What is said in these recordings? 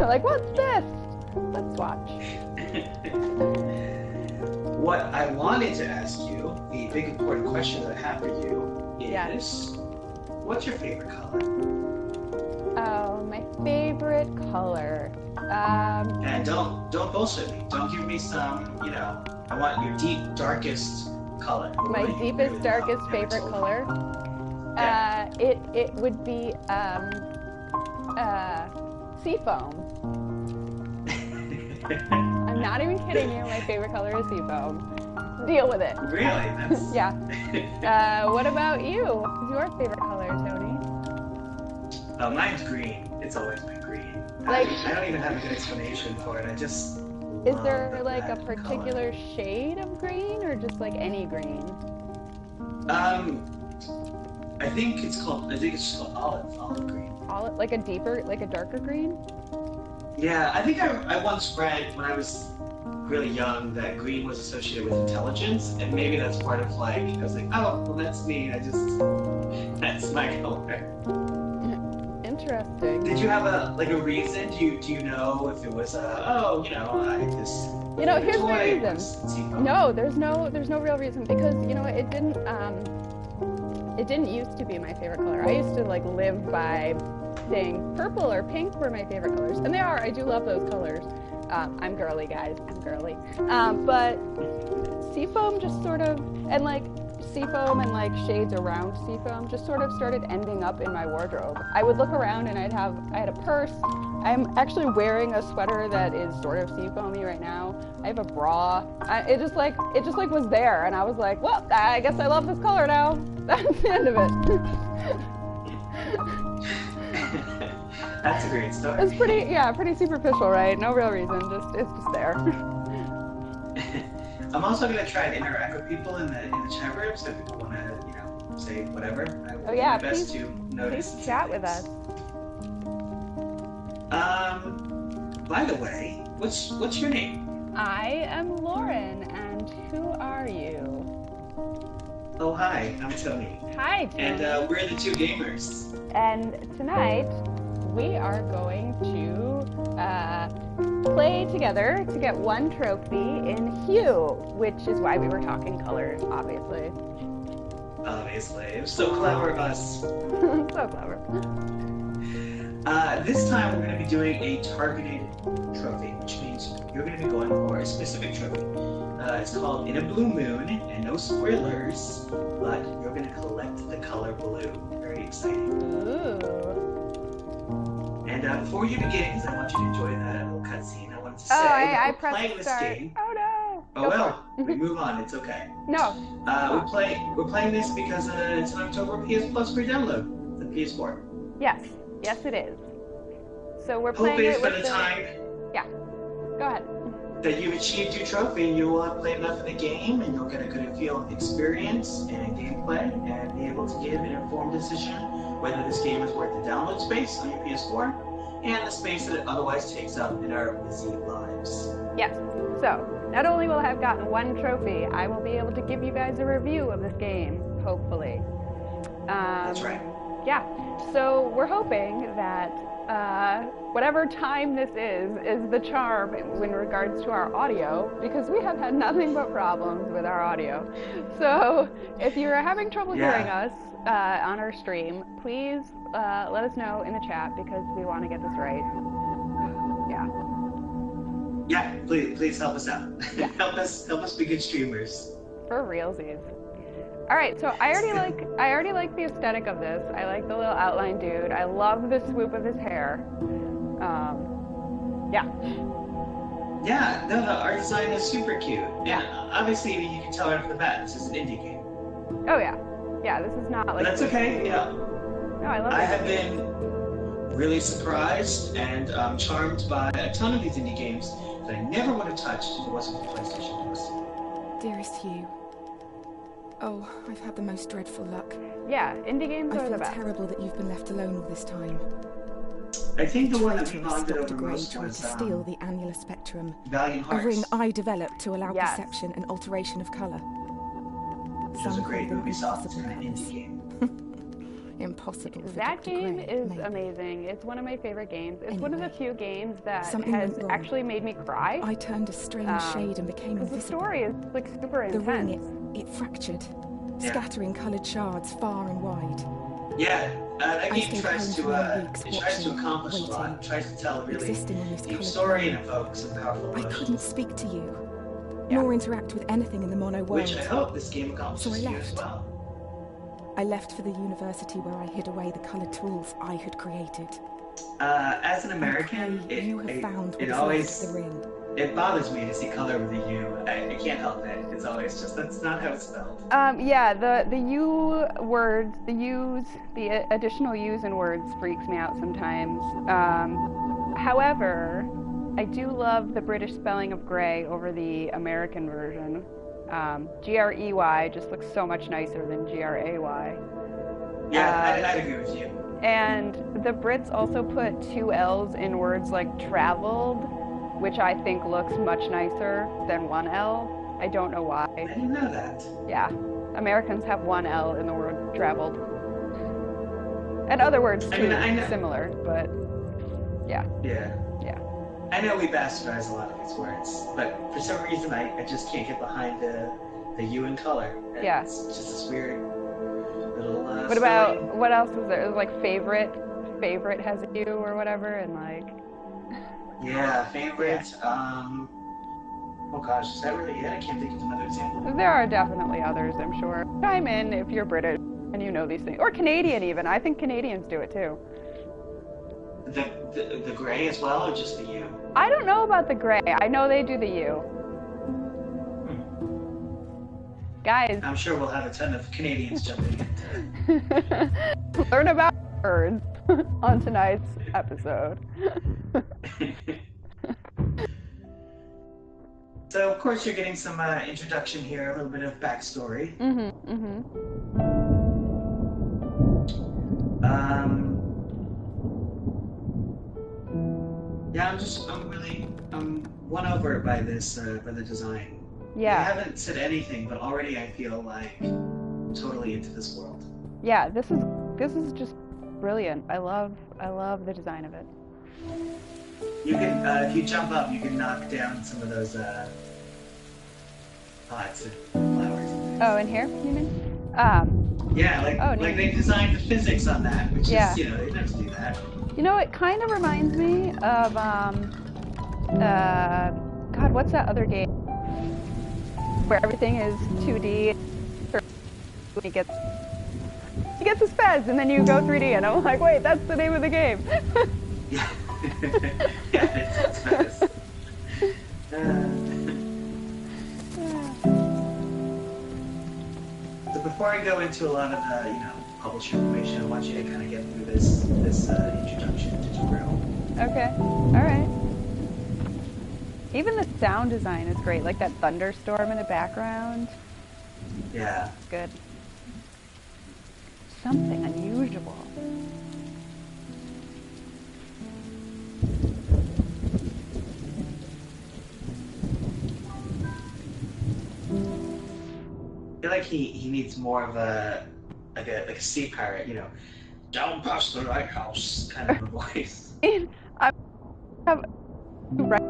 Like, what's this? Let's watch. What I wanted to ask you, the big important question that I have for you is, Yes. What's your favorite color? Oh, my favorite color. And don't bullshit me. Don't give me some, I want your deep, darkest color. My deepest, really darkest favorite color. Yeah. It would be seafoam. I'm not even kidding you. My favorite color is seafoam. Deal with it. Really? That's... Yeah. What about you? What's your favorite color, Tony? Mine's green. It's always been green. Like, I don't even have a good explanation for it. I just. Is there like a particular shade of green, or just like any green? I think it's just called olive green. Olive, like a darker green? Yeah, I think I once read when I was really young that green was associated with intelligence, and maybe that's part of like, I was like, oh, well that's me, that's my color. Interesting. Did you have a reason? Do you know if it was I just... Here's my reason. No, there's no real reason, because, it didn't used to be my favorite color. I used to like live by saying purple or pink were my favorite colors, and they are. I do love those colors. I'm girly, guys. I'm girly. But seafoam just sort of, and like seafoam and like shades around seafoam just sort of started ending up in my wardrobe. I would look around and I had a purse. I'm actually wearing a sweater that is sort of seafoamy right now. I have a bra. It just was there, and I was like, well, I guess I love this color now. That's the end of it. That's a great story. It's pretty superficial, right? No real reason. It's just there. I'm also gonna try and interact with people in the chat room, so if people want to, say whatever, I will do my best to notice. Please chat with us. By the way, what's your name? I am Lauren, and who are you? Oh, hi, I'm Tony. Hi, Tony. And we're the two gamers. And tonight, we are going to play together to get one trophy in Hue, which is why we were talking colors, obviously. Obviously. It was so clever of us. So clever. This time we're going to be doing a targeted trophy, which means you're going to be going for a specific trophy. It's called In a Blue Moon, and no spoilers, but you're going to collect the color blue. Very exciting. Ooh. And before you begin, because I want you to enjoy that little cutscene, I wanted to say I we're playing this start. game. Oh no! Oh well, we move on. It's okay. No. We're playing this because it's an October PS Plus free download. The PS4. Yes. Yes, it is. So we're playing Hopefully, it by with the time Go ahead. that you've achieved your trophy, you will have played enough of the game, and you'll get a good feel of experience and gameplay, and be able to give an informed decision whether this game is worth the download space on your PS4 and the space that it otherwise takes up in our busy lives. Yes. So, not only will I have gotten one trophy, I will be able to give you guys a review of this game, hopefully. That's right. Yeah. So, we're hoping that whatever time this is the charm in regards to our audio, because we have had nothing but problems with our audio. So, if you're having trouble hearing us on our stream, please let us know in the chat, because we want to get this right. Yeah, please help us out. Yeah. help us be good streamers. For realsies. All right, so I already like the aesthetic of this. I like the little outline dude. I love the swoop of his hair. Yeah. Yeah, no, the art design is super cute. And obviously, you can tell right off the bat, this is an indie game. Oh yeah. Yeah, this is not like... But that's okay, yeah. No, I love it. I have been really surprised and charmed by a ton of these indie games that I never would have touched if it wasn't for PlayStation Plus. Dearest Hugh. Oh, I've had the most dreadful luck. Yeah, indie games are the best. I feel terrible that you've been left alone all this time. I think the one that we Traitorous bonded Dr. over Gray most tried was to steal the annular spectrum, Valiant a Hearts. ring I developed to allow Yes. perception and alteration of colour. Which was a great Ubisoft indie game. Impossible for That Dr. game Gray, is maybe. amazing. It's one of my favorite games. It's one of the Anyway, few games that something has went wrong. actually made me cry. I turned a strange shade and became Because the invisible. story is like super The ring, intense. it fractured, Yeah. scattering coloured shards far and wide. Yeah, that I game stayed tries home to for many weeks, it tries to watching, accomplish a waiting, lot. It tries to tell a really existing on this deep coloured story ring. and evoke some powerful I emotions. couldn't speak to you, Yeah. nor interact with anything in the mono world. Which I hope this game accomplishes So I for you as left. well. I left for the university where I hid away the coloured tools I had created. As an I American, pray you have found what it is always left of the ring. it bothers me to see color with a U. I can't help it. It's always just that's not how it's spelled. Yeah, the U words, the U's, the additional U's in words freaks me out sometimes. However, I do love the British spelling of Grey over the American version. Grey just looks so much nicer than Gray. Yeah, I'd agree with you. And the Brits also put 2 L's in words like traveled, which I think looks much nicer than 1 L. I don't know I why. didn't know that. Yeah, Americans have 1 L in the word traveled. And other words too, I mean, I know. similar, but yeah. Yeah. Yeah. I know we bastardize a lot of these words, but for some reason I just can't get behind the U in color. And Yeah. It's just this weird little What about, spelling. what else is there? Like favorite has a U or whatever, and like, Yeah, favorite. Oh gosh, is that really it? I can't think of another example. there are definitely others, I'm sure. Chime in if you're British and you know these things. Or Canadian even. I think Canadians do it too. The gray as well, or just the U? I don't know about the Grey. I know they do the U. Guys, I'm sure we'll have a ton of Canadians jumping in. learn about words on tonight's episode. So, of course, you're getting some introduction here, a little bit of backstory. Yeah, I'm won over by this, by the design. I Yeah, haven't said anything, but already I feel like I'm totally into this world. yeah. This is just brilliant. I love the design of it. You can, if you jump up, you can knock down some of those pots and flowers. Oh, in here, you mean? Yeah, like Oh, neat. like they designed the physics on that, which Yeah. is, you know, they never do that. You know, it kind of reminds me of God, what's that other game where everything is 2D? He gets his fez, and then you go 3D, and I'm like, wait, that's the name of the game. Yeah, yeah, it's nice. So before I go into a lot of the, publisher information, I want you to kind of get through this introduction tutorial. Okay, all right. Even the sound design is great, like that thunderstorm in the background. Yeah. It's good. Something unusual. I feel like he needs more of a sea pirate, down past the lighthouse kind of a voice. I have right.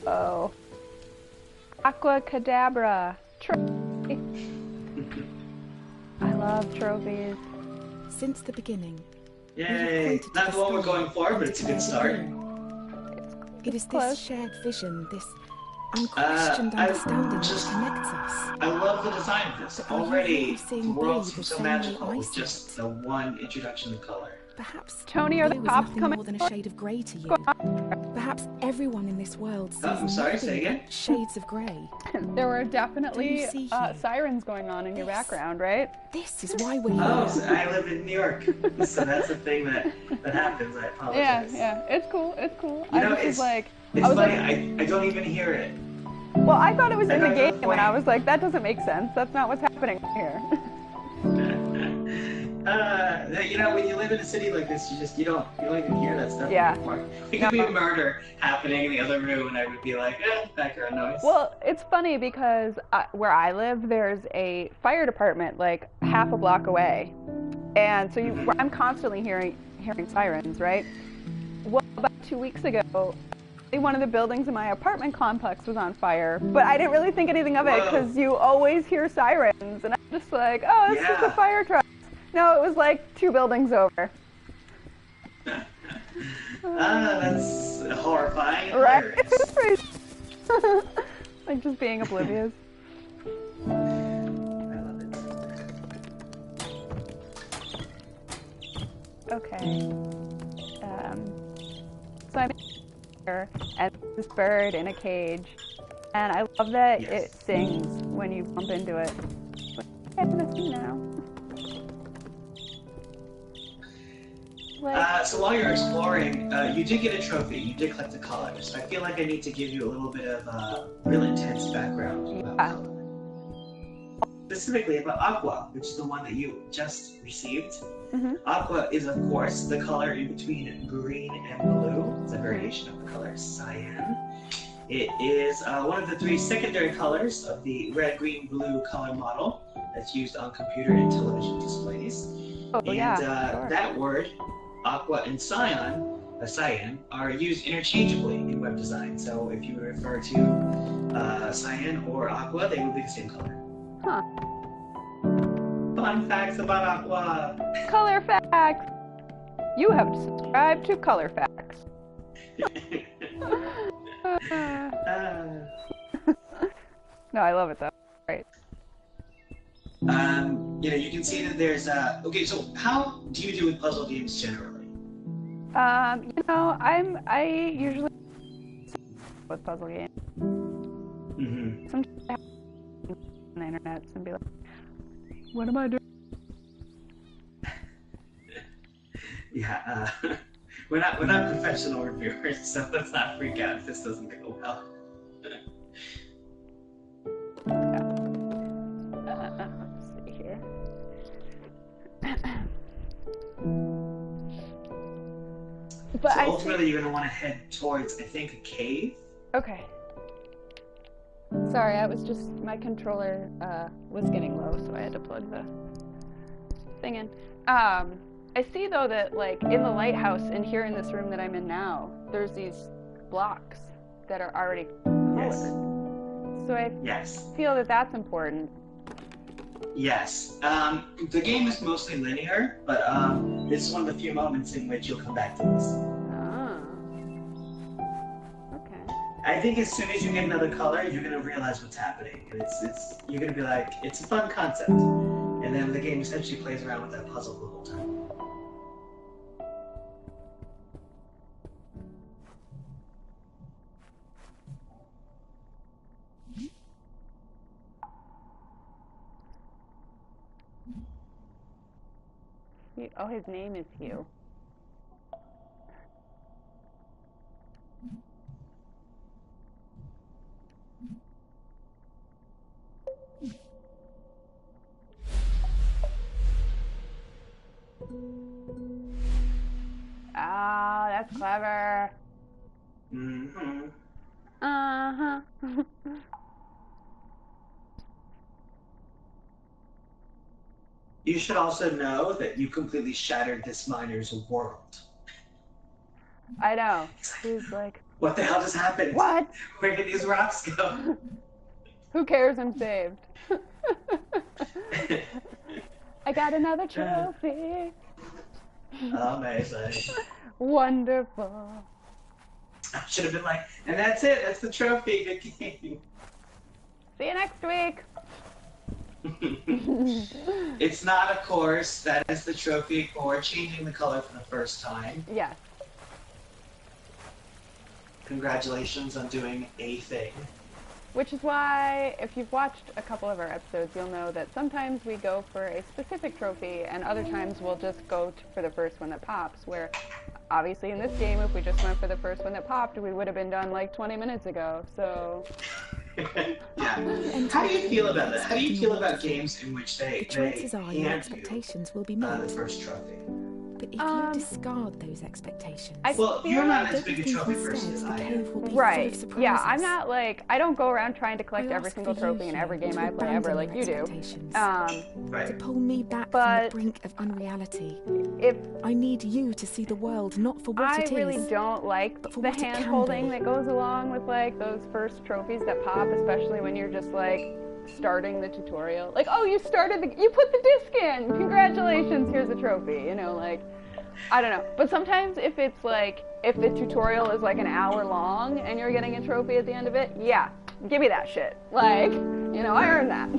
Whoa. Aquacadabra. Trophy. I love trophies. Since the beginning, Yay! Not the one we're going for, but it's a good start. it is Close. this shared vision, this unquestioned understanding that just- connects us. I love the design of this. But are you Already, really the seeing world Blue seems the so same way magical I with see just it? the one introduction of color. Perhaps Tony, are the blue is cops nothing coming more than a shade of grey to you. Perhaps everyone in this world sees I'm sorry, nothing say again? but shades of grey. There were definitely Do you see here? sirens going on in your This. background, right? This is why we're here. Oh, so I live in New York, so that's a thing that happens. I Yeah, apologize. yeah. It's cool. It's cool. You know, I just was it's like, It's I was funny. like, I don't even hear it. well, I thought it was I in the got to the game, and I point. was like, that doesn't make sense. That's not what's happening here. You know, when you live in a city like this, you don't even hear that stuff Yeah. anymore. It could be murder happening in the other room, and I would be like, background noise. Well, it's funny because where I live, there's a fire department like half a block away, and so I'm constantly hearing sirens, right? Well, about 2 weeks ago, one of the buildings in my apartment complex was on fire, but I didn't really think anything of it because you always hear sirens, and I'm just like, oh, it's just a fire truck. No, it was like 2 buildings over. That's horrifying. Right? Like just being oblivious. I love it. Okay. So I'm here, and this bird in a cage, and I love that it sings when you bump into it. I'm gonna sing now. So while you're exploring, you did get a trophy. You did collect the colors. I feel like I need to give you a little bit of real intense background about color. Specifically about aqua, which is the one that you just received. Aqua is, of course, the color in between green and blue. It's a variation of the color cyan. It is one of the 3 secondary colors of the red, green, blue color model that's used on computer and television displays. That word, aqua and cyan, are used interchangeably in web design. So if you refer to cyan or aqua, they will be the same color. Huh. Fun facts about aqua. Color facts. You have subscribed to Color Facts. No, I love it though. Right. You know, you can see that there's okay, so how do you do with puzzle games generally? You know, I usually with puzzle games. Sometimes I have on the internet and be like, what am I doing? Yeah, we're not professional reviewers, so let's not freak out if this doesn't go well. Let's see here. But so ultimately, you're gonna want to head towards, I think, a cave. Okay. Sorry, I was just my controller was getting low, so I had to plug the thing in. I see though that like in the lighthouse and here in this room that I'm in now, there's these blocks that are already colored. So I feel that that's important. Yes. The game is mostly linear, but this is one of the few moments in which you'll come back to this. Okay. I think as soon as you get another color, you're gonna realize what's happening, and you're gonna be like, it's a fun concept, and then the game essentially plays around with that puzzle the whole time. Oh, his name is Hugh. Ah, that's clever. Uh-huh. You should also know that you completely shattered this miner's world. I know. He's like, what the hell just happened? What? Where did these rocks go? Who cares? I'm saved. I got another trophy. Amazing. Wonderful. I should have been like, and that's it. That's the trophy. Good game. See you next week. It's not, of course, that is the trophy for changing the color for the first time. Yes. Congratulations on doing a thing. Which is why, if you've watched a couple of our episodes, you'll know that sometimes we go for a specific trophy, and other times we'll just go for the first one that pops, where obviously in this game, if we just went for the first one that popped, we would have been done like 20 minutes ago, so... Yeah. How do you feel about that? How do you feel about games in which they chances are your hand expectations will be you met. the first trophy? But if you discard those expectations, Well, feel you're not like- as big a trophy person as instead the I cave am. will be full Right. of surprises. Yeah, I'm not like, I don't go around trying to collect I every ask single for trophy in you every game to I play ever abandon like your you do. expectations. To Right. pull me back from But the brink of unreality. if I need you to see the world not for what I it is. really don't like but for the what it can hand holding be. that goes along with like those first trophies that pop, especially when you're just like starting the tutorial. Like, oh, you put the disc in. Congratulations, here's a trophy. You know, like, I don't know. But sometimes if it's like, if the tutorial is like an hour long and you're getting a trophy at the end of it, yeah, give me that shit. Like, you know, I earned that.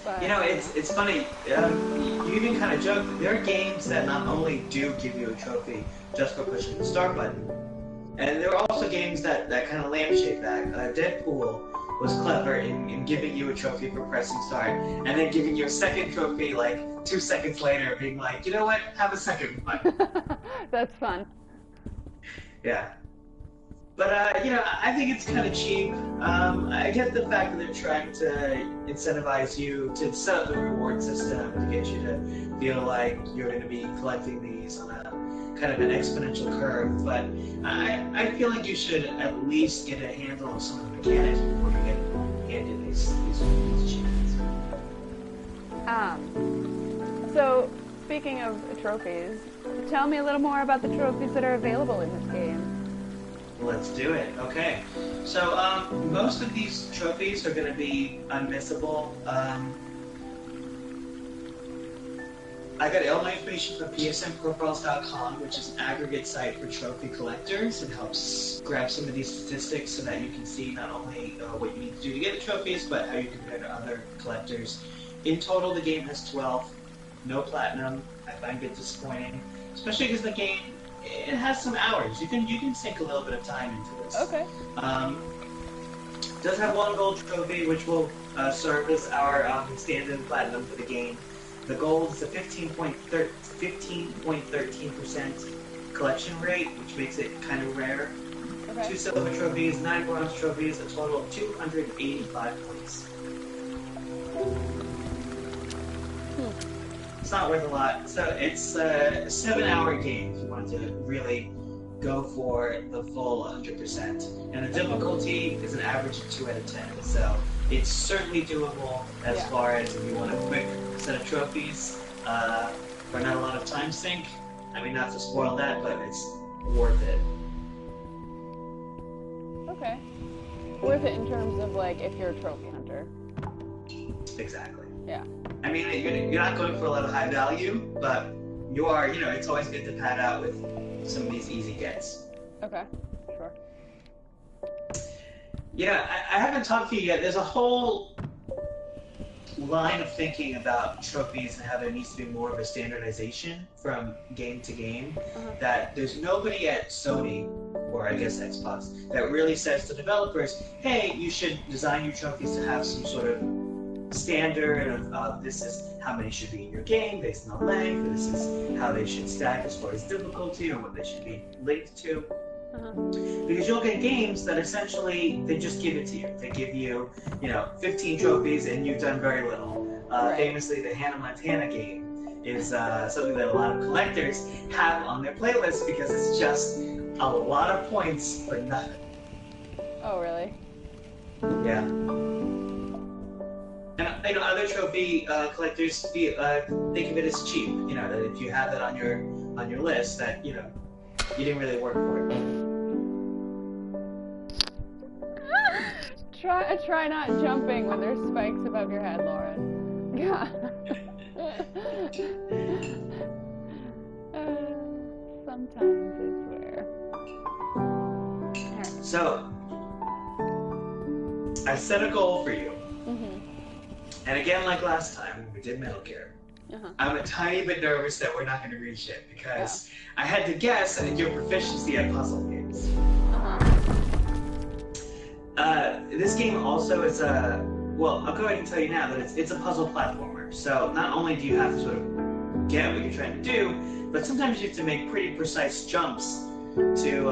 But, You know, it's funny. You even kind of joke that there are games that not only do give you a trophy just for pushing the start button, and there are also games that kind of lampshade that. Deadpool was clever in giving you a trophy for pressing start, and then giving you a second trophy like 2 seconds later, being like, you know what, have a second one. That's fun. Yeah. But, you know, I think it's kind of cheap. I get the fact that they're trying to incentivize you to set up the reward system to get you to feel like you're going to be collecting these on a kind of an exponential curve. But I feel like you should at least get a handle of some of the mechanics before you get handed these achievements. So, speaking of trophies, tell me a little more about the trophies that are available in this game. Let's do it. Okay. So, most of these trophies are going to be unmissable. I got all my information from psnprofiles.com, which is an aggregate site for trophy collectors. It helps grab some of these statistics so that you can see not only what you need to do to get the trophies, but how you compare to other collectors. In total, the game has 12. No platinum. I find it disappointing, especially because the game, it has some hours. You can sink a little bit of time into this. Okay. Does have one gold trophy, which will serve as our stand-in platinum for the game. The gold is a 15.13% collection rate, which makes it kind of rare. Okay. 2 silver trophies, 9 bronze trophies, a total of 285 points. It's not worth a lot. So it's a 7-hour game if you want to really go for the full 100%. And the difficulty is an average of 2 out of 10. So it's certainly doable as far as if you want a quick set of trophies for not a lot of time sink. I mean, not to spoil that, but it's worth it. Okay. Worth it in terms of like if you're a trophy hunter. Exactly. Yeah. I mean, you're not going for a lot of high value, but you are, you know, it's always good to pad out with some of these easy gets. Okay. Sure. Yeah, I haven't talked to you yet. There's a whole line of thinking about trophies and how there needs to be more of a standardization from game to game. That there's nobody at Sony, or I guess Xbox, that really says to developers, hey, you should design your trophies to have some sort of standard of this is how many should be in your game based on length, this is how they should stack as far as difficulty or what they should be linked to. Because you'll get games that essentially they just give it to you. They give you, 15 trophies and you've done very little. Famously, the Hannah Montana game is something that a lot of collectors have on their playlist because it's just a lot of points for nothing. Oh, really? Yeah. And other trophy collectors think of it as cheap. That if you have that on your list, that you didn't really work for it. Try not jumping when there's spikes above your head, Lauren. Yeah. Sometimes, I swear. So, I set a goal for you. And again, like last time when we did Metal Gear, I'm a tiny bit nervous that we're not going to reach it because I had to guess at your proficiency at puzzle games. This game also is well, I'll go ahead and tell you now that it's a puzzle platformer. So not only do you have to sort of get what you're trying to do, but sometimes you have to make pretty precise jumps to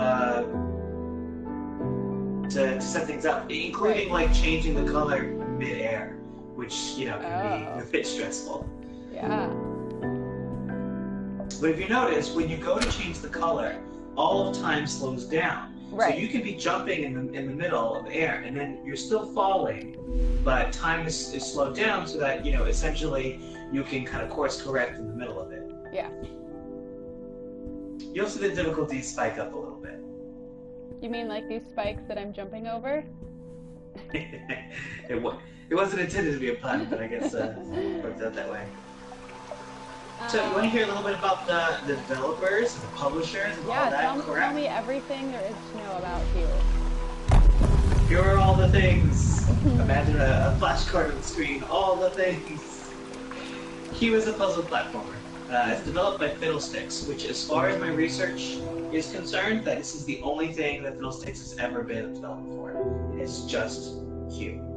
to set things up, including like changing the color mid-air, which can be a bit stressful. Yeah. But if you notice, when you go to change the color, all of time slows down. Right. So you can be jumping in the middle of air, and then you're still falling, but time is slowed down so that essentially you can kind of course correct in the middle of it. Yeah. You'll see the difficulty spike up a little bit. You mean like these spikes that I'm jumping over? It wasn't intended to be a pun, but I guess it worked out that way. So you want to hear a little bit about the developers, the publishers, and all that crap? Tell me everything there is to know about you. Here are all the things. Imagine a flashcard on the screen. All the things. Hue is a puzzle platformer. It's developed by Fiddlesticks, which, as far as my research is concerned, this is the only thing that Fiddlesticks has ever been developed for. It's just Hue.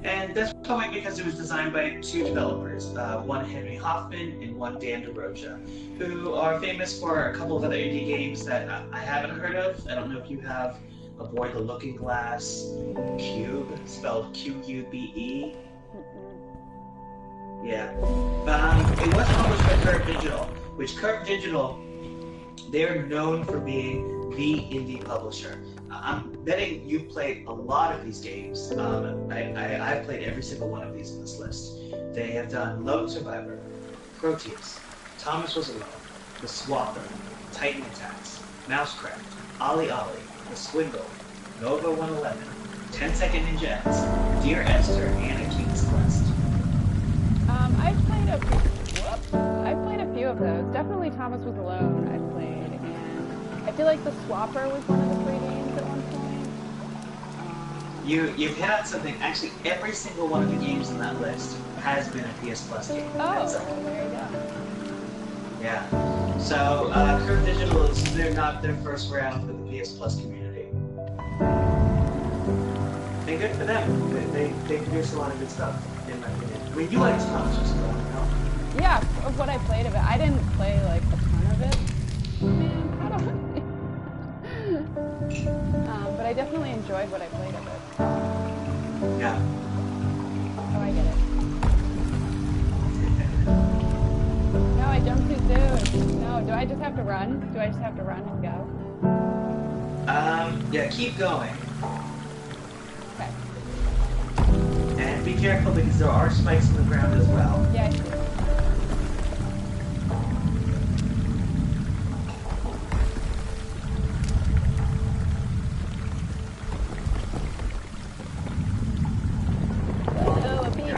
And that's probably because it was designed by two developers, one Henry Hoffman and one Dan DeRocha, who are famous for a couple of other indie games that I haven't heard of. I don't know if you have Avoid the Looking Glass, Cube, spelled Q-U-B-E. Yeah. It was published by Curve Digital, which Curve Digital, they're known for being the indie publisher. I'm betting you've played a lot of these games. I've played every single one of these on this list. They have done Lone Survivor, Proteus, Thomas Was Alone, The Swapper, Titan Attacks, Mousecraft, Ollie Ollie, The Swindle, Nova 111, 10 Second Ninja X, Dear Esther, and A King's Quest. I've played a few of those. Definitely Thomas Was Alone I've played, and I feel like The Swapper was one of the free games at one point. You've hit on something. Actually, every single one of the games on that list has been a PS Plus game. Oh, there you go. Yeah. So, Curve Digital they're not their first round for the PS Plus community. And good for them. They produce a lot of good stuff, in my opinion. I mean, you like Thomas Was Alone, no? Yeah, of what I played of it. I didn't play like a ton of it. I don't know. But I definitely enjoyed what I played of it. Yeah. Oh, I get it. No, I jumped too soon. No, do I just have to run? Do I just have to run and go? Yeah, keep going. Okay. And be careful because there are spikes in the ground as well. Yeah, I see. Oh, a beaker.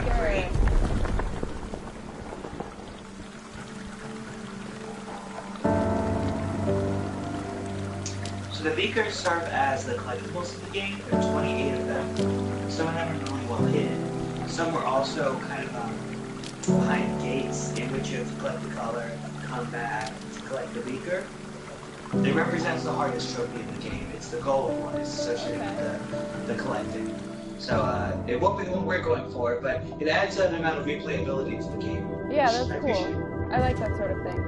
So the beakers serve as the collectibles of the game. There are 28 of them. Some of them are really well hidden. Some were also kind of behind gates in which you have to collect the color, come back to collect the beaker. It represents the hardest trophy in the game. It's the gold one. It's associated with the collecting. So it won't be the one we're going for, but it adds an amount of replayability to the game. Yeah, that's cool. I like that sort of thing.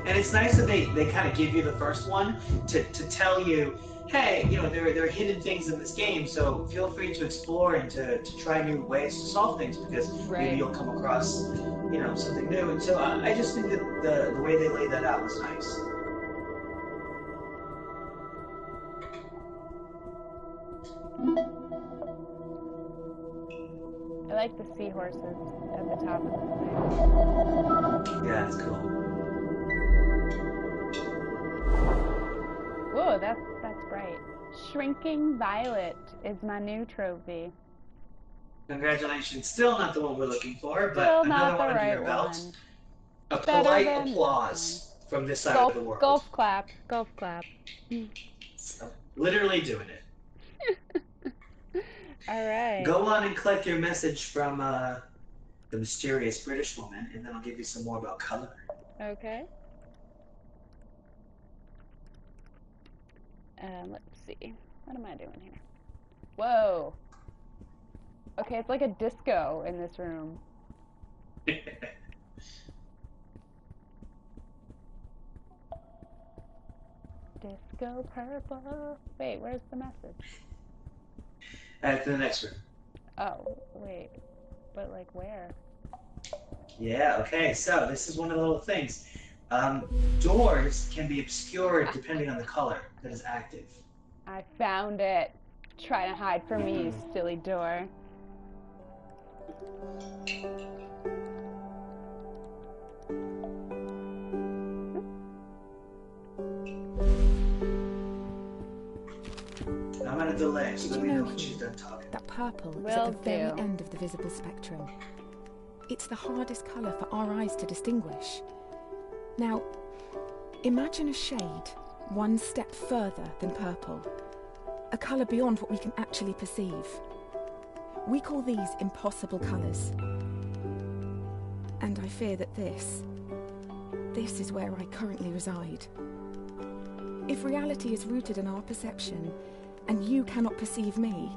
And it's nice that they kind of give you the first one to tell you, hey, there are hidden things in this game, so feel free to explore and to try new ways to solve things because maybe you'll come across, something new. And so I just think that the way they laid that out was nice. I like the seahorses at the top of the thing. Yeah, that's cool. Whoa, that's bright. Shrinking Violet is my new trophy. Congratulations. Still not the one we're looking for, but Still another not one the under right your belt. one. A Better polite than applause from this side Golf, of the world. golf clap. Golf clap. So, literally doing it. All right. Go on and collect your message from the mysterious British woman, and then I'll give you some more about color. Okay. Let's see. What am I doing here? Whoa. Okay, it's like a disco in this room. Disco purple. Wait, where's the message? To the next room. Oh, wait. But, like, where? Yeah, okay, so this is one of the little things. Doors can be obscured depending on the color that is active. I found it. Try to hide from me, you silly door. I'm at a delay, so let me know when she's done talking. That purple is at the very end of the visible spectrum. It's the hardest colour for our eyes to distinguish. Now, imagine a shade one step further than purple. A colour beyond what we can actually perceive. We call these impossible colours. And I fear that this is where I currently reside. If reality is rooted in our perception, and you cannot perceive me,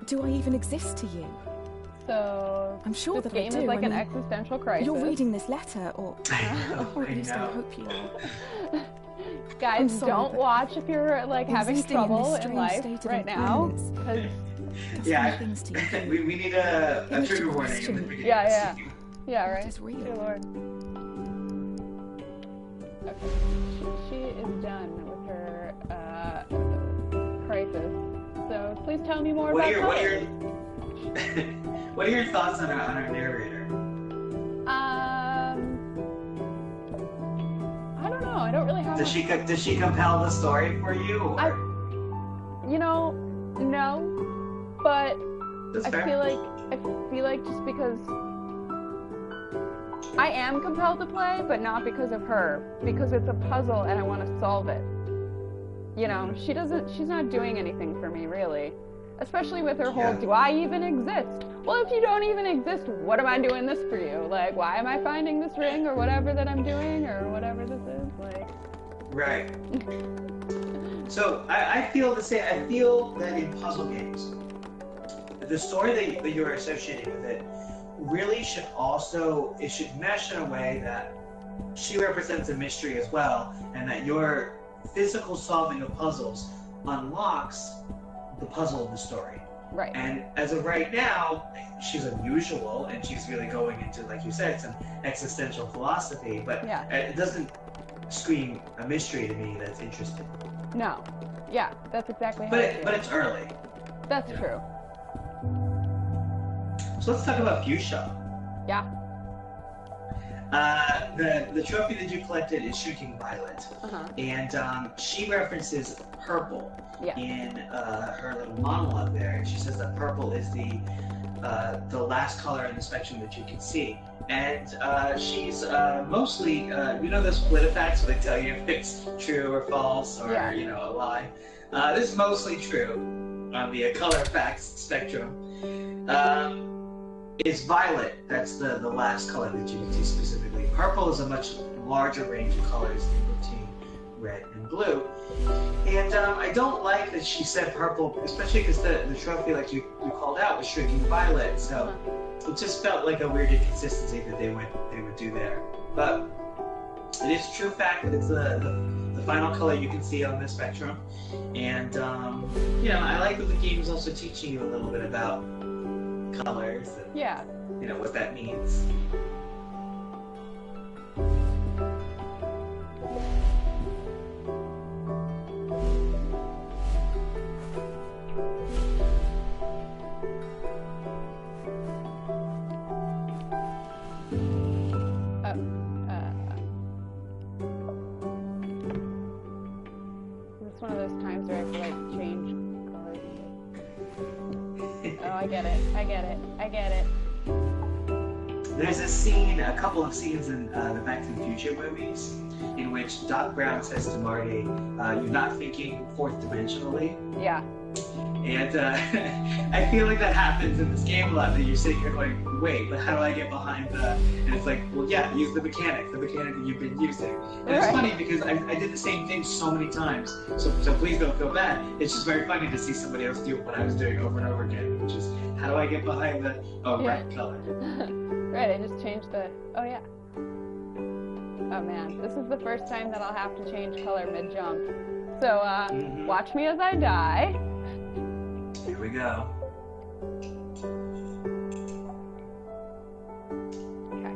do I even exist to you? So, I'm sure this that game I do. is like an existential crisis. You're reading this letter, or at least I hope you are. Guys, don't watch if you're like having trouble in life right now. Yeah, we need a trigger warning. Yeah, right. It's real. Dear Lord. Okay, she is done with her crisis. So please tell me more about colors. What are your thoughts on our narrator? I don't know. I don't really have. Does she compel the story for you? Or? No, but That's I fair. feel like just because I am compelled to play, but not because of her, because it's a puzzle and I want to solve it. You know, she's not doing anything for me really. Especially with her whole, do I even exist? Well, if you don't even exist, what am I doing this for you? Like, why am I finding this ring or whatever that I'm doing or whatever this is? Like, right. So I feel the same. I feel that in puzzle games, the story that you're associating with it really should mesh in a way that she represents a mystery as well, and that your physical solving of puzzles unlocks the puzzle of the story. right. And as of right now, she's unusual, and she's really going into, like you said, some existential philosophy, but it doesn't scream a mystery to me that's interesting. No. Yeah, that's exactly how But it's early. That's true. So let's talk about Fuchsia. Yeah. The trophy that you collected is Shrinking Violet, and she references purple in her little monologue there, and she says that purple is the last color in the spectrum that you can see. And she's mostly, you know those PolitiFacts where they tell you if it's true or false or a lie. This is mostly true on the color facts spectrum. It's violet. That's the last color that you can see specifically. Purple is a much larger range of colors in between red and blue. And I don't like that she said purple, especially because the trophy, like you called out, was Shrinking Violet. So it just felt like a weird inconsistency that they would do there. But it is a true fact that it's the final color you can see on the spectrum. And I like that the game is also teaching you a little bit about colors and what that means. It's one of those times where I have to like change colors. Oh, I get it. There's a couple of scenes in the Back to the Future movies in which Doc Brown says to Marty, you're not thinking fourth dimensionally. Yeah. And I feel like that happens in this game a lot, that you're sitting here going, wait, but how do I get behind the... And it's like, well, yeah, use the mechanic that you've been using. And it's funny because I did the same thing so many times, so please don't feel bad. It's just very funny to see somebody else do what I was doing over and over again, which is, how do I get behind the red color? Right, I just changed the... Oh, yeah. Oh man, this is the first time that I'll have to change color mid-jump. So, watch me as I die. Here we go. Okay.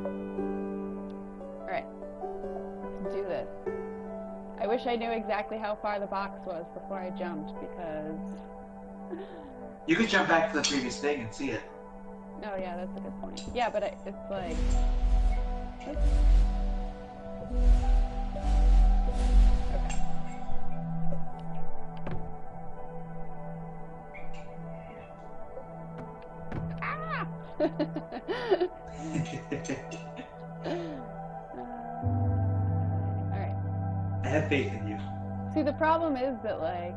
Alright. Let's do this. I wish I knew exactly how far the box was before I jumped, because... You could jump back to the previous thing and see it. Oh yeah, that's a good point. Yeah, but it's like... Okay. Ah! Alright. I have faith in you. See, the problem is that, like...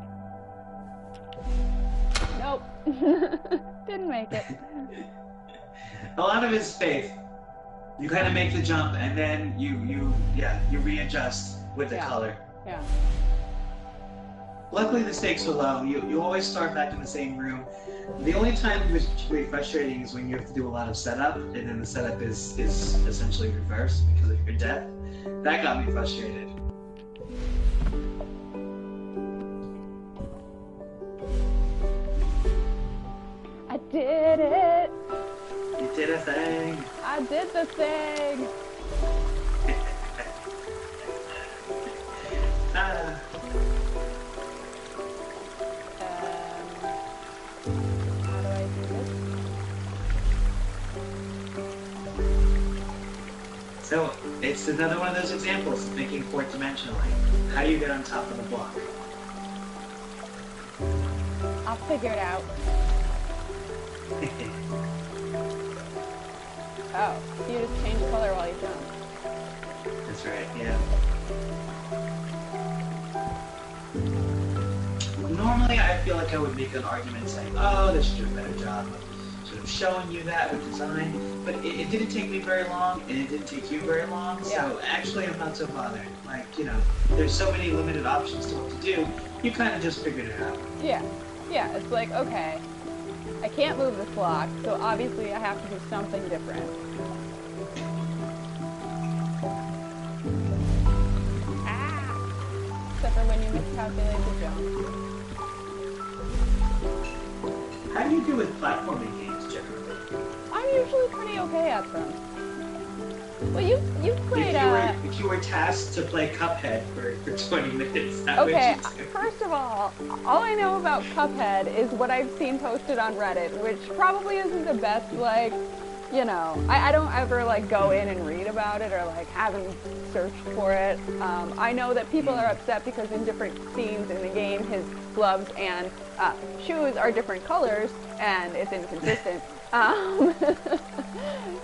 Nope. Didn't make it. A lot of it's faith. You kind of make the jump and then you readjust with the color. Yeah. Luckily the stakes are low. You always start back in the same room. The only time it's really frustrating is when you have to do a lot of setup and then the setup is essentially reversed because of your death. That got me frustrated. I did it! You did a thing! I did the thing! Ah. How do I do this? So, it's another one of those examples of thinking fourth-dimensionally. How do you get on top of the block? I'll figure it out. Oh, so you just change color while you jump. That's right, yeah. Normally I feel like I would make an argument saying, oh, they should do a better job of sort of showing you that with design, but it didn't take me very long, and it didn't take you very long, so actually I'm not so bothered. Like, you know, there's so many limited options to what to do, you kind of just figured it out. Yeah, yeah, it's like, okay, I can't move this block, so obviously I have to do something different. Ah! Except for when you miscalculate the jump. How do you do with platforming games, generally? I'm usually pretty okay at them. Well, you've played, If you were tasked to play Cuphead for 20 minutes, how okay, would you do? first of all I know about Cuphead is what I've seen posted on Reddit, which probably isn't the best, like, you know, I don't ever, like, go in and read about it or, like, haven't searched for it. I know that people are upset because in different scenes in the game, his gloves and shoes are different colors, and it's inconsistent.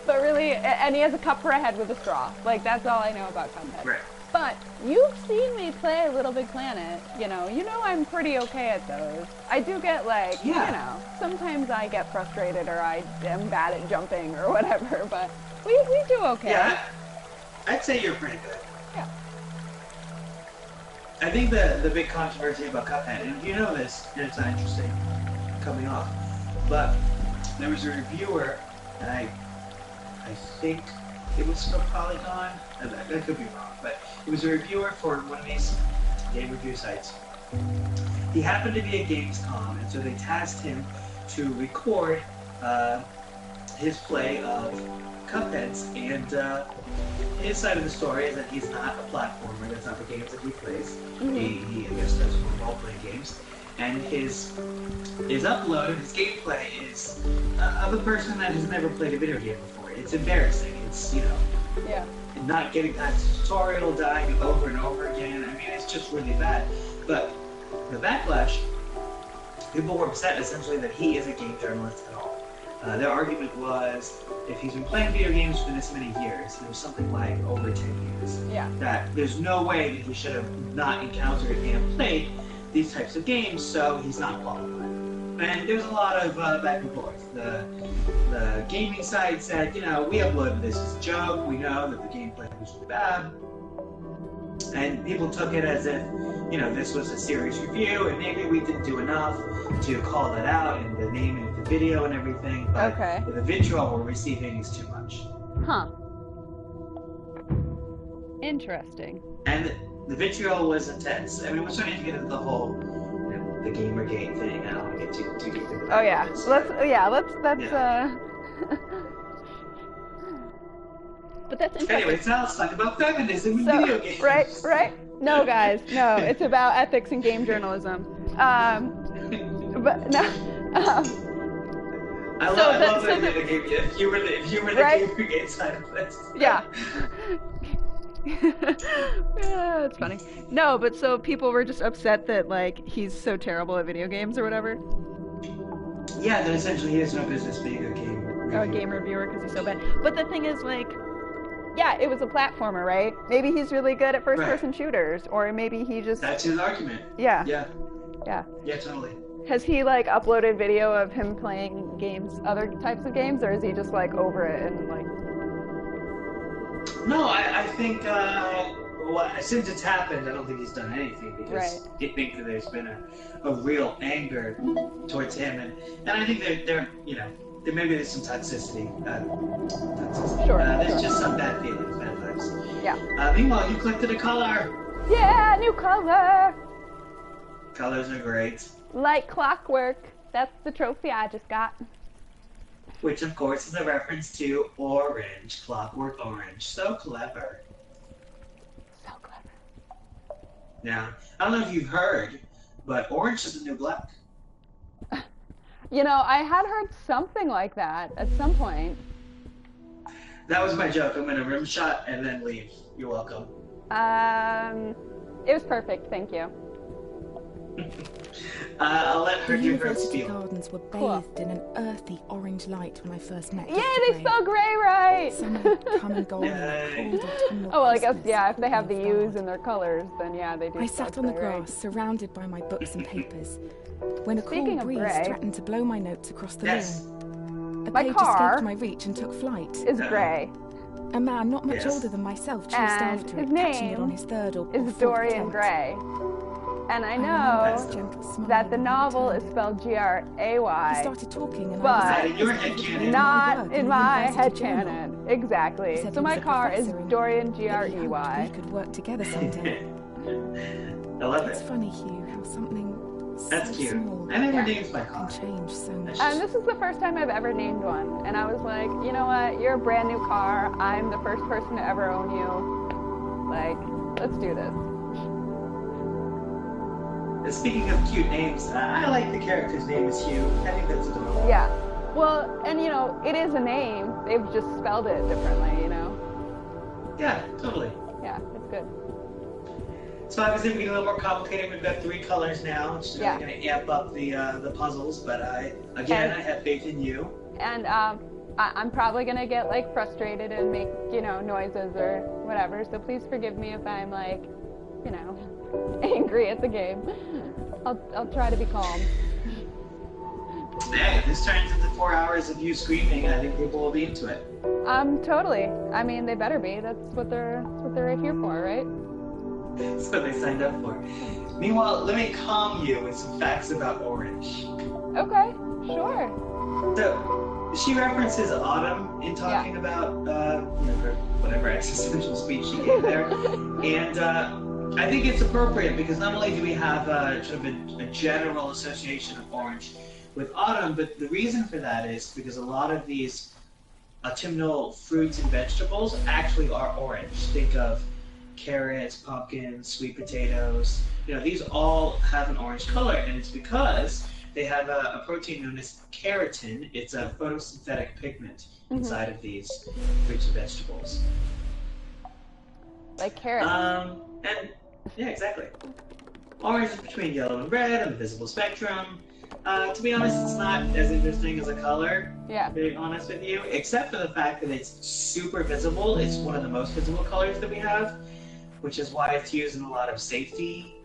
But really, and he has a cup for a head with a straw. Like, that's all I know about Cuphead. Right. But you've seen me play Little Big Planet, you know I'm pretty okay at those. I do get, like, you know, sometimes I get frustrated or I am bad at jumping or whatever, but we do okay. Yeah, I'd say you're pretty good. Yeah. I think the big controversy about Cuphead, and you know this, and it's not interesting coming off, but there was a reviewer, and I think it was for Polygon, I could be wrong, but it was a reviewer for one of these game review sites. He happened to be at Gamescom, and so they tasked him to record his play of Cupheads, and his side of the story is that he's not a platformer, that's not the games that he plays. He I guess does role-playing games. And his upload of his gameplay is of a person that has never played a video game before. It's embarrassing. It's, you know, not getting past the tutorial, dying over and over again. I mean, it's just really bad. But the backlash, people were upset essentially that he isn't a game journalist at all. Their argument was, if he's been playing video games for this many years, it was something like over 10 years, that there's no way that he should have not encountered and played these types of games, so he's not qualified. And there's a lot of back and forth. The gaming side said, you know, we uploaded this as a joke, we know that the gameplay was bad, and people took it as if, you know, this was a serious review, and maybe we didn't do enough to call it out in the name of the video and everything, but the vitriol we're receiving is too much. Huh. Interesting. And the vitriol was intense. I mean, we're starting to get into the whole, the Gamergate thing. I don't want to get too deep into that. Oh yeah, But that's interesting. Anyways, now let's talk about feminism in video games. Right? No, guys, no. It's about ethics in game journalism. But no. I love that if you were the Gamergate side of this. Yeah. Yeah, it's funny. No, but so people were just upset that like he's so terrible at video games or whatever. Yeah, that essentially he has no business being a game reviewer. A game reviewer because he's so bad. But the thing is, like, yeah, it was a platformer, right? Maybe he's really good at first-person shooters, or maybe he just... That's his argument. Yeah. Yeah. Yeah. Yeah, totally. Has he, like, uploaded video of him playing games, other types of games, or is he just, like, over it and, like... No, I think, since it's happened, I don't think he's done anything, because I think that there's been a real anger towards him, and I think they're maybe there's some toxicity. There's just some bad feelings, bad vibes. Yeah. Meanwhile, you collected a color! Yeah, new color! Colors are great. Like clockwork. That's the trophy I just got. Which, of course, is a reference to orange. Clockwork orange. So clever. So clever. Now, I don't know if you've heard, but orange is the new black. You know, I had heard something like that at some point. That was my joke. I'm going to rim shot and then leave. You're welcome. It was perfect. Thank you. I'll let her do her University spiel. gardens were bathed in an earthy orange light when I first met Yeah, Dr. they spell gray right! Summer had come and gone in a cold autumnal Oh, well, I guess, Christmas yeah, if they have the had U's gone. in their colors, then yeah, they do. I spell sat on the gray right. grass, surrounded by my books and papers, when a Speaking cool of breeze grey, threatened to blow my notes across the Yes. lawn. A My page car escaped my reach and took flight. is gray. A man not much Yes. older than myself chased And after his it, catching it name on his third or Is fourth Dorian attempt. Gray. And I remember his know gentle smile that the when I novel is returned it. spelled He G-R-A-Y, started talking and but I in your headcanon. not in my University journal. headcanon. Exactly. He said So he my was a car is professor and Dorian that he hoped G-R-E-Y. we could work together someday. I love It's it. funny, Hugh, how something That's so cute. small I never Yeah. named my can car. change so much. And this is the first time I've ever named one. And I was like, you know what? You're a brand new car. I'm the first person to ever own you. Like, let's do this. Speaking of cute names, I like the character's name is Hugh. I think that's adorable. Yeah. Well, and you know, it is a name. They've just spelled it differently, you know? Yeah, totally. Yeah, it's good. So obviously we're getting a little more complicated. We've got 3 colors now, which is Yeah. really going to amp up the puzzles. But I have faith in you. And I'm probably gonna get like frustrated and make, you know, noises or whatever. So please forgive me if I'm like, you know, angry at the game. I'll try to be calm. Hey, if this turns into 4 hours of you screaming, I think people will be into it. Totally. I mean, they better be. That's what they're here for, right? That's what they signed up for. Meanwhile, let me calm you with some facts about Orange. Okay, sure. So, she references autumn in talking about her whatever existential speech she gave there, and I think it's appropriate because not only do we have sort of a general association of orange with autumn, but the reason for that is because a lot of these autumnal fruits and vegetables actually are orange. Think of carrots, pumpkins, sweet potatoes. You know, these all have an orange color, and it's because they have a protein known as keratin. It's a photosynthetic pigment inside of these fruits and vegetables. Like carrots. And yeah, exactly. Orange is between yellow and red on the visible spectrum. To be honest, it's not as interesting as a color. Yeah. To be honest with you, except for the fact that it's super visible. It's one of the most visible colors that we have, which is why it's used in a lot of safety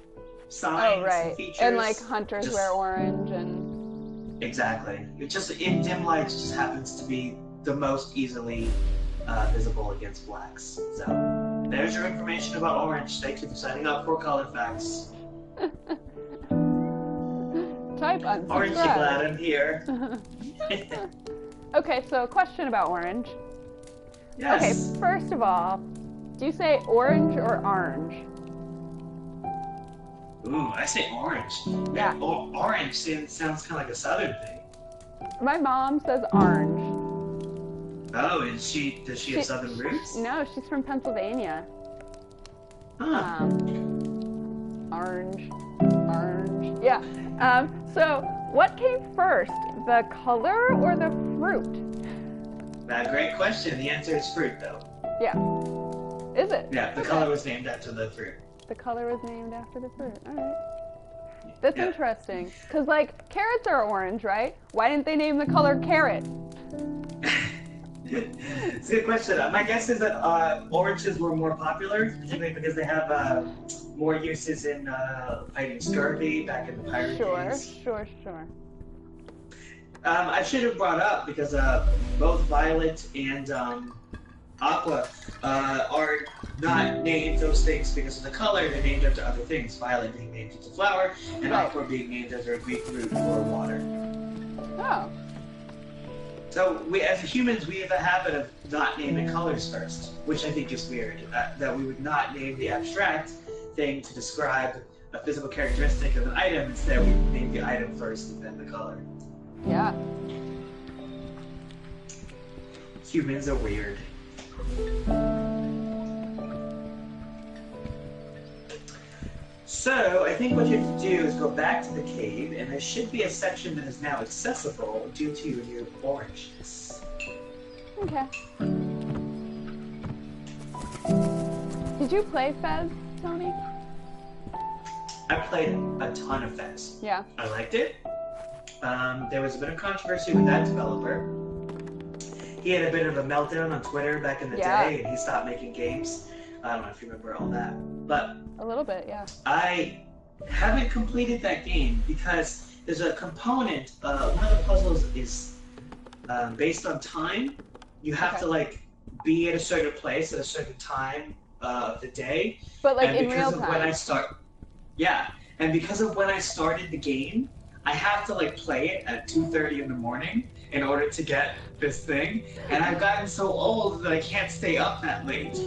signs Oh, right. and features. And like hunters Just- wear orange and... Exactly. It just, in dim lights, just happens to be the most easily visible against blacks. So, there's your information about orange. Thank you for signing up for Color Facts. Type Orange, you unsubscribe. glad I'm here? Okay, so question about orange. Yes. Okay, first of all, Do you say orange or orange? Ooh, I say orange. Yeah. Orange sounds kind of like a southern thing. My mom says orange. Oh, does she have southern roots? No, she's from Pennsylvania. Huh. Orange. Yeah. So what came first, the color or the fruit? Great question. The answer is fruit, though. Yeah. Is it? Yeah, the color was named after the fruit. The color was named after the fruit. All right. That's interesting. Because, like, carrots are orange, right? Why didn't they name the color carrot? It's a good question. My guess is that oranges were more popular, particularly because they have more uses in fighting scurvy back in the pirate days. Sure. I should have brought up, because both Violet and Aqua are not named those things because of the color. They're named after other things. Violet being named after flower, and Aqua being named after a Greek root for water. Oh. So we, as humans, we have a habit of not naming colors first, which I think is weird. That we would not name the abstract thing to describe a physical characteristic of an item. Instead, we name the item first and then the color. Yeah. Humans are weird. So, I think what you have to do is go back to the cave, and there should be a section that is now accessible due to your new orangeness. Okay. Did you play Fez, Tony? I played a ton of Fez. Yeah. I liked it. There was a bit of controversy with that developer. He had a bit of a meltdown on Twitter back in the day, and he stopped making games. I don't know if you remember all that, but a little bit, yeah. I haven't completed that game because there's a component. One of the puzzles is based on time. You have to like be at a certain place at a certain time of the day. But like and in because real of time. when I start, and because of when I started the game, I have to like play it at 2:30 in the morning in order to get this thing. And I've gotten so old that I can't stay up that late.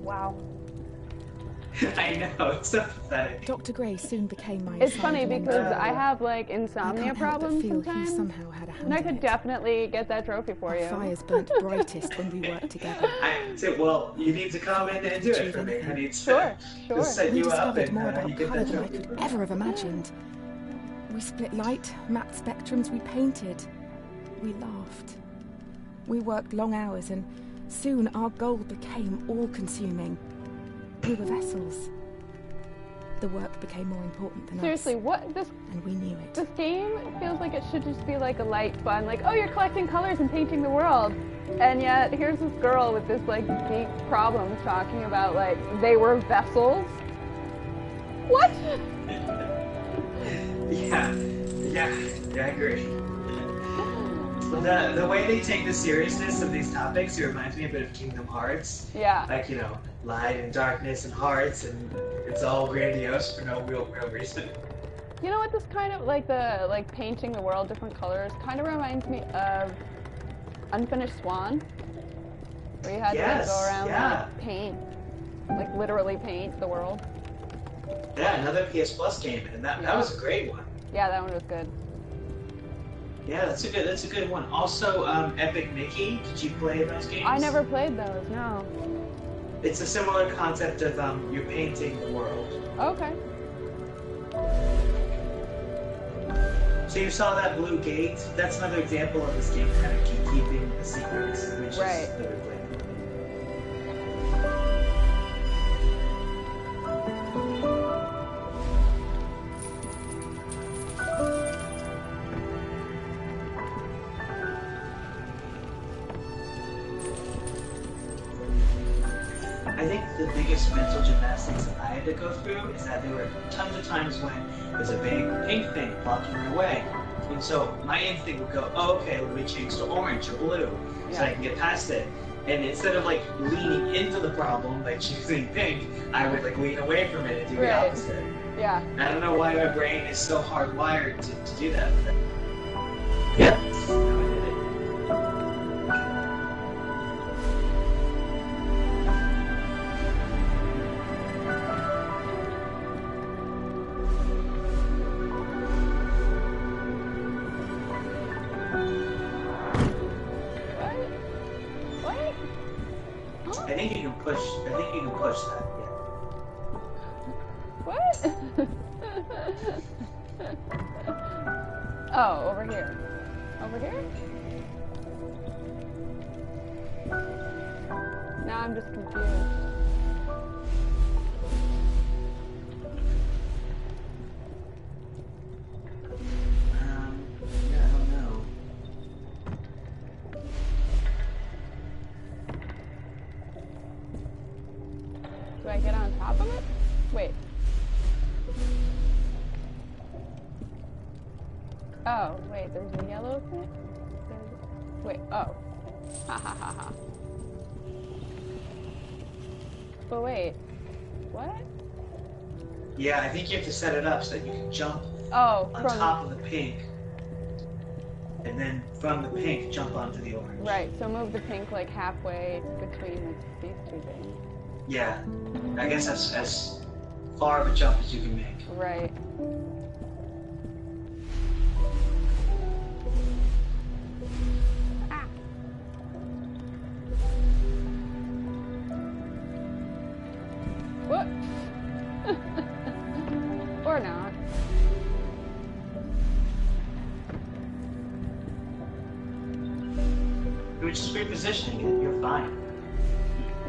Wow. I know, it's so pathetic. Dr. Gray soon became my It's funny assigned because mentor. I have like I insomnia can't help but problems feel he sometimes. somehow had a hand And I in could it. definitely get that trophy for Our you. fires burnt brightest when we worked together. I said, well, you need to come in and do it for me. I need to Sure. set We you up discovered and more you about get colour that than I trophy. could ever have imagined. We split light, mapped spectrums, we painted. We laughed. We worked long hours and soon our goal became all-consuming. We were vessels. The work became more important than Seriously, us. what this And we knew it. this game feels like it should just be like a light fun, like, oh, you're collecting colors and painting the world. And yet here's this girl with this like deep problems talking about like they were vessels. What? Yeah, I agree. The way they take the seriousness of these topics, it reminds me a bit of Kingdom Hearts. Yeah. Like, you know, light and darkness and hearts, and it's all grandiose for no real reason. You know what this kind of like the like painting the world different colors kind of reminds me of Unfinished Swan, where you had to like, go around and like, paint, like literally paint the world. Yeah, another PS Plus game, and that was a great one. Yeah, that one was good. Yeah, that's a good one. Also, Epic Mickey. Did you play those games? I never played those. No. It's a similar concept of you're painting the world. Okay. So you saw that blue gate? That's another example of this game kind of keeping the secrets, which Right. is the good way. I think the biggest mental gymnastics that I had to go through is that there were tons of times when there's a big pink thing blocking my way. And so my instinct would go, oh, okay, let me change to orange or blue so I can get past it. And instead of like leaning into the problem by choosing pink, I would like lean away from it and do the opposite. Yeah. I don't know why my brain is so hardwired to do that. Yep. That's how I did it. push that, yeah. What? Oh, over here. Over here? Now I'm just confused. Yeah, I don't know. Do I get on top of it? Wait. Oh, wait, there's a yellow thing? Wait, oh. Ha ha ha ha. But wait, what? Yeah, I think you have to set it up so that you can jump Oh, on top of the pink, and then from the pink, jump onto the orange. Right, so move the pink like halfway between these two things. Yeah, I guess that's as far of a jump as you can make. Right. Ah. What? Or not. It was just repositioning it, you're fine.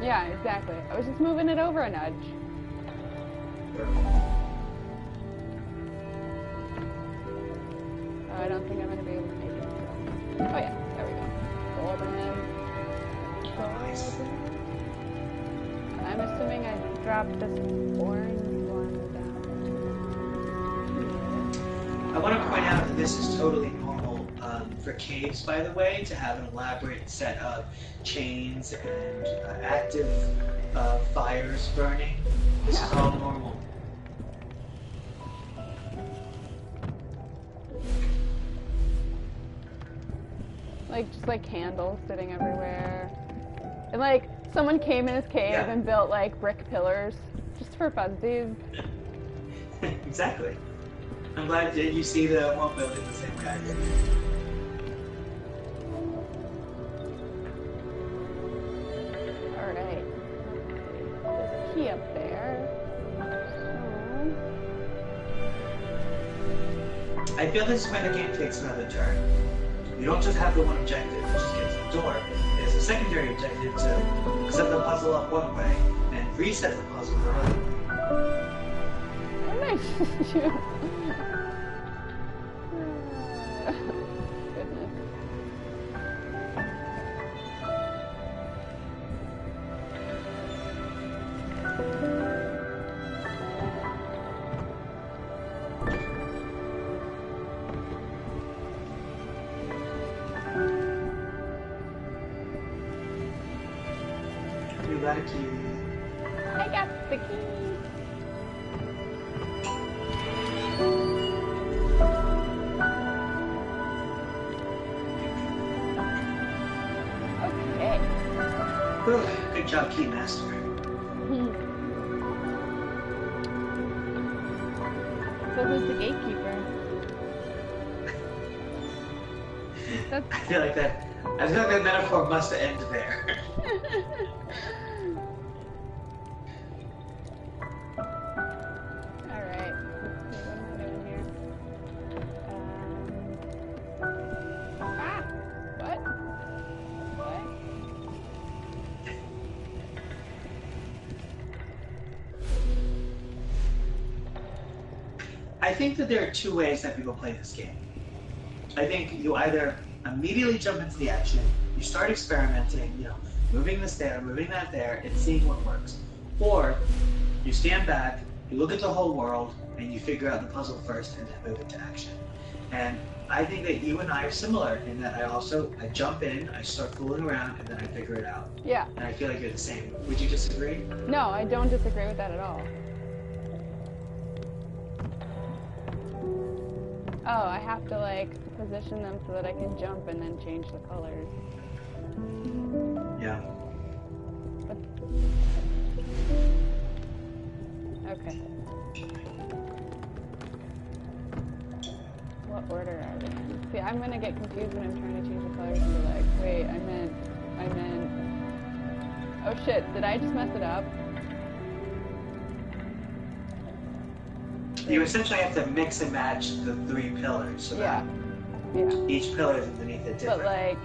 Yeah, exactly. I was just moving it over a nudge. Oh, I don't think I'm gonna be able to make it. Oh yeah, there we go. Golden. Golden. I'm assuming I dropped this orange one down. I want to point out that this is totally normal for caves, by the way, to have an elaborate set of chains and active fires burning. This is all normal. Like, just like candles sitting everywhere. And like, someone came in his cave and built like brick pillars just for funsies. Exactly. I'm glad that you see the one building the same way I did. Alright. There's a key up there. So... I feel this is when the game takes another turn. You don't just have the one objective, which is get to the door. There's a secondary objective to set the puzzle up one way and reset the puzzle the other. What did I just do? Goodness. You got a key. I got the key. Okay. Good job, Key Master. So who's the gatekeeper? That's... I feel like that metaphor must end there. Alright, let's see, what am I doing here? What? What? I think that there are two ways that people play this game. I think you either immediately jump into the action, you start experimenting, moving this there, moving that there, and seeing what works. Or you stand back, you look at the whole world, and you figure out the puzzle first and then move into action. And I think that you and I are similar in that I jump in, I start fooling around, and then I figure it out. Yeah. And I feel like you're the same. Would you disagree? No, I don't disagree with that at all. Oh, I have to like position them so that I can jump and then change the colors. Yeah. But... Okay. What order are they in? See, I'm gonna get confused when I'm trying to change the colors and be like, wait, I meant... Oh shit, did I just mess it up? You essentially have to mix and match the 3 pillars. So Yeah. that Yeah. each pillar is underneath it different. But like,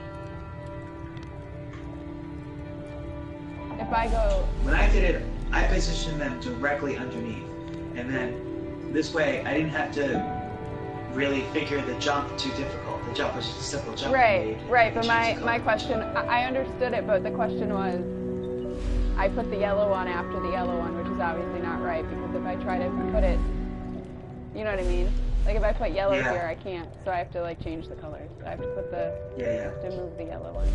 if I go... When I did it, I positioned them directly underneath. And then this way, I didn't have to really figure the jump too difficult. The jump was just a simple jump. Right. But my question, I understood it, but the question was, I put the yellow on after the yellow one, which is obviously not right, because if I try to put it, you know what I mean? Like if I put yellow here, I can't, so I have to like change the colors. I have to put the, I have to move the yellow one.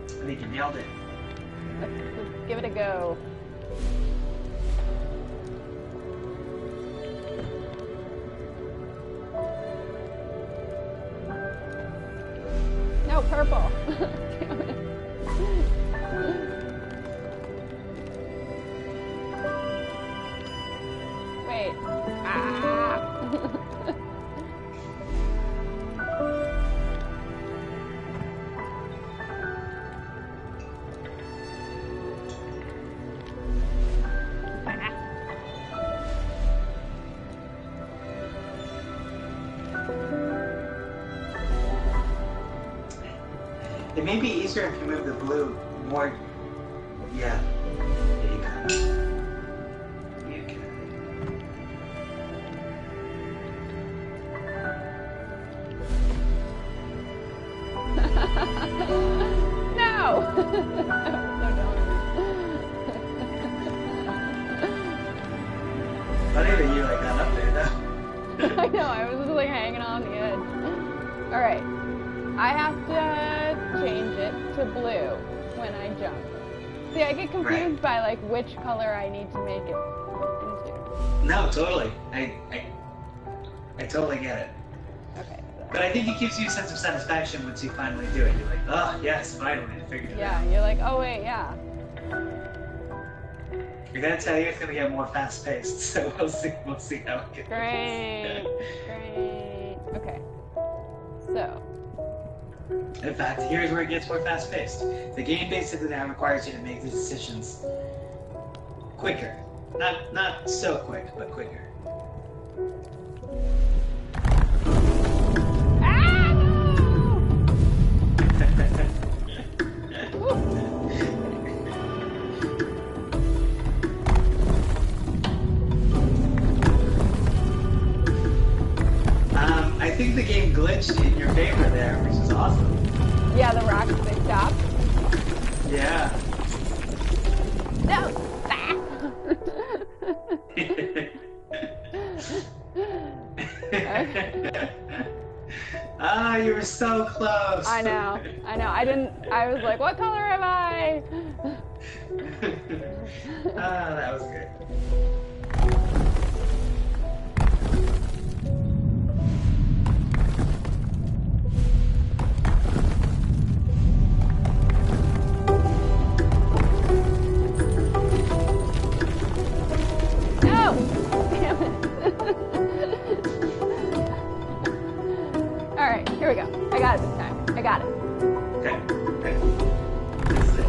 I think you nailed it. Let's give it a go. No, purple. Damn it. Wait. Ah. It may be easier if you move the blue more. Yeah. There you go. You good. No! So dumb. Not even you like that up there, though. I know, I was just like hanging on the edge. Alright. I have to change it to blue when I jump. See, I get confused by like which color I need to make it into. No, totally. I totally get it. Okay. So. But I think it gives you a sense of satisfaction once you finally do it. You're like, oh yes, finally, I figured it out. Yeah, you're like, oh wait, yeah. I gotta tell you, it's gonna get more fast-paced, so we'll see how it goes. Great. Okay. So. In fact, here's where it gets more fast-paced. The game basically now requires you to make these decisions quicker. Not so quick, but quicker. Ah! I think the game glitched in your favor there, which is awesome. Yeah, the rocks, they stop. Yeah. No! Ah, you were so close. I know. I was like, what color am I? Ah, that was good. No! Damn it. Alright, here we go. I got it this time. I got it. Okay. This is it.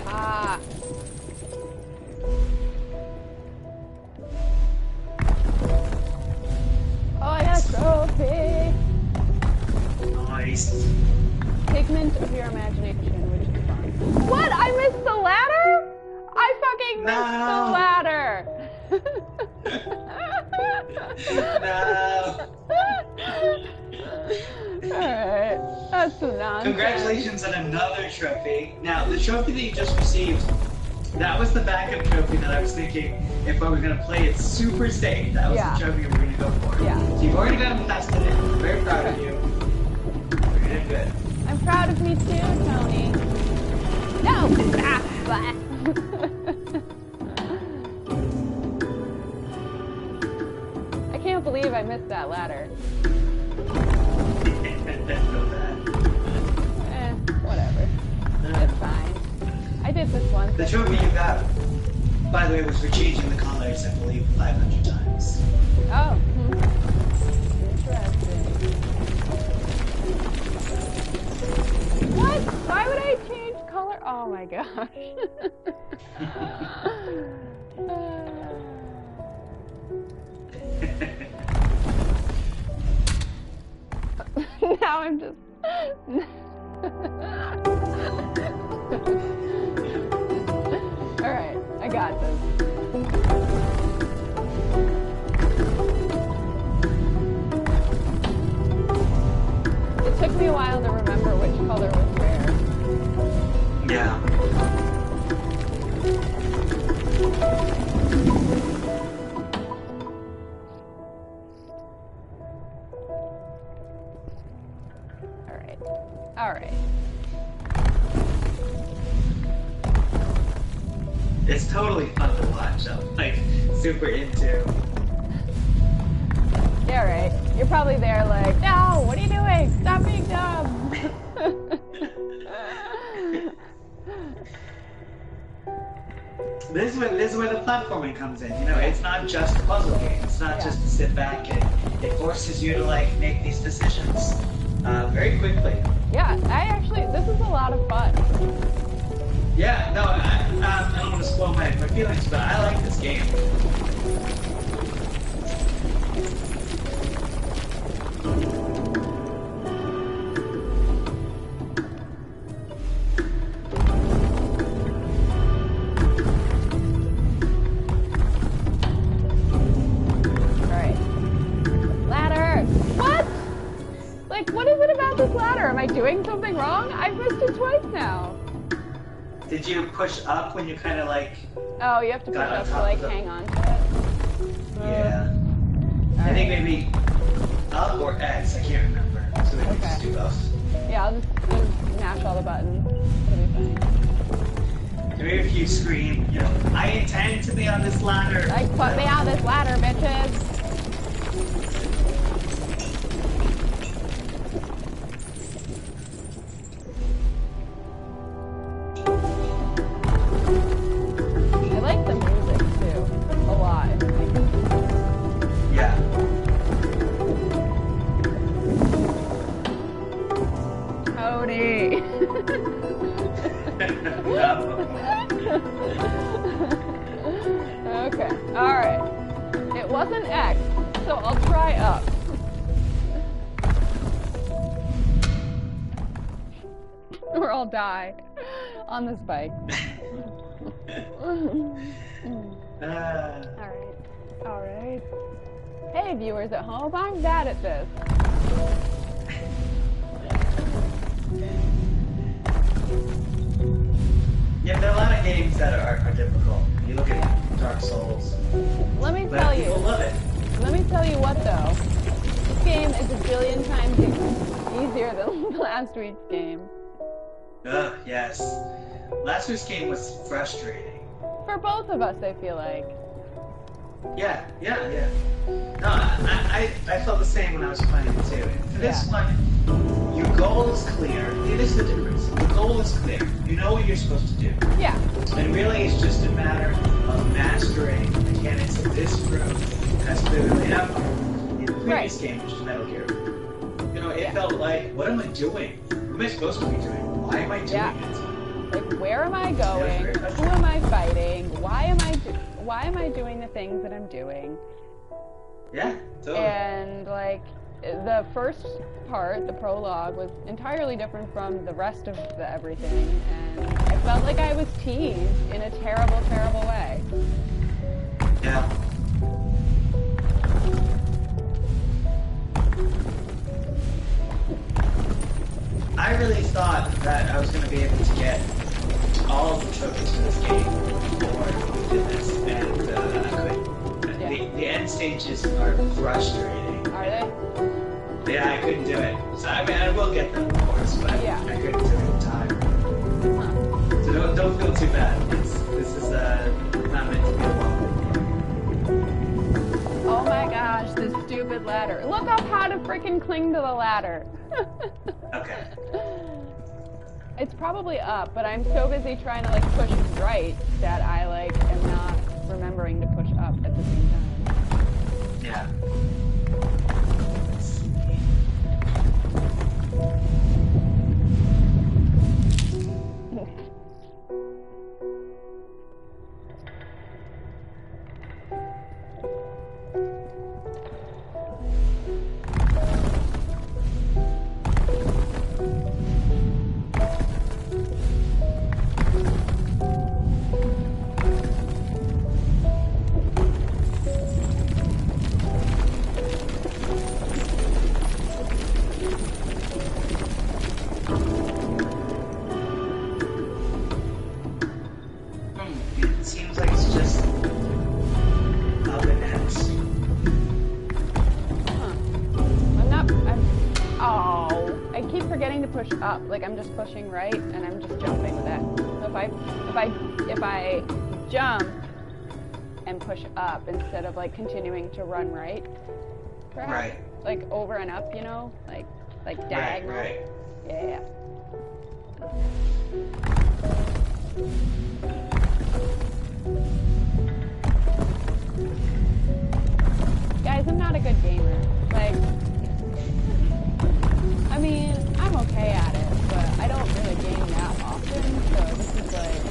Aha. Oh, I got a trophy. Nice. Figment of your imagination, which is fun. What? I missed the ladder? I fucking missed the ladder. No. Alright, that's some nonsense. Congratulations on another trophy. Now, the trophy that you just received, that was the backup trophy that I was thinking if I were going to play it super safe, that was the trophy we were going to go for. Yeah. So you've already gotten past it. I'm very proud of you. You're doing good. I'm proud of me too, Tony. No! Ah, blah. I can't believe I missed that ladder. Whatever. It's fine. I did this once. The trophy you got, by the way, was for changing the colors, I believe, 500 times. Oh. Interesting. What? Why would I change color? Oh my gosh. Now I'm just... Alright, I got this. It took me a while to remember which color was where. Yeah. Alright. Alright. It's totally fun to watch. I'm like super into. Yeah, right. You're probably there like, no, what are you doing? Stop being dumb. This is where the platforming comes in. You know, it's not just a puzzle game. It's not just to sit back and it forces you to like make these decisions very quickly. Yeah, this is a lot of fun. Yeah, no, I don't want to spoil my feelings, but I like this game. Alright. Ladder! What? Like, what is it about this ladder? Am I doing something wrong? I've missed it twice now. Did you push up when you kind of like... Oh, you have to push up to like hang on to it? Yeah. I think maybe up or X, I can't remember. So we can just do both. Yeah, I'll just mash all the buttons. It'll be fine. Maybe if you scream, you know, I intend to be on this ladder. Like, put me on this ladder, bitches. I like the music too, a lot. Yeah. Cody. Okay, alright. It wasn't X, so I'll try up. Or I'll die on this bike. Alright, alright. Hey viewers at home, I'm bad at this. Yeah, there are a lot of games that are difficult. You look at Dark Souls. Let me tell you. People love it. Let me tell you what though. This game is a billion times easier than last week's game. Ugh, yes. Last week's game was frustrating. For both of us, I feel like. Yeah. No, I felt the same when I was playing it too. For this one, your goal is clear. It is the difference. The goal is clear. You know what you're supposed to do. Yeah. And really, it's just a matter of mastering the mechanics of this room as clearly laid out in the previous game, which is Metal Gear. You know, it felt like, what am I doing? What am I supposed to be doing? Why am I doing it? Like, where am I going? Who am I fighting? Why am I doing the things that I'm doing? Yeah, totally. And like, the first part, the prologue, was entirely different from the rest of the everything, and I felt like I was teased in a terrible, terrible way. Yeah. I really thought that I was going to be able to get all of the trophies for this game before we did this, and I couldn't. The end stages are frustrating. Are they? Yeah, I couldn't do it. So I mean, I will get them, of course, but Yeah. I couldn't do it in time. Huh. So don't feel too bad. This is not meant to be a walk. Oh my gosh, this stupid ladder. Look up how to freaking cling to the ladder. Okay. It's probably up, but I'm so busy trying to like push right that I like am not remembering to push up at the same time. Yeah. It seems like it's just up and ends. Oh, I keep forgetting to push up. Like I'm just pushing right and I'm just jumping with that. So if I jump and push up instead of like continuing to run right, perhaps, Right. like over and up, you know, like diagonal. Right. Yeah. Guys, I'm not a good gamer. Like, I mean, I'm okay at it, but I don't really game that often, so this is like...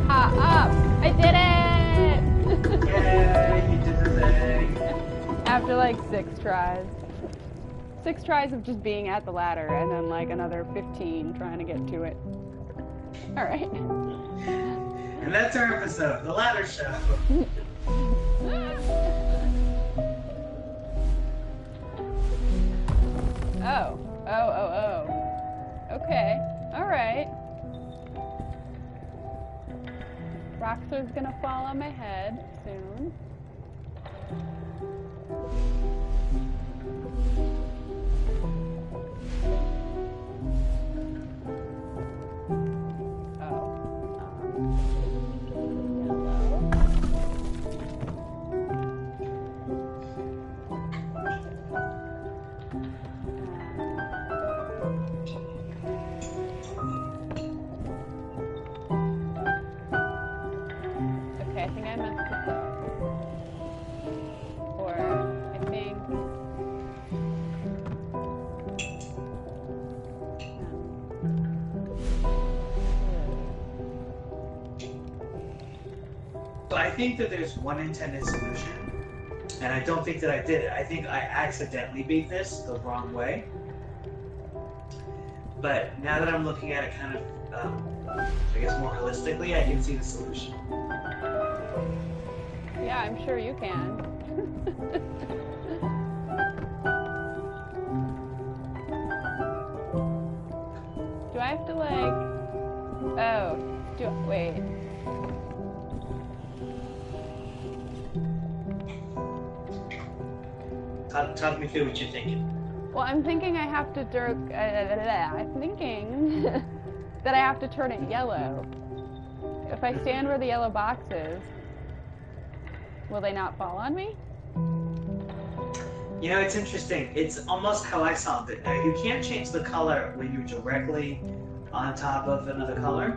Up! I did it! Yay, you did the thing. After like 6 tries. 6 tries of just being at the ladder, and then like another 15 trying to get to it. Alright. And that's our episode, The Ladder Show. Oh. Okay. Alright. Roxor's gonna fall on my head soon. Okay, I think I messed this up. Or, I think... So I think that there's one intended solution, and I don't think that I did it. I think I accidentally beat this the wrong way. But now that I'm looking at it kind of, I guess more holistically, I can see the solution. Yeah, I'm sure you can. Do I have to like... Oh, wait. Talk me through what you're thinking. Well, I'm thinking I have to I'm thinking that I have to turn it yellow. If I stand where the yellow box is, will they not fall on me? You know, it's interesting. It's almost how I solved it. Now, you can't change the color when you're directly on top of another color.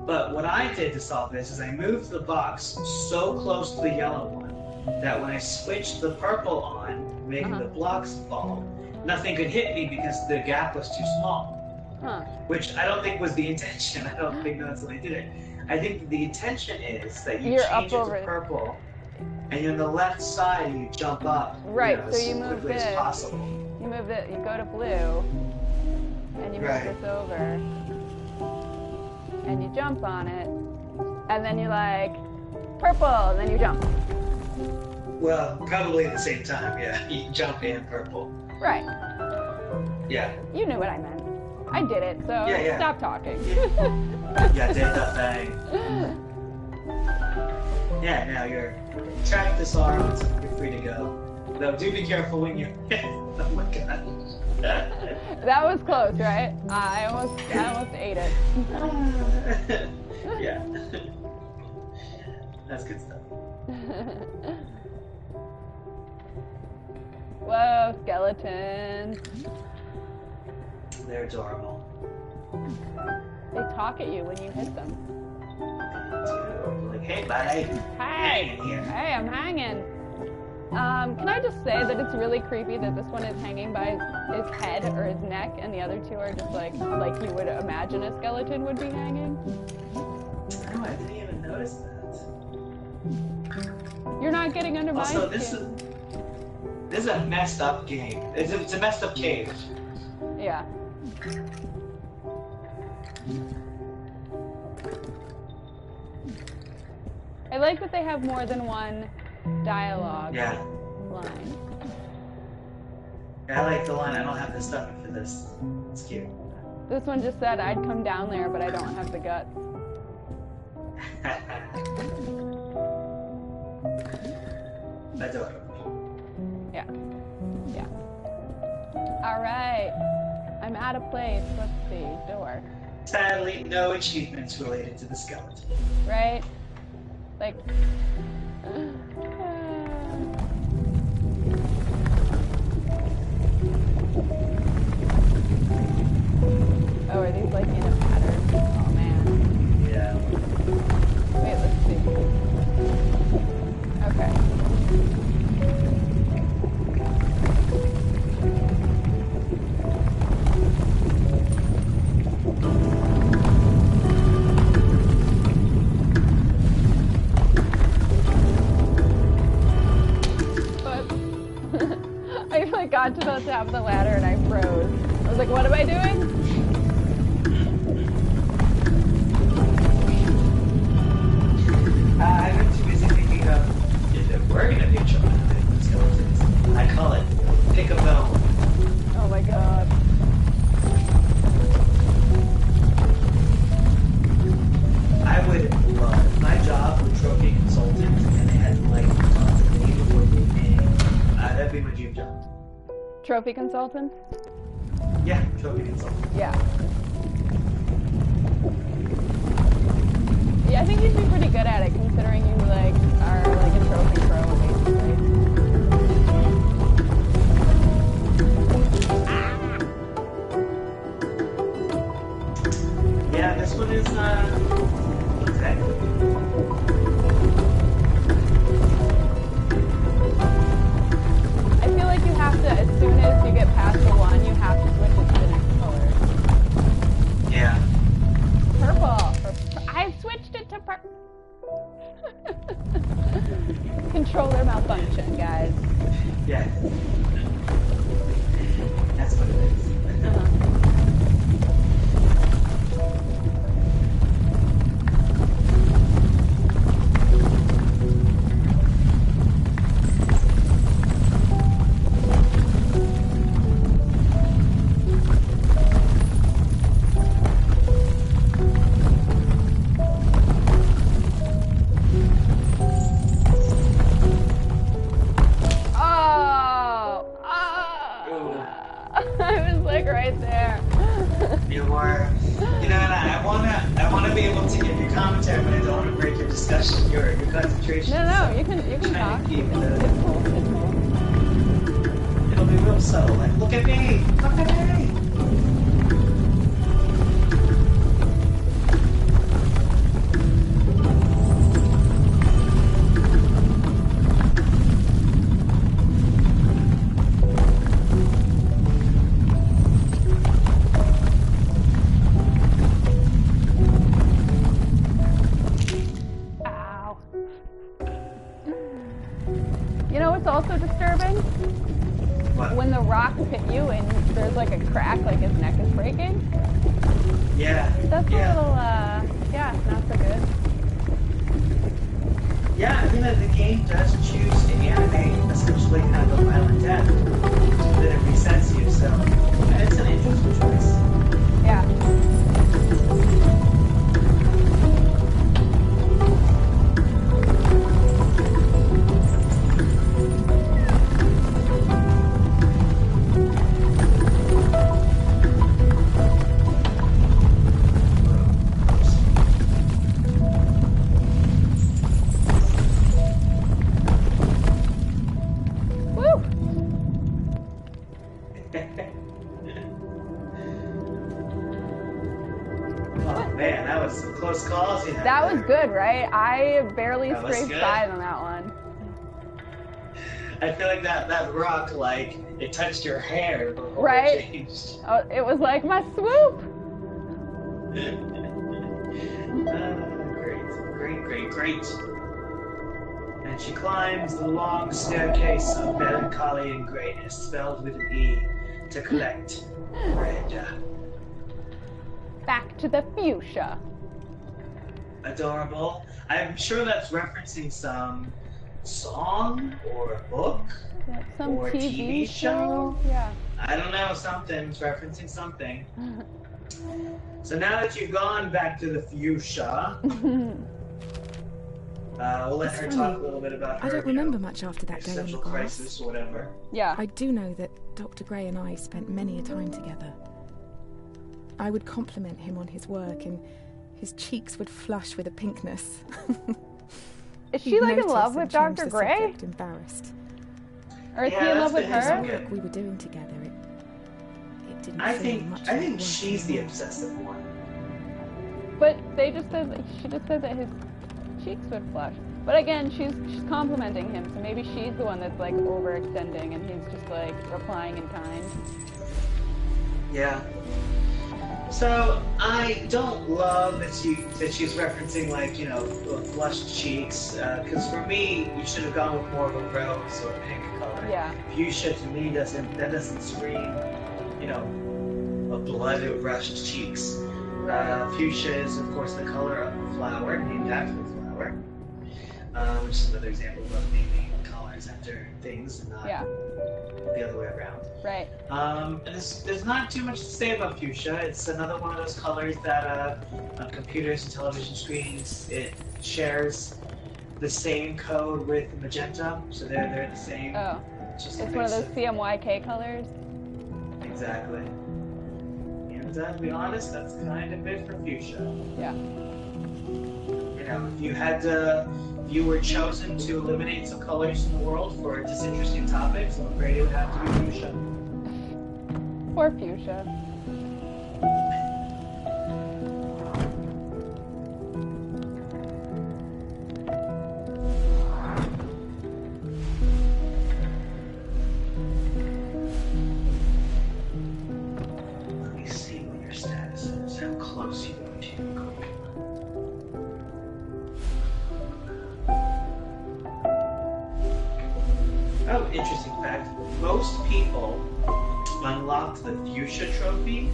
But what I did to solve this is I moved the box so close to the yellow one that when I switched the purple on, making the blocks fall, nothing could hit me because the gap was too small. Which I don't think was the intention. I don't think that's what I did it. I think the intention is that you change it to purple, and you're on the left side and you jump up. Right, so you move quickly this. as possible. You move it, you go to blue, and you move this over, and you jump on it, and then you're like, purple, and then you jump. Well, probably at the same time, yeah. Jump and purple. Right. Yeah. You knew what I meant. I did it, so Yeah. stop talking. Yeah, did the thing. Yeah, now you're track this arm, so you're free to go. Though do be careful when you're oh my god. That was close, right? I almost ate it. Yeah. That's good stuff. Whoa, skeletons. They're adorable. They talk at you when you hit them. Like, hey buddy. Hey, Hanging here. hey, I'm hanging. Can I just say that it's really creepy that this one is hanging by his head or his neck, and the other two are just like you would imagine a skeleton would be hanging? Oh, I didn't even notice that. You're not getting under my Also, skin. this is a messed up game. It's a messed up cave. Yeah. I like that they have more than one dialogue line. Yeah, I like the line, I don't have the stuff for this. It's cute. This one just said, I'd come down there, but I don't have the guts. Adorable. Yeah. Yeah. Alright. I'm out of place. Let's see. Door. Sadly, no achievements related to the skeleton. Right? Like... Oh, are these like in a pattern? Oh man. Yeah. Wait, let's see. Okay. I like got to the top of the ladder and I froze. I was like, what am I doing? I've been too busy thinking of if we're gonna do children with skeletons. I call it pick a bone. Oh my god. I would love my job with trophy consultant and they had like tons of people working and that'd be my dream job. Trophy consultant? Yeah, trophy consultant. Yeah. Yeah, I think you'd be pretty good at it considering you like are like a trophy pro basically. Yeah, this one is exactly. I feel like you have to, as soon as you get past the one, you have to switch it to the next color. Yeah. Purple. I've switched it to purple. Controller malfunction, guys. Yeah. That's what it is. I was like right there. You were, and I wanna be able to give you commentary, but I don't want to break your discussion, your concentration. No, you can talk. Keep It's cool. It's cool. It'll be real subtle, like look at me, look at me. You know what's also disturbing? What? When the rocks hit you and there's like a crack, like his neck is breaking. Yeah. That's a little, yeah, not so good. Yeah, I think that the game does choose to animate essentially kind of a violent death that it resets you, so it's an interesting choice. Yeah. Oh man, that was some close calls you had That there. was good, right? I barely That was scraped good. by on that one. I feel like that rock, like, it touched your hair before Right? it changed. Oh, it was like my swoop. Great. And she climbs the long staircase of melancholy and greatness, spelled with an E, to collect red. Back to the fuchsia. Adorable. I'm sure that's referencing some song or a book Some or a TV show? Yeah. I don't know, something's referencing something. So now that you've gone back to the fuchsia, we'll let her talk a little bit about her. I don't remember much after that day on the existential grass. crisis or whatever. Yeah. I do know that Dr. Gray and I spent many a time together. I would compliment him on his work, and his cheeks would flush with a pinkness. Is she He'd like in notice love and with change Dr. the Gray? subject, embarrassed. Or is Yeah, he in love that's with been his her? idea. We were doing together. It didn't I feel think much like work she's the anymore. obsessive one. But they just said she just said that his cheeks would flush. But again, she's complimenting him, so maybe she's the one that's like overextending, and he's just like replying in kind. Yeah. So I don't love that she's referencing, like, you know, flushed cheeks. Because for me, you should have gone with more of a rose or a pink color. Yeah. Fuchsia to me doesn't scream, you know, a blood rushed cheeks. Fuchsia is of course the color of the flower, named after the flower. Which is another example of naming colors after things and not the other way around. Right. And there's not too much to say about fuchsia. It's another one of those colors that on computers and television screens, it shares the same code with magenta, so they're the same. Oh. It's It's one of those CMYK colors. Exactly. And to be honest, that's kind of it for fuchsia. Yeah. You know, if you were chosen to eliminate some colors in the world for disinteresting topics, I'm afraid it would have to be fuchsia. Poor fuchsia. Let me see what your status is, how close you are to your goal. Oh, interesting fact. Most people unlock the fuchsia trophy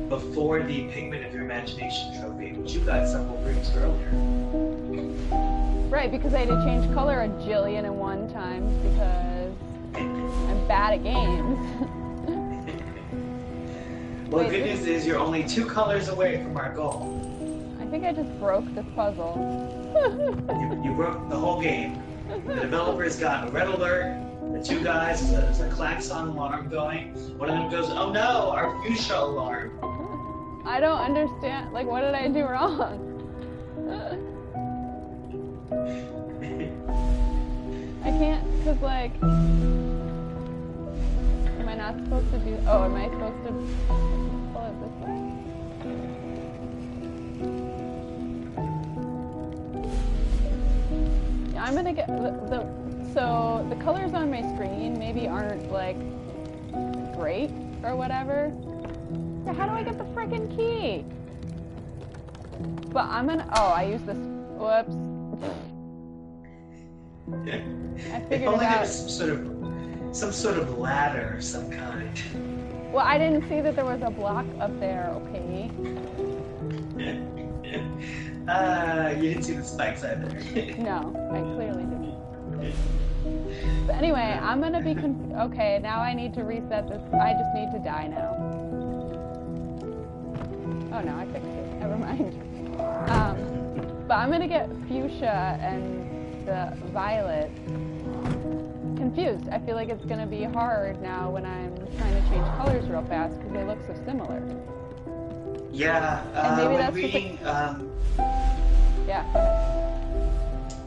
before the Pigment of Your Imagination trophy, which you got several rooms earlier. Right, because I had to change color a jillion and one times because I'm bad at games. Well, Wait, the good this- news is you're only 2 colors away from our goal. I think I just broke this puzzle. You broke the whole game. The developers got a red alert. The 2 guys, there's a klaxon alarm going. One of them goes, "Oh no, our fuchsia alarm." I don't understand. Like, what did I do wrong? I can't, cause like, am I not supposed to do? Oh, am I supposed to pull it this way? Yeah, I'm gonna get so the colors on my screen maybe aren't like great or whatever. So how do I get the frickin' key? But I'm gonna. Oh, I use this. Whoops. I If figured it only there out. was some sort of ladder of some kind. Well, I didn't see that there was a block up there, okay? You didn't see the spikes either. No, I clearly didn't. But anyway, I'm gonna be okay, now I need to reset this. I just need to die now. Oh no, I fixed it. Never mind. But I'm gonna get fuchsia and the violet confused. I feel like it's gonna be hard now when I'm trying to change colors real fast because they look so similar. Yeah, and maybe that's reading, yeah.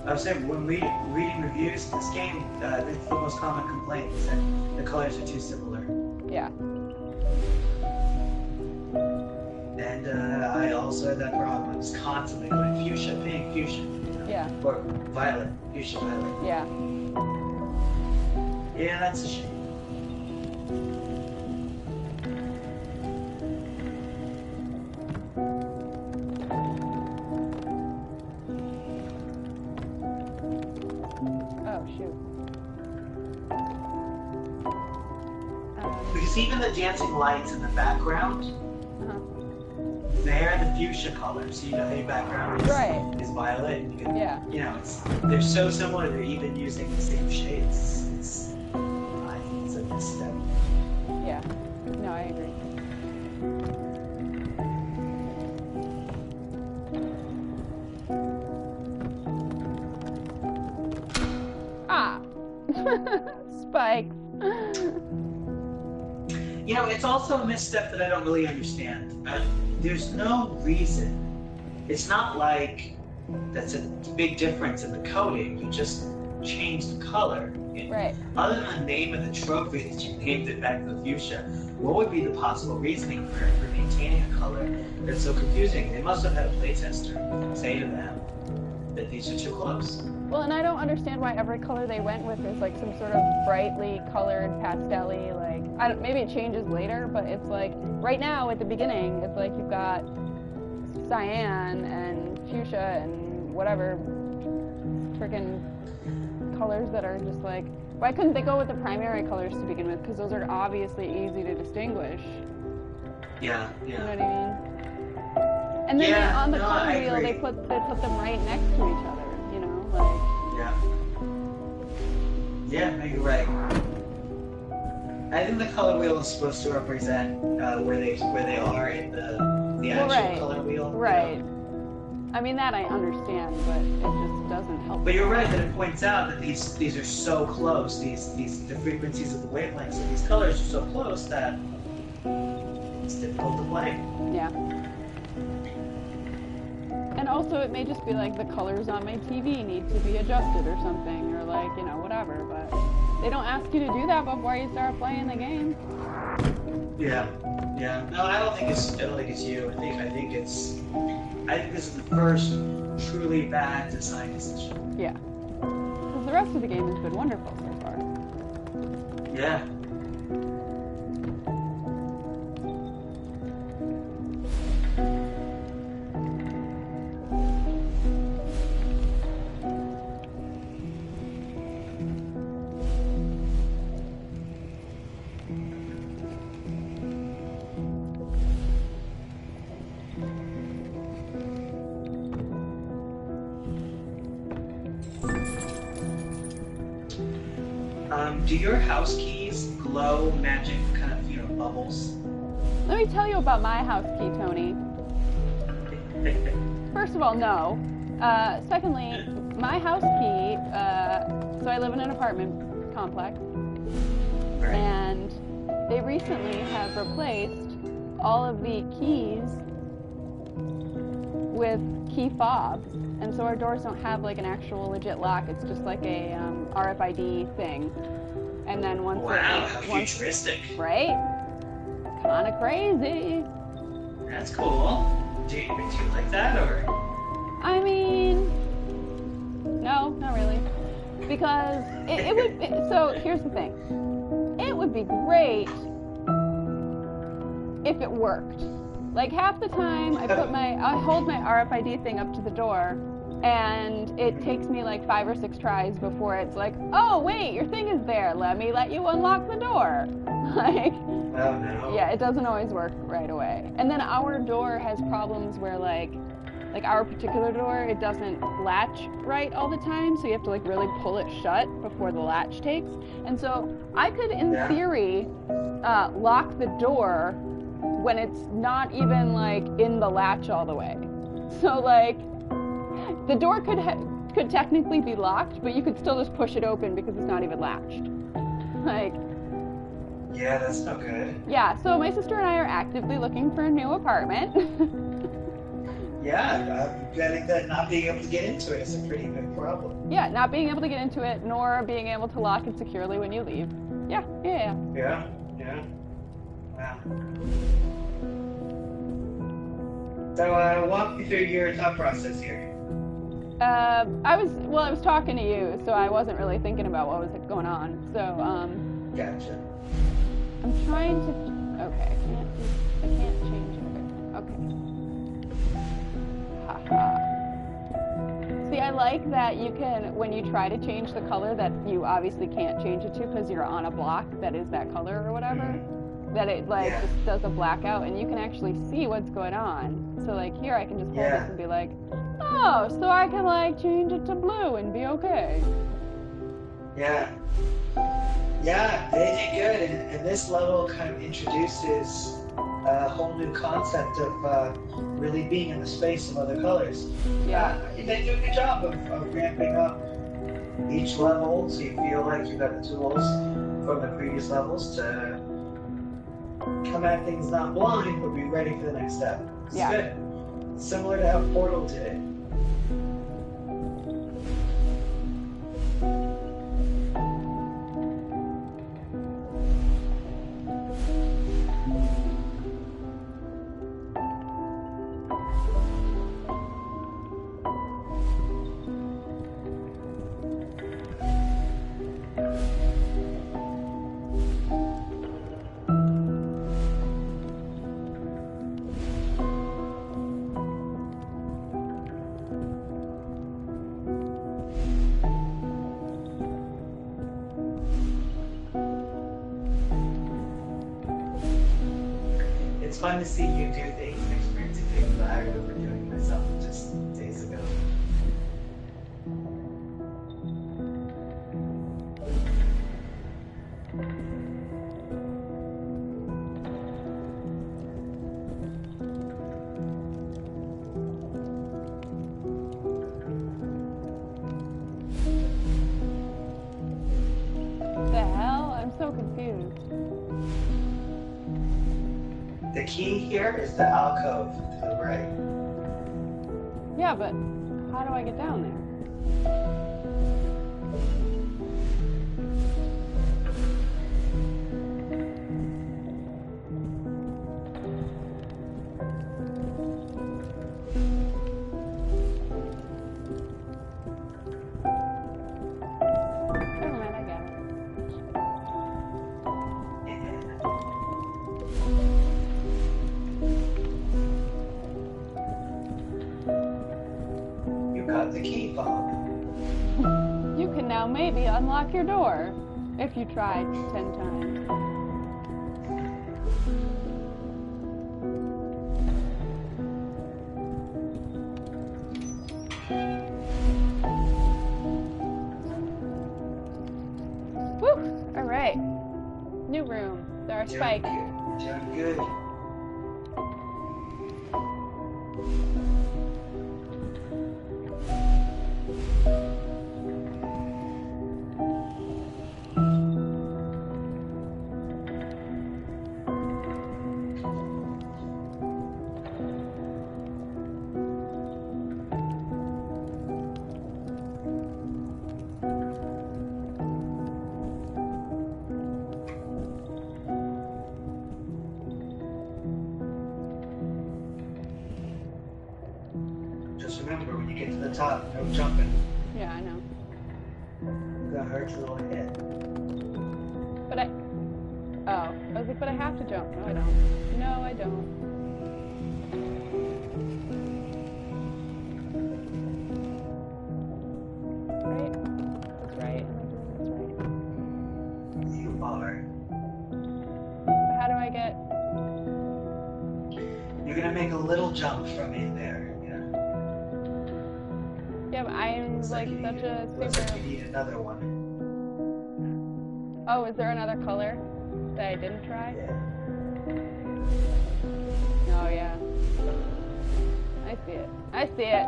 I was saying, when reading reviews of this game, that's the most common complaint, is that the colors are too similar. Yeah. And I also had that problem. I was constantly going fuchsia, pink, fuchsia. You know? Yeah. Or violet, fuchsia, violet. Yeah. Yeah, that's a shame. Oh, shoot. Because even the dancing lights in the background, they're the fuchsia colors. So you know, your background is violet. And you can, you know, they're so similar. They're even using the same shades. I think it's a misstep. Yeah. No, I agree. Ah! Spikes. You know, it's also a misstep that I don't really understand. There's no reason. It's not like that's a big difference in the coding. You just change the color. Right. Other than the name of the trophy that you named it back to the fuchsia, what would be the possible reasoning for maintaining a color that's so confusing? They must have had a playtester say to them that these are too close. Well, and I don't understand why every color they went with is like some sort of brightly colored pastel-y, like, maybe it changes later, but it's like, right now at the beginning, it's like you've got cyan and fuchsia and whatever freaking colors that are just like, why couldn't they go with the primary colors to begin with? Because those are obviously easy to distinguish. Yeah. You know what I mean? And then on the color wheel, they put them right next to each other. You know, like. Yeah, you're right. I think the color wheel is supposed to represent where they are in the actual color wheel. Right. You know? I mean, that I understand, but it just doesn't help. But you're right that it points out that these are so close. The frequencies of the wavelengths of these colors are so close that it's difficult to play. Yeah. And also, it may just be like the colors on my TV need to be adjusted or something, or like, you know, whatever. But they don't ask you to do that before you start playing the game. Yeah. No, I don't think it's you. I think this is the first truly bad design decision. Yeah. Because the rest of the game has been wonderful so far. Yeah. Do your house keys glow magic kind of, you know, bubbles? Let me tell you about my house key, Tony. First of all, no. Secondly, my house key, so I live in an apartment complex, and they recently have replaced all of the keys with key fobs, and so our doors don't have like an actual legit lock. It's just like a RFID thing. And then once how futuristic. Right? Kind of crazy. That's cool. Do you like that, or? I mean, no, not really. Because it would be, so here's the thing. It would be great if it worked. Like half the time I hold my RFID thing up to the door, and it takes me like 5 or 6 tries before it's like, oh wait, your thing is there. Let you unlock the door. Like, oh no. Yeah, it doesn't always work right away. And then our door has problems where like like our particular door, it doesn't latch right all the time, so you have to like really pull it shut before the latch takes. And so I could, in theory, lock the door when it's not even like in the latch all the way. So like the door could technically be locked, but you could still just push it open because it's not even latched. Like, yeah, that's no good. Yeah, so my sister and I are actively looking for a new apartment. Yeah, I'm betting that not being able to get into it is a pretty big problem. Yeah, not being able to get into it, nor being able to lock it securely when you leave. Yeah. Wow. So, walk me through your thought process here. I was talking to you, so I wasn't really thinking about what was going on. So, Gotcha. I'm trying to. Okay, I can't change it. Okay. Haha. See, I like that you can, when you try to change the color, that you obviously can't change it to because you're on a block that is that color or whatever. That it just does a blackout, and you can actually see what's going on. So like here, I can just hold this and be like, oh, so I can like change it to blue and be okay. Yeah, they did good, and this level kind of introduces a whole new concept of really being in the space of other colors. Yeah. They do a good job of ramping up each level so you feel like you've got the tools from the previous levels to come at things not blind, but be ready for the next step. It's good. Similar to how Portal did it. It's fun to see you do things and experiencing things that I remember doing myself just days ago. What the hell? I'm so confused. The key here is the alcove to the right. Yeah, but how do I get down there? Never mind, I got it. You got the key, Bob. You can now maybe unlock your door if you tried 10 times. Whew! All right. New room. There are spikes. Doing good. Just remember, when you get to the top, no jumping. Yeah, I know. You're gonna hurt your little head. But I was like, but I have to jump. No, I don't. No, I don't. Right? That's right. That's right. You are. But how do I get? You're gonna make a little jump from in there. Yeah. I'm Looks like you such need- a Looks like you super... need another one. Oh, is there another color that I didn't try? Yeah. Oh, yeah. I see it. I see it.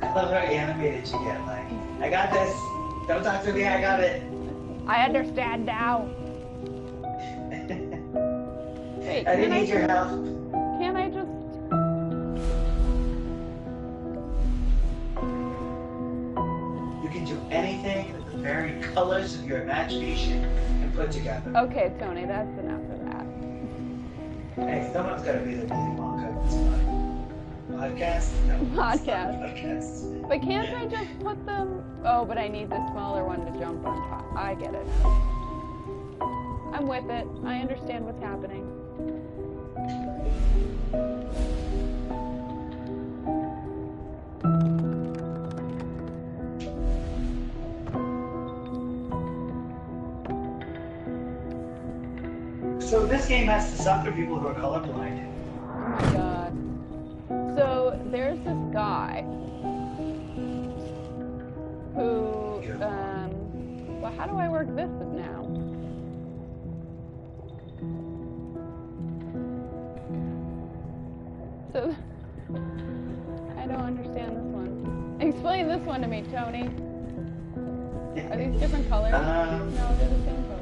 I love how animated you get. Like, I got this. Don't talk to me. I got it. I understand now. Wait, I didn't need your help. Can I just... You can do anything that the very colors of your imagination can put together. Okay, Tony, that's enough of that. Hey, someone's got to be the music monk of this podcast. No, Podcast. Podcast. But can't I just put them... Oh, but I need the smaller one to jump on top. I get it now. I'm with it. I understand what's happening. So this game has to suck for people who are colorblind. Oh my god. So there's this guy who, well, how do I work this now? So, I don't understand this one. Explain this one to me, Tony. Are these different colors? No, they're the same color.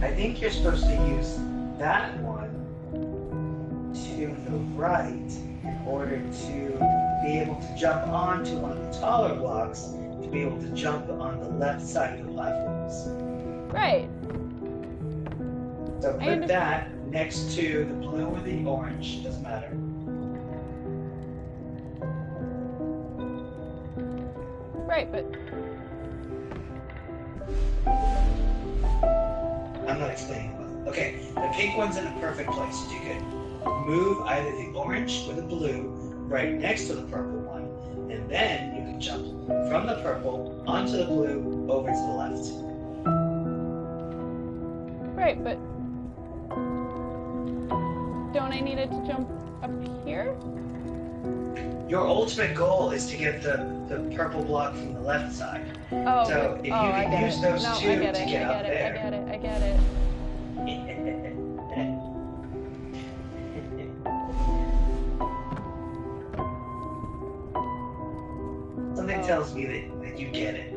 I think you're supposed to use that one to the right in order to be able to jump onto one of the taller blocks to be able to jump on the left side of the platforms. Right. So put that next to the blue or the orange, doesn't matter. Right, but... I'm not explaining well. Okay, the pink one's in a perfect place. You could move either the orange or the blue right next to the purple one, and then you can jump from the purple onto the blue over to the left. Right, but... Don't I need it to jump up here? Your ultimate goal is to get the purple block from the left side. Oh, So if you can use those two to get up there. I get it. Something tells me that you get it.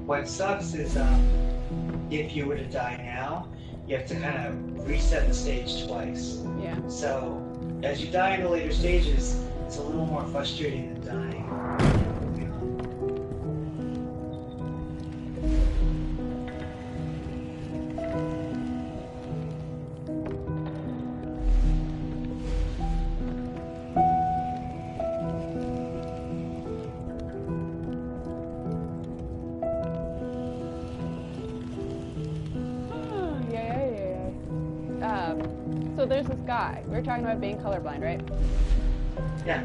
What sucks is if you were to die now, you have to kind of reset the stage twice. Yeah. So as you die in the later stages, it's a little more frustrating than dying. So there's this guy. We were talking about being colorblind, right? Yeah.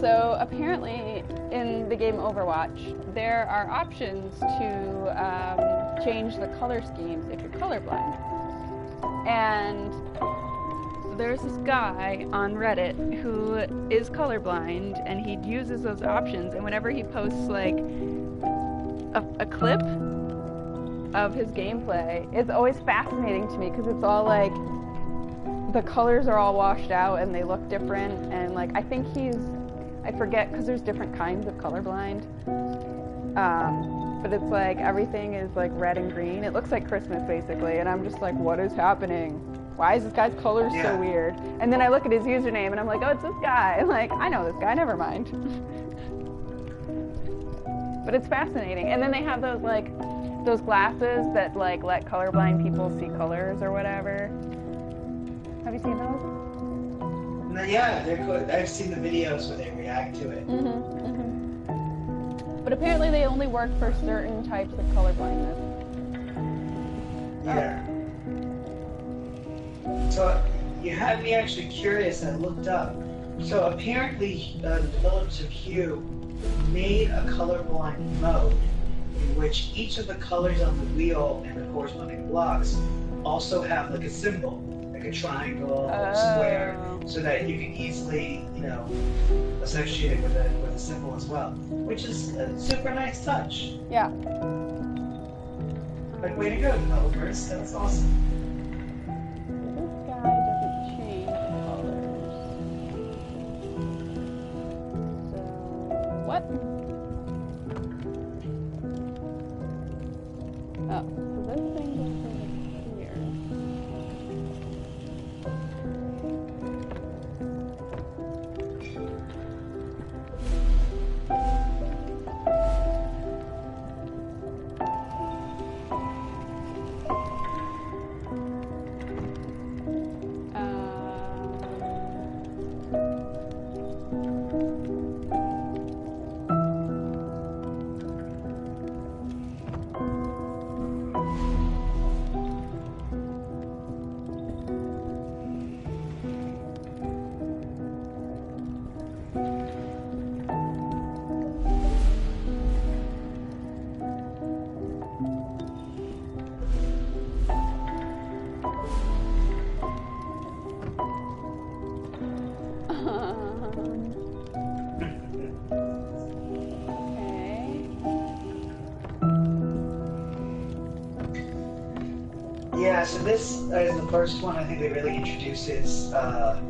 So apparently in the game Overwatch, there are options to change the color schemes if you're colorblind. And there's this guy on Reddit who is colorblind, and he uses those options, and whenever he posts like a clip of his gameplay, it's always fascinating to me because it's all like the colors are all washed out and they look different, and like I think I forget because there's different kinds of colorblind, but it's like everything is like red and green. It looks like Christmas basically, and I'm just like, what is happening? Why is this guy's colors so weird? And then I look at his username and I'm like, oh, it's this guy. Like, I know this guy, never mind. But it's fascinating. And then they have those like those glasses that like let colorblind people see colors or whatever. Have you seen those? Yeah, they're good. I've seen the videos where they react to it. But apparently they only work for certain types of color blindness. Yeah. So you had me actually curious. I looked up. So apparently the developers of Hue made a colorblind mode in which each of the colors on the wheel and the corresponding blocks also have like a symbol, like a triangle or a square, so that you can easily, you know, associate it with a symbol as well, which is a super nice touch. Yeah. Like, way to go, developers. That's awesome. This guy doesn't change colors. So, what? Oh, so this thing goes over here. Yeah, so this is the first one I think that really introduces the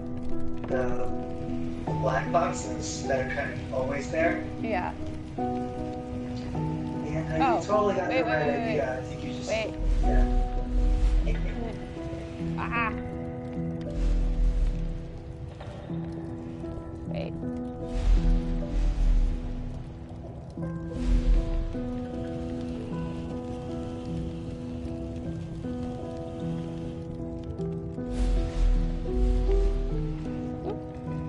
black boxes that are kind of always there. Yeah. And you totally got the right idea. I think you just... Wait. Yeah. Ah. Wait.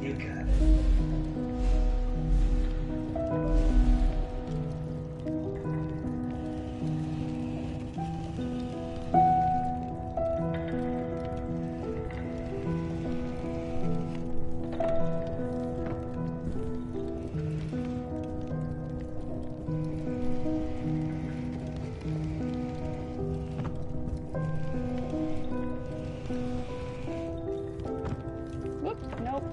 You got it. Whoops, nope.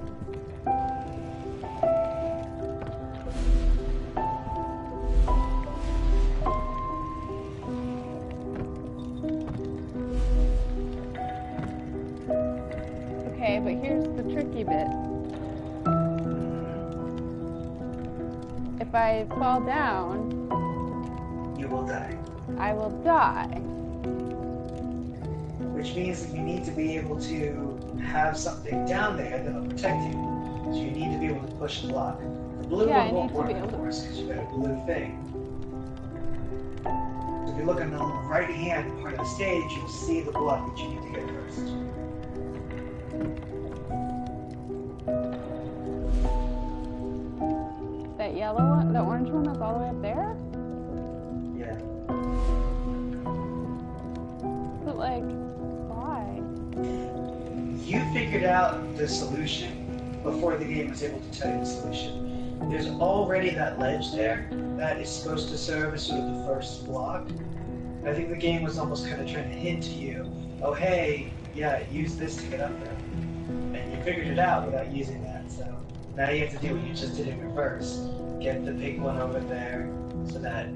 Okay, but here's the tricky bit. If I fall down, You will die. I will die. Which means that you need to be able to have something down there that will protect you. So you need to be able to push the block. The blue Yeah, I one won't need to work, be able of to- course, because you've got a blue thing. So if you look on the right-hand part of the stage, you'll see the block that you need to get first. That yellow one, the orange one that's all the way up there? Yeah. But like, why? You figured out the solution before the game was able to tell you the solution. There's already that ledge there that is supposed to serve as sort of the first block. I think the game was almost kind of trying to hint to you, oh hey, yeah, use this to get up there. And you figured it out without using that, so now you have to do what you just did in reverse. Get the pink one over there so that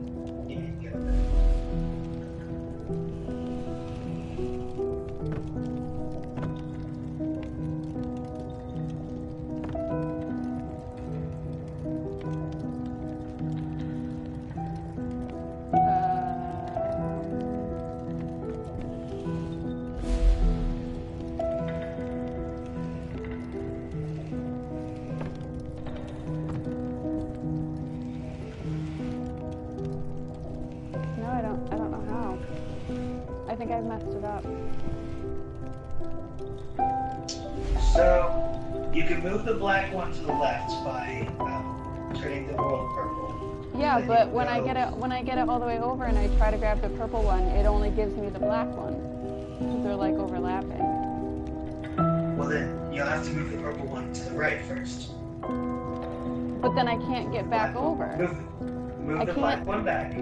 you can get up there. No, I don't know how. I think I've messed it up. So, You can move the black one to the left by turning the world purple. Yeah, but when I get it all the way over and I try to grab the purple one, it only gives me the black one because they're like overlapping. Well, then you'll have to move the purple one to the right first. But then I can't get back over. Move the black one back.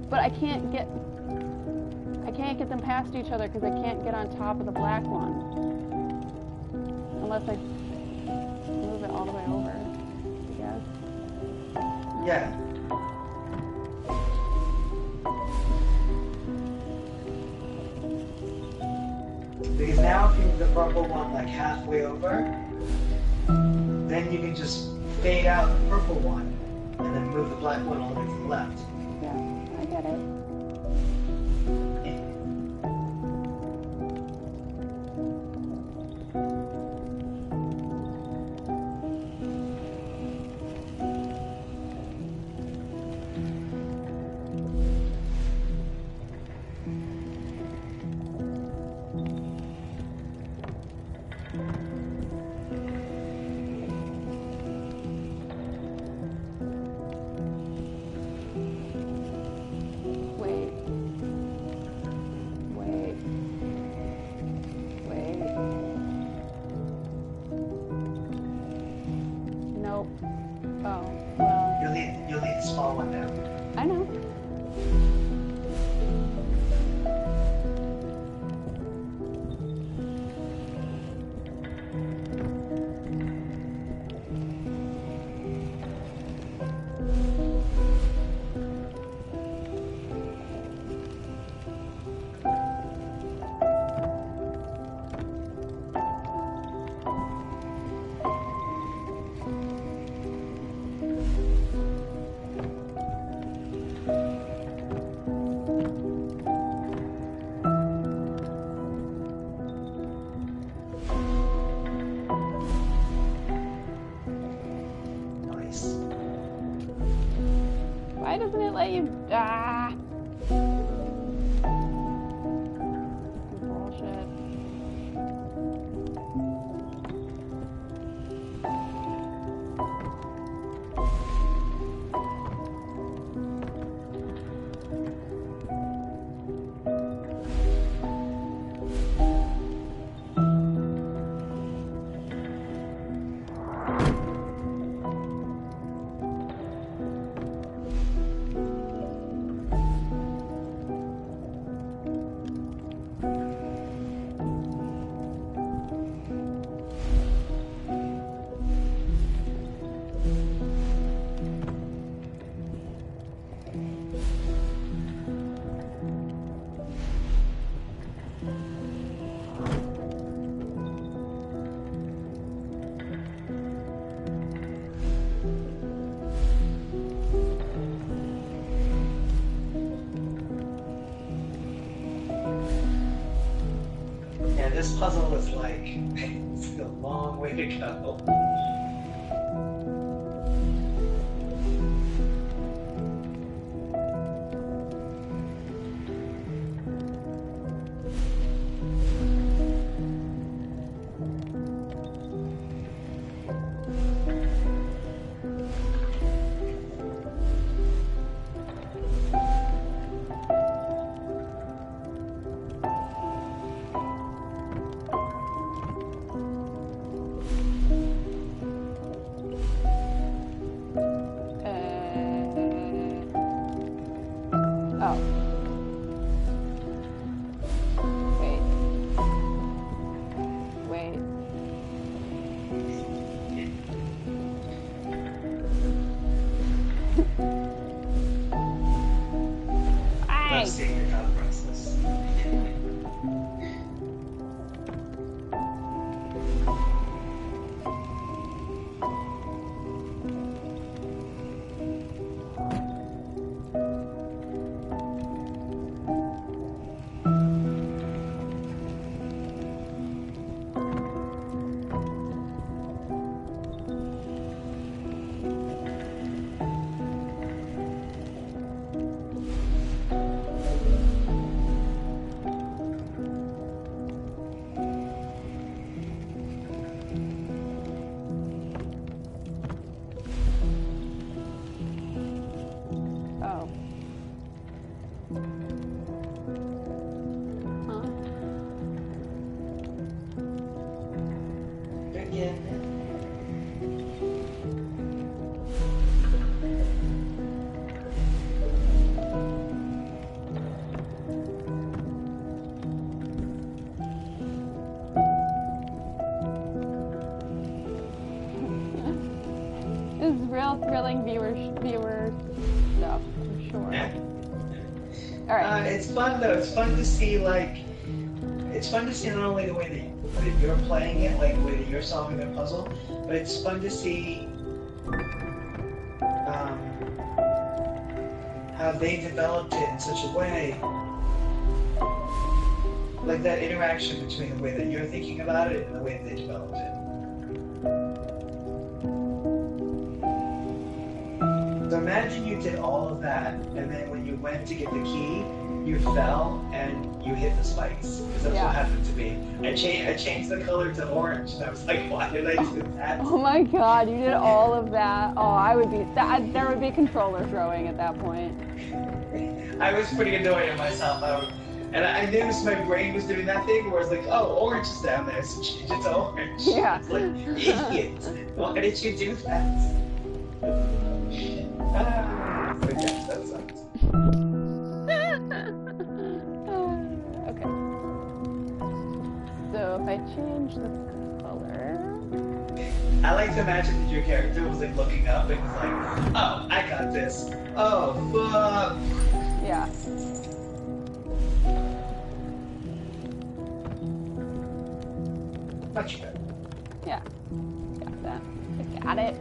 But I can't get them past each other because I can't get on top of the black one unless I move it all the way over. I guess. Yeah. Because now if you move the purple one like halfway over, then you can just fade out the purple one and then move the black one all the way to the left. Yeah, I get it. You'll need the small one now. I know. Why doesn't it let you? Bullshit. Yeah, this puzzle is like, it's a long way to go. thrilling viewer stuff, I'm sure. Yeah. All right. It's fun though. It's fun to see it's fun to see not only the way that you're playing it, like the way that you're solving the puzzle, but it's fun to see how they developed it in such a way, like that interaction between the way that you're thinking about it and the way that they developed it. So imagine you did all of that, and then when you went to get the key, you fell and you hit the spikes, because that's what happened to me. I changed the color to orange, and I was like, why did I do that? Oh my god, you did all of that. Oh, there would be controller throwing at that point. I was pretty annoyed at myself. I knew my brain was doing that thing where it's like, oh, orange is down there, so change it to orange. Yeah. It's like, idiot. Why did you do that? Okay, that sucks. Okay. So if I change the color... I like to imagine that your character was like looking up and was like, oh, I got this. Oh, fuck. Yeah. Much better. Yeah. Got that. I got it.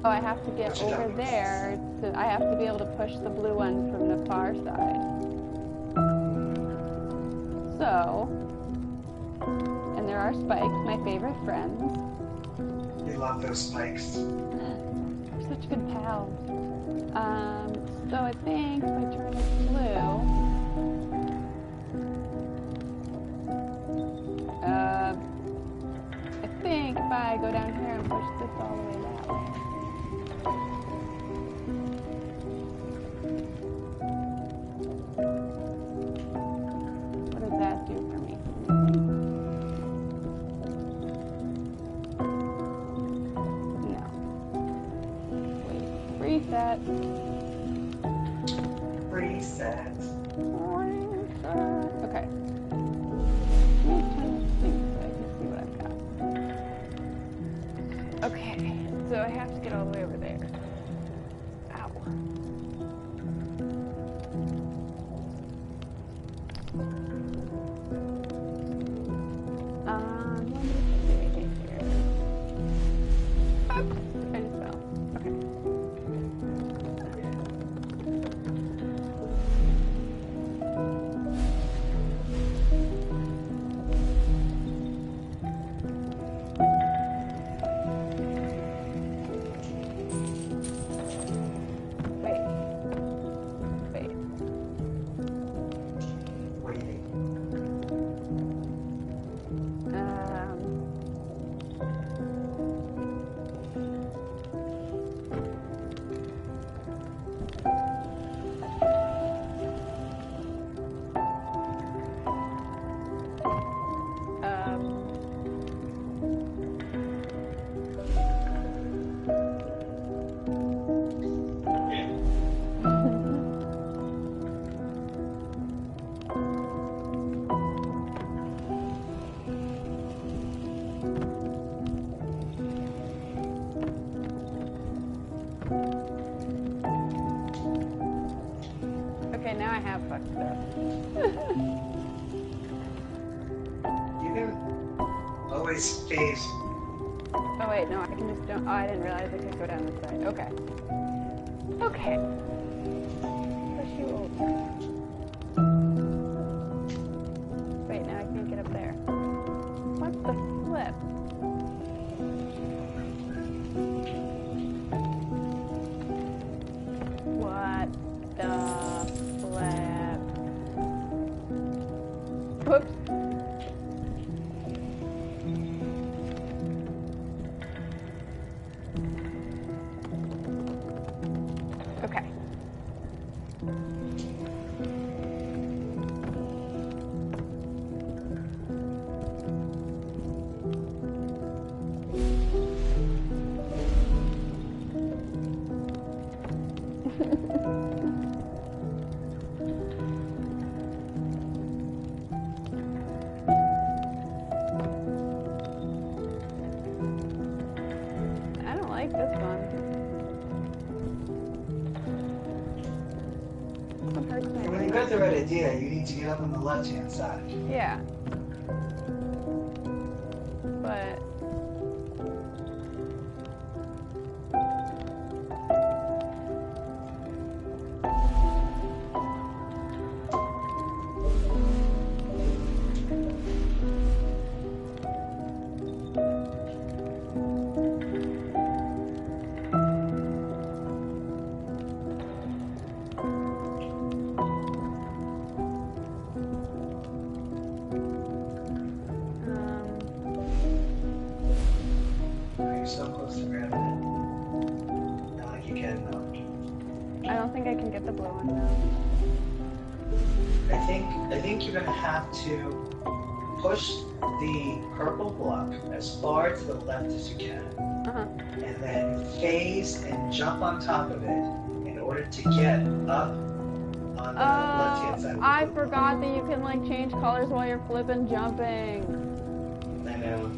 Oh, I have to get over there. I have to be able to push the blue one from the far side. So, and there are spikes, my favorite friends. We love those spikes. We're such good pals. So I think if I turn it blue, I think if I go down here and push this all the way that way. What does that do for me? No. Wait. Reset. Reset. Okay. Let me turn this thing so I can see what I've got. Okay, so I have to get all the way over there. Ow. Let me see here. Oops, I just fell. Okay. Okay, now I have fucked up. You can always phase. Oh wait, no, I can just don't. Oh, I didn't realize I could go down this side. Okay. Okay. Push you over. Wait, now I can't get up there? What's the flip? What the flip? Whoops. Okay. I don't like this one. It hurts my When you got the right idea, you need to get up on the left-hand side. Yeah. But You're so close to grabbing it. Not like you can, though. I don't think I can get the blue one I think you're gonna have to push the purple block as far to the left as you can, though. and then phase and jump on top of it in order to get up on the left-hand side. Of the I blue forgot that you can like change colors while you're flipping jumping. block. I know.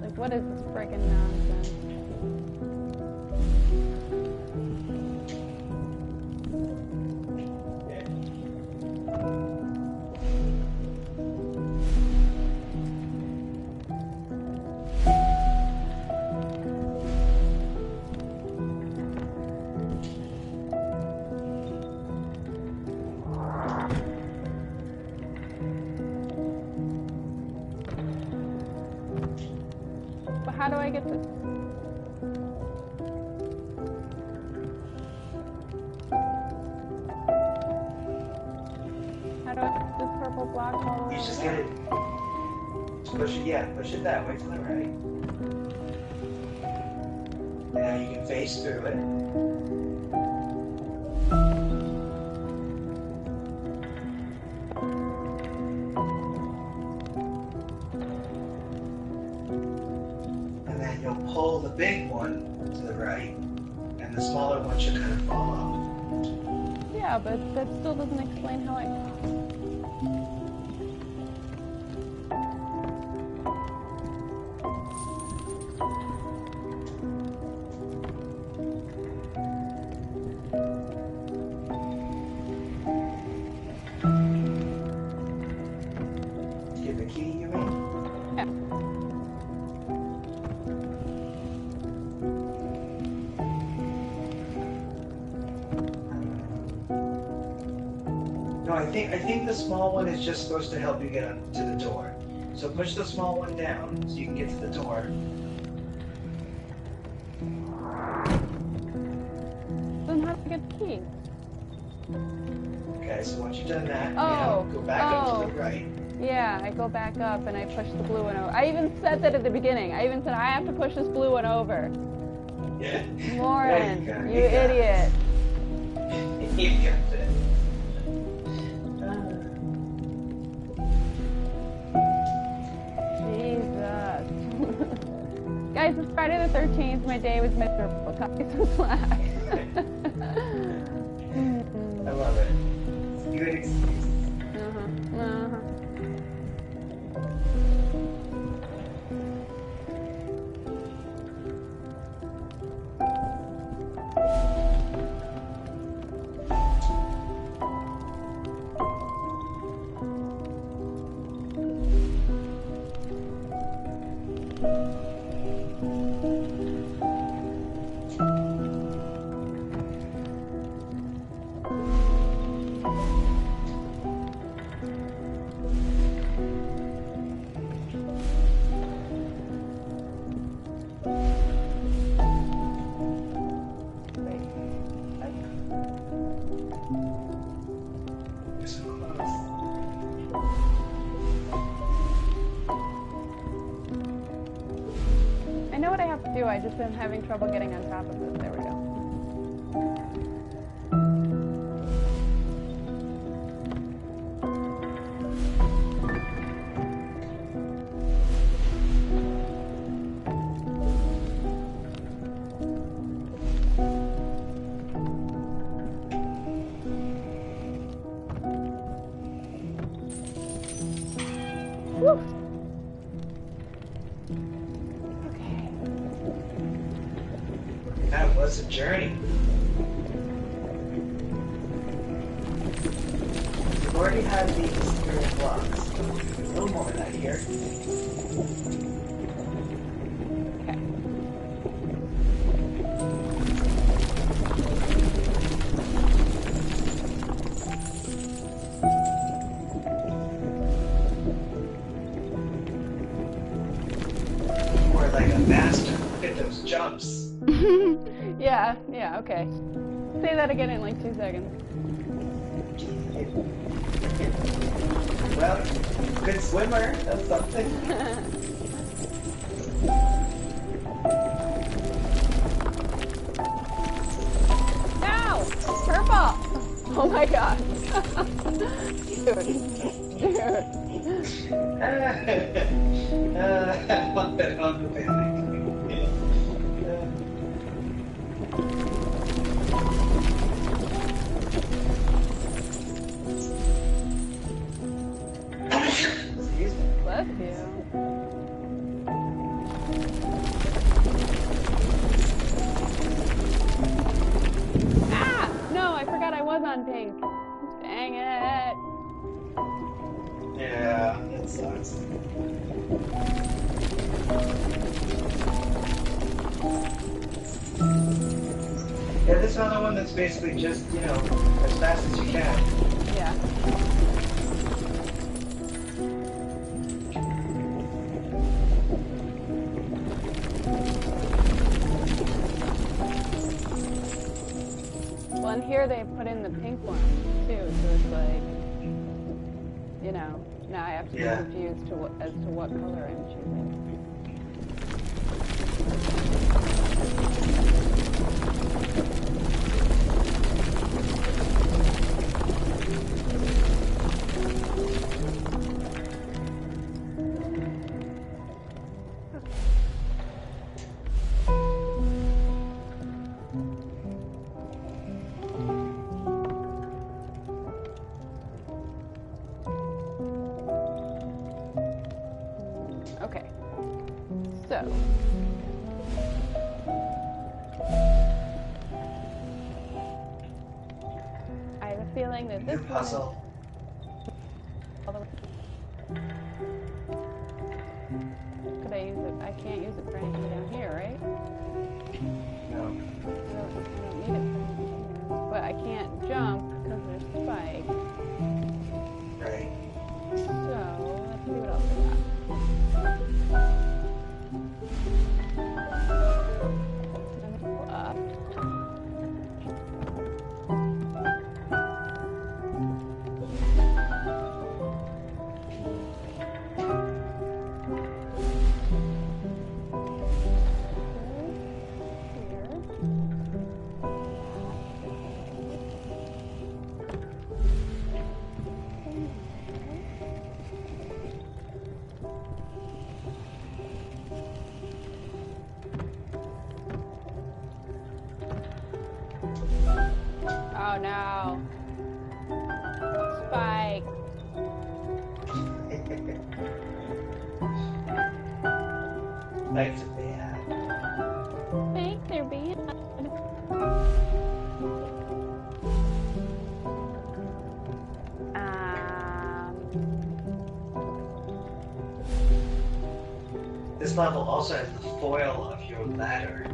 Like, what is this freaking nonsense? But how do I get this? How do I get this purple block all the way? You just get it. Push it, yeah, push it that way to the right. Now you can face through it. And then you'll pull the big one to the right, and the smaller one should kind of fall off. Yeah, but that still doesn't explain how I... Give the key, you mean? Yeah. No, I think the small one is just supposed to help you get up to the door. So push the small one down so you can get to the door. Then how do I get the key? Okay, so once you've done that, Oh, go back up oh. to the right. Yeah, I go back up and I push the blue one over. I even said that at the beginning. I even said I have to push this blue one over. Yeah. Lauren, There you idiot. You got it. Jesus. Guys, it's Friday the 13th. My day was miserable. Cut me some slack. I love it. It's a good excuse. too. I just am having trouble getting on top of this. There we go. Woo. Okay. That was a journey. We've already had these 3 blocks. A little more of that here. Okay. More like a master. Look at those jumps. Yeah, okay. Say that again in like 2 seconds. Well, good swimmer. That's something. Ow! Purple! Oh my god. Dude. I want that on the panic. Excuse me. Bless you. Ah! No, I forgot I was on pink. Dang it. Yeah, that sucks. Yeah, this other one that's basically just, you know, as fast as you can. Yeah. Well, and here they put in the pink one, too, so it's like, you know, now I have to be confused as to what color I'm choosing. Okay, so I have a feeling that this New one is puzzle. all the way. Could I use it? I can't use it for anything down here, right? No. I don't need it for anything here. But I can't jump because there's spikes. Right. So let's see what else I got. Let me go up. Oh no. Spike. Thanks a bad. Thanks, they're bad. This level also has the foil of your ladder.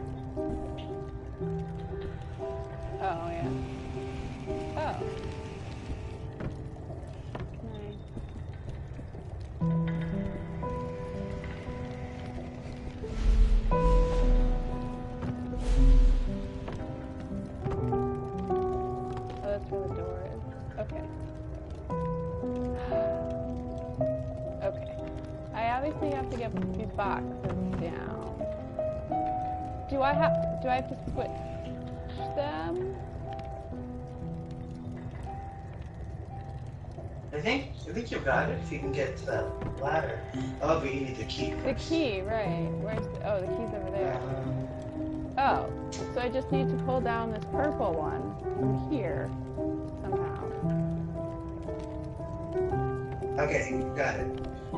Oh, yeah. Oh. Oh, that's where the door is. Okay. Okay. I obviously have to get these boxes down. Do I have to switch them? I think you got it if you can get to that ladder. Oh, but you need the key The first. key, right. Oh, the key's over there. Oh, so I just need to pull down this purple one from here somehow. Okay, you got it.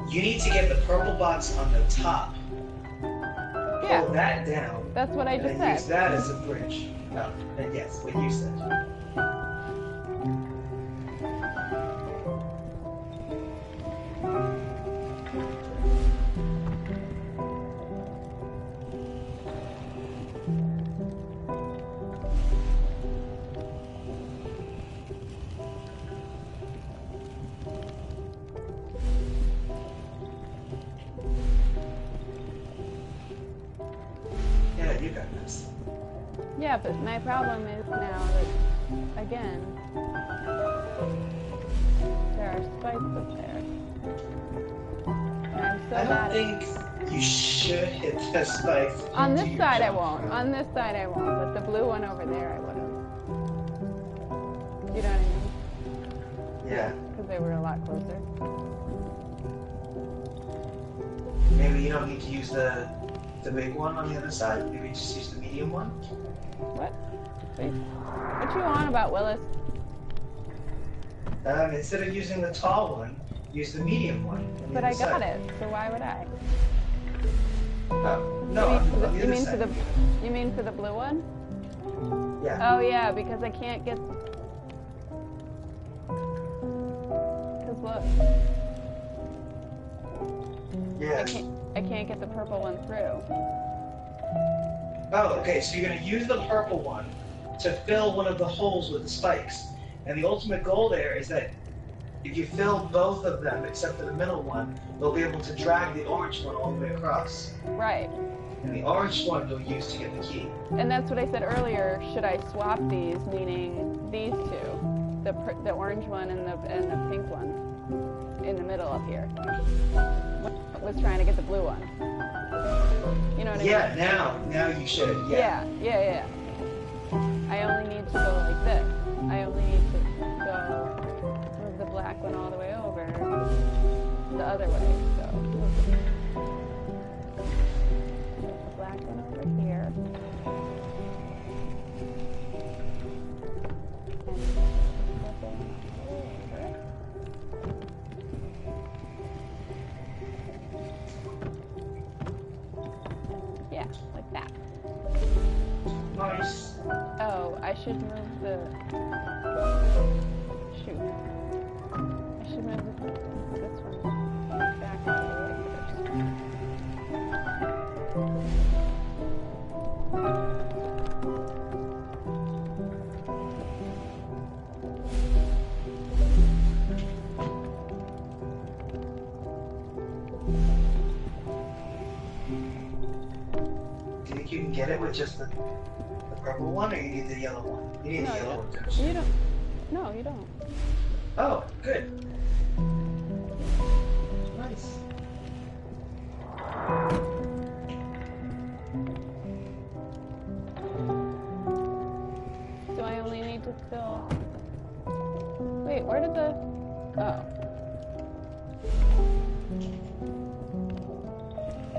You need to get the purple box on the top. Yeah. Pull that down. That's what I And just then use said. that as a bridge. Oh, and yes, what you said. Yeah, you got this. Yeah, but my problem is now that, again, there are spikes up there. And I'm so I bad don't think you should hit the spike. On to this your side I jump won't. from. On this side I won't. But the blue one over there I would have. You know what I mean? Yeah. Because they were a lot closer. Maybe you don't need to use the big one on the other side. Maybe just use the medium one. What? Wait. What you on about, Willis? Instead of using the tall one, use the medium one. On the But other I got side. it, so why would I? Oh, no, on the other you mean side. you mean for the blue one? Yeah. Oh yeah, because I can't get. Because look, Yeah. I can't get the purple one through. Oh, okay, so you're going to use the purple one to fill one of the holes with the spikes. And the ultimate goal there is that if you fill both of them, except for the middle one, they'll be able to drag the orange one all the way across. Right. And the orange one you'll use to get the key. And that's what I said earlier. Should I swap these, meaning these two, the orange one and the pink one, in the middle up here? Was trying to get the blue one. You know what I mean? Yeah, now you should. Yeah. Yeah. I only need to go like this. I only need to go move the black one all the way over the other way. So move the black one over here. And flip it over. Yeah, like that. Nice. Oh, I should move the... Shoot. I should move this one back out of the way first. Do you think you can get it with just the purple one, or you need the yellow one? You need No, the you yellow one don't. first. You don't. No, you don't. Oh, good. Nice. So I only need to fill... Wait, where did the... Oh.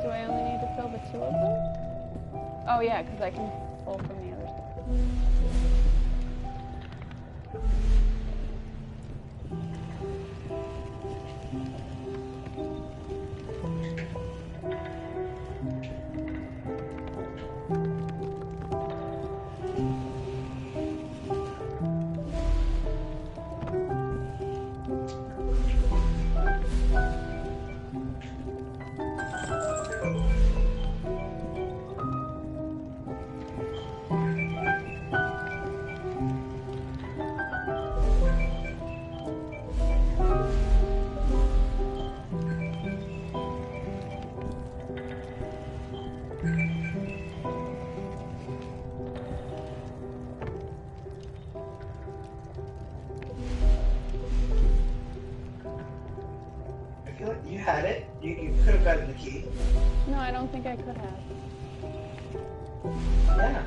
Do I only need to fill the two of them? Oh yeah, because I can pull from the other side. I feel like you had it. You could have gotten the key. No, I don't think I could have. Yeah,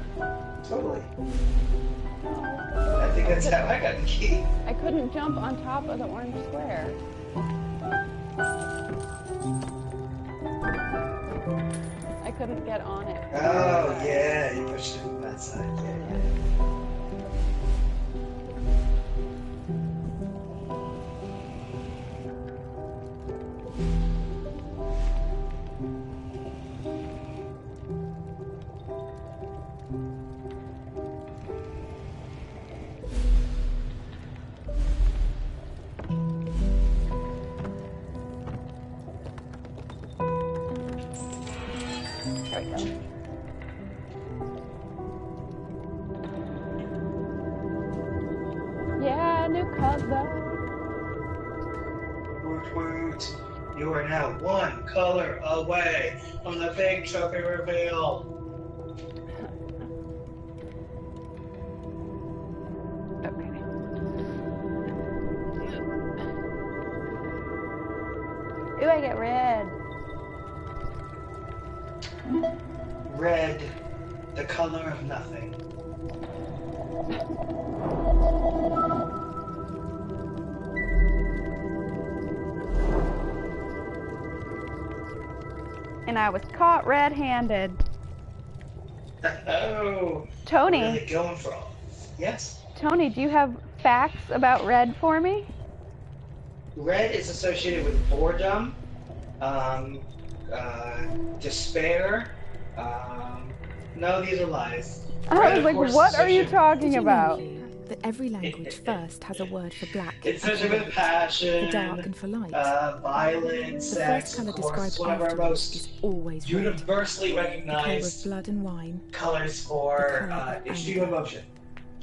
totally. I think that's how I got the key. I couldn't jump on top of the orange square. I couldn't get on it. Oh, yeah, you pushed it from that side. Yeah. There we go. Yeah, new color. Woot woot. You are now one color away from the big trophy reveal. Okay. Ooh, I get red. Red, the color of nothing. And I was caught red-handed. Oh, Tony. really going for all. Yes. Tony, do you have facts about red for me? Red is associated with boredom, despair. No, these are lies. I Red, was of like, course, what are you associated- talking about? That every language first has a word for black, It's and associated with for passion, dark and for light. violence, The sex, first colour of course, described one of our afterwards is most always red. universally The colour of recognized blood and wine. colors The for colour of extreme anger. emotion.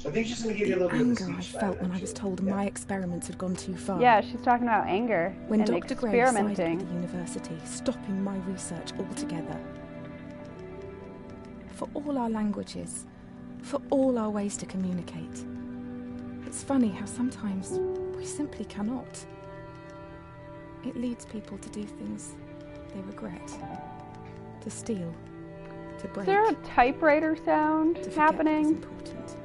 I think she's going to give you a The little bit of a anger I speech. felt when I was told my experiments had gone too far. Yeah, she's talking about anger When and Dr. Gray sided with experimenting. the university, stopping my research altogether. For all our languages, for all our ways to communicate, it's funny how sometimes we simply cannot. It leads people to do things they regret, to steal, to break. Is there a typewriter sound to forget what is happening? important.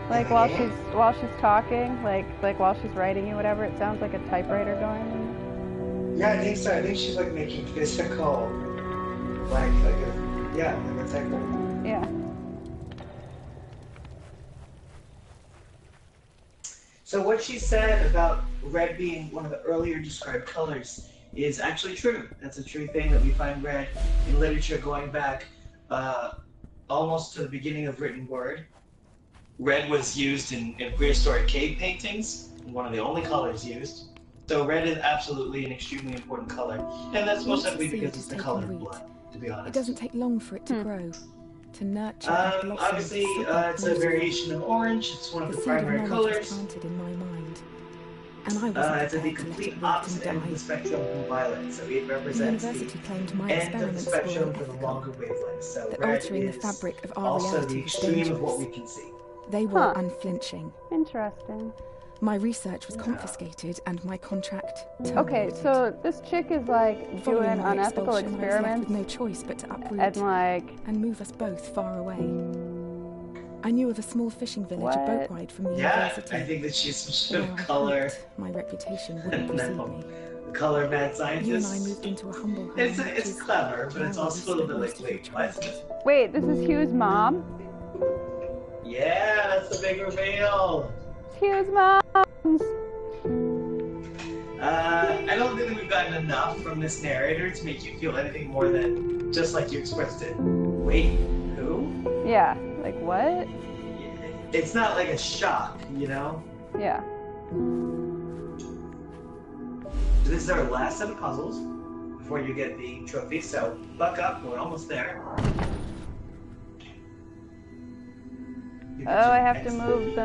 Like while she's talking, like while she's writing you, whatever. It sounds like a typewriter going. Yeah, I think so. I think she's like making physical, like a typewriter. Yeah. So what she said about red being one of the earlier described colors is actually true. That's a true thing that we find red in literature going back almost to the beginning of written word. Red was used in prehistoric cave paintings, one of the only colors used. So red is absolutely an extremely important color. And that's most likely because it's the color of blood, to be honest. It doesn't take long for it to grow, to nurture and blossom. Obviously, so it's a variation of orange. It's one of the seed of primary knowledge was colors. planted in my mind, and I wasn't It's at the prepared to let complete it rot opposite and end of die. the spectrum from violet. So it The represents university claimed my the end of the experiments were spectrum for the unethical, longer wavelengths. So that red altering the is fabric of our also reality the was extreme of what we dangerous. can see. They were Huh. unflinching. Interesting. My research was confiscated and my contract terminated. Okay, so this chick is like Following doing my unethical expulsion, I was left experiments with no choice but to uproot and like and move us both far away. I knew of a small fishing village a boat What? ride from the Yeah, university. I think that she's some sort Now of I color, hoped my reputation wouldn't precede no, me. color mad You and I scientist. moved into a humble home. It's which is clever, but it's where we also a little bit spent like, most of wait, your what? wait, this is Hugh's mom? Yeah, that's the big reveal. Hugh's mom! I don't think that we've gotten enough from this narrator to make you feel anything more than just like you expressed it. Wait, who? Yeah, like what? It's not like a shock, you know? Yeah. So this is our last set of puzzles before you get the trophy, so buck up, we're almost there. Oh, I have to move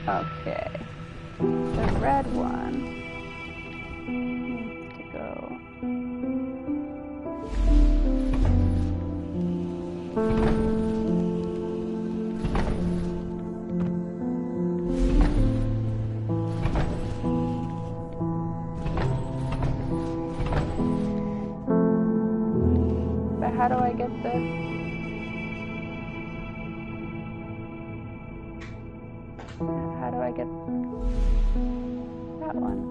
okay. The red one needs to go. But how do I get the... How do I get that one?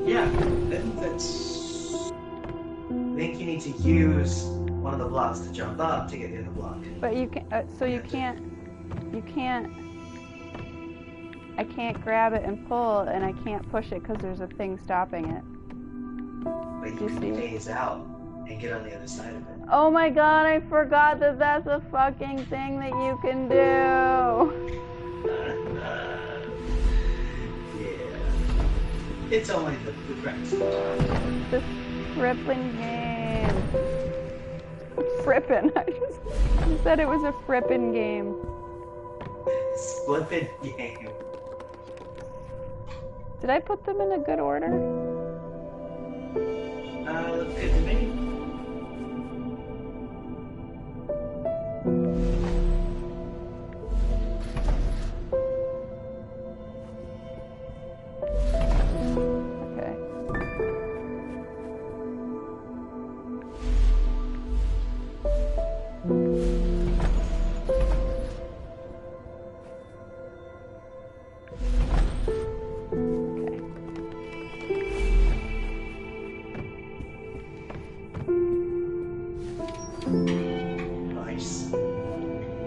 Yeah, I think you need to use one of the blocks to jump up to get the other block. But you can, so you can't, I can't grab it and pull, and I can't push it because there's a thing stopping it. But you can phase out and get on the other side of it. Oh my god, I forgot that that's a fucking thing that you can do. Yeah. It's only the cracks. This frippin' game. Frippin'. I just said it was a frippin' game. Flippin' game. Did I put them in a good order? Looks good to me. Okay. Nice.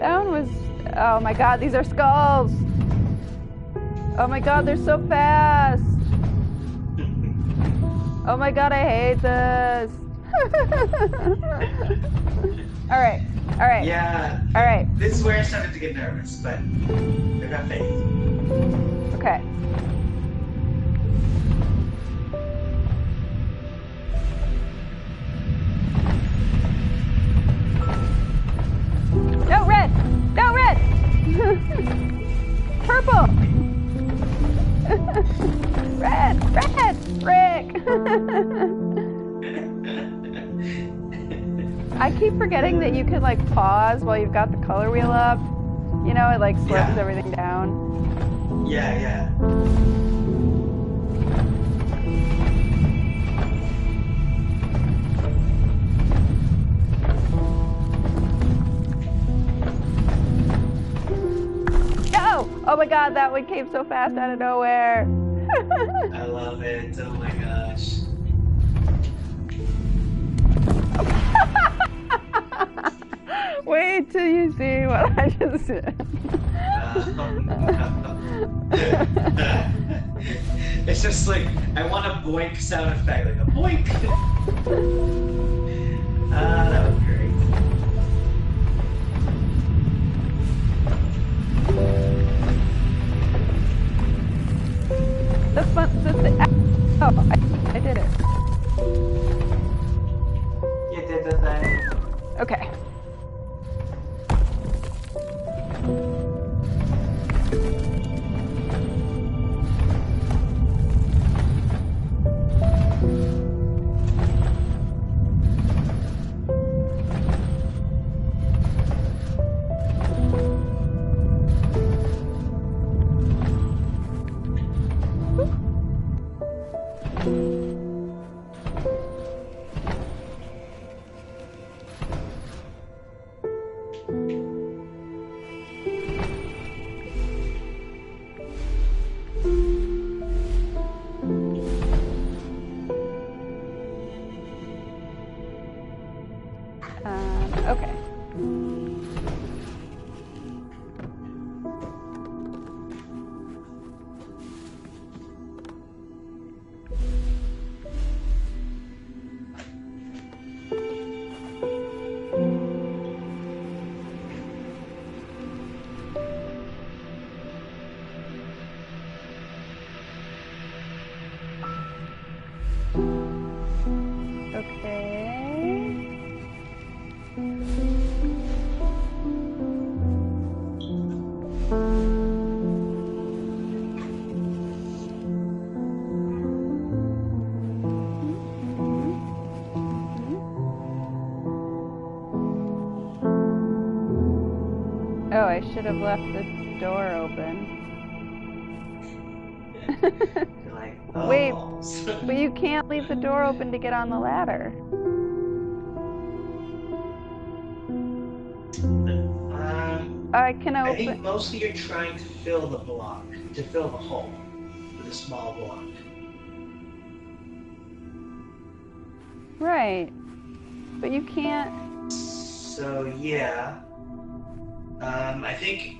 That one was... Oh my god, these are skulls! Oh my god, they're so fast! Oh my god, I hate this! Alright, alright. Yeah. Alright. This is where I started to get nervous, but I got faith. Okay. No, red! No, red! Purple! Red! Red! Frick! I keep forgetting that you can like pause while you've got the color wheel up. You know, it like slows everything down. Yeah, yeah. Oh my god, that one came so fast out of nowhere. I love it. Oh my gosh. Wait till you see what I just did. It's just like, I want a boink sound effect, like a boink. That was great. Oh, I did it. You did the thing. Okay. Okay. Oh, I should have left the door open. You're like, oh. Wait, but you can't leave the door open to get on the ladder. Can I I open? think mostly you're trying to fill the block, to fill the hole with a small block. Right. But you can't. So yeah. I think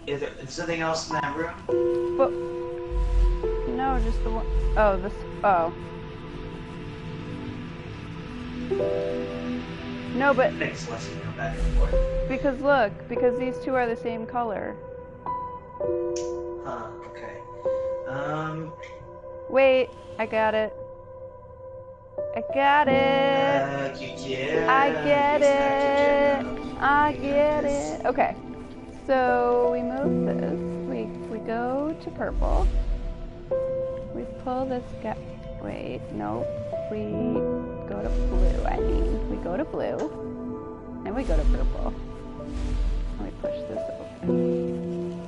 is there something else in that room? But no, just the one. Oh, this. Oh. No, but Thanks, Leslie. Come back and forth. because look, because these two are the same color. Huh. Okay. Wait, I got it. I got it. Yeah. I get use that to it. I got get this. it. Okay. So we move this. We go to purple. We pull this guy. Wait, no. We go to blue. I mean, we go to blue, and we go to purple. And we push this open,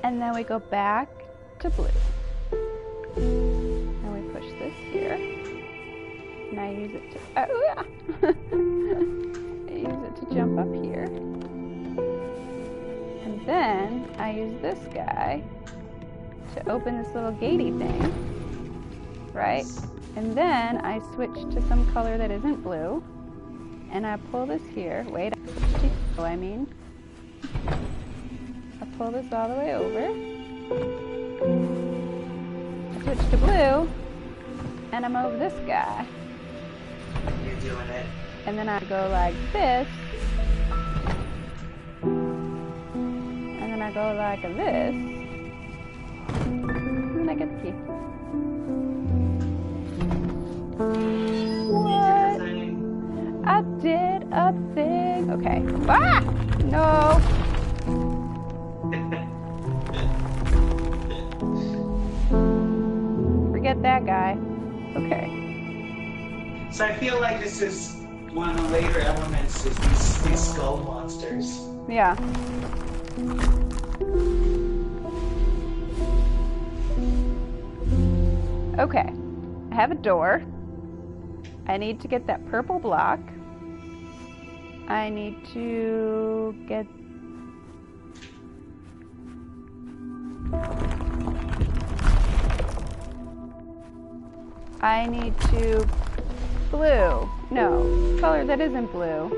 and then we go back to blue. And we push this here. And I use it to, oh yeah! I use it to jump up here. And then I use this guy to open this little gatey thing. Right? And then I switch to some color that isn't blue. And I pull this here. Wait, I switch to yellow, I mean. I pull this all the way over. I switch to blue. And I move this guy. You're doing it. And then I go like this. And then I go like this. And then I get the key. What? I did a thing. Okay. Ah! No. Forget that guy. Okay. So I feel like this is one of the later elements is these skull monsters. Yeah. Okay. I have a door. I need to get that purple block. I need to get... I need to... Blue. No. Color that isn't blue.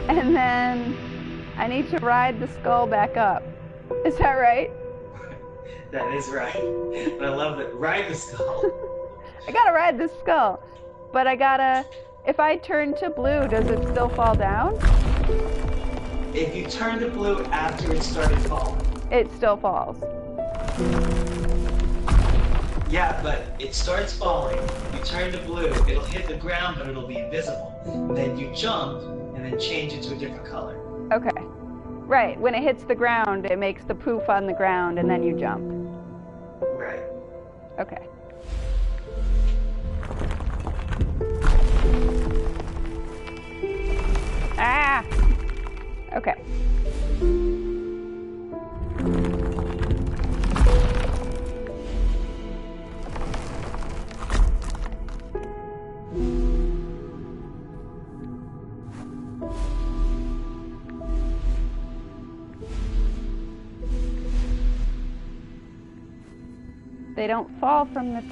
And then I need to ride the skull back up. Is that right? That is right. But I love it. Ride the skull. I gotta ride this skull. But I gotta... If I turn to blue, does it still fall down? If you turn to blue after it started falling. It still falls. Yeah, but it starts falling. You turn to blue, it'll hit the ground, but it'll be invisible. Then you jump, and then change it to a different color. Okay. Right. When it hits the ground, it makes the poof on the ground, and then you jump. Right. Okay. Ah! Okay. They don't fall from the...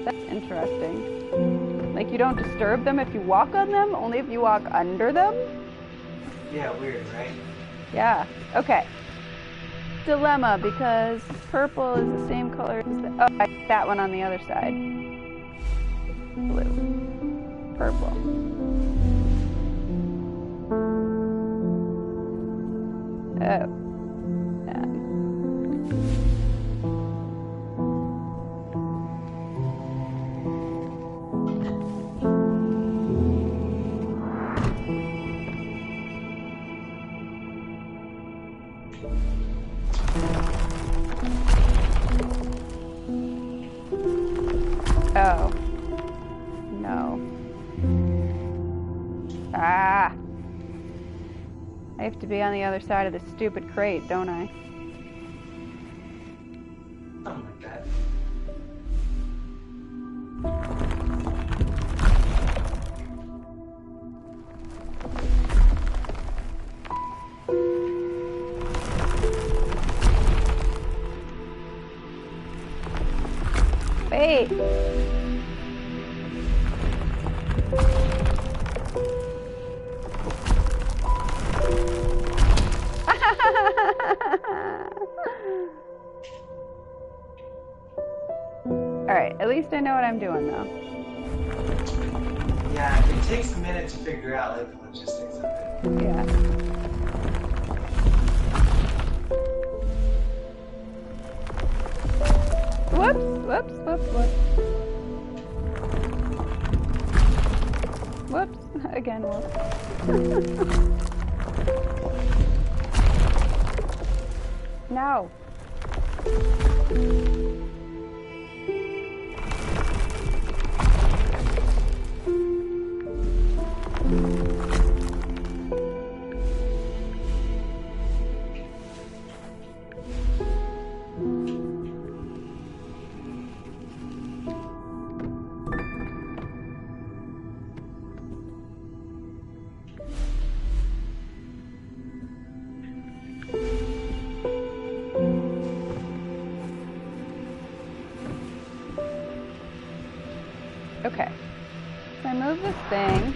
That's interesting. Like, you don't disturb them if you walk on them, only if you walk under them? Yeah, weird, right? Yeah. Okay. Dilemma, because purple is the same color as the... Oh, that one on the other side. Blue. Purple. Oh. Oh. No. Ah! I have to be on the other side of this stupid crate, don't I? Something like that. Wait. Alright, at least I know what I'm doing though. Yeah, it takes a minute to figure out like the logistics of it. Yeah. Whoops, whoops, whoops, whoops. Whoops, again, whoops. No. Okay, so I move this thing,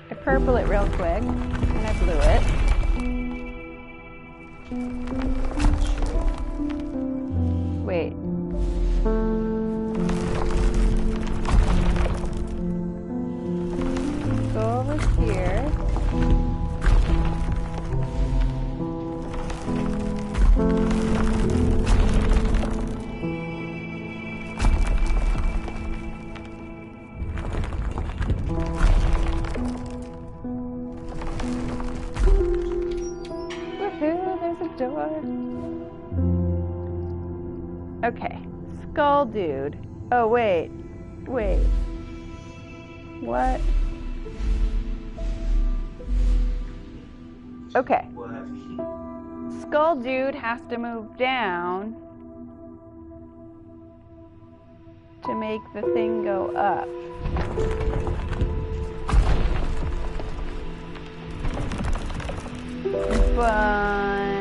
I purple it real quick, and I blue it. Wait. Go over here. Okay, skull dude. Oh, wait. Wait. What? Okay. What? Skull dude has to move down to make the thing go up. But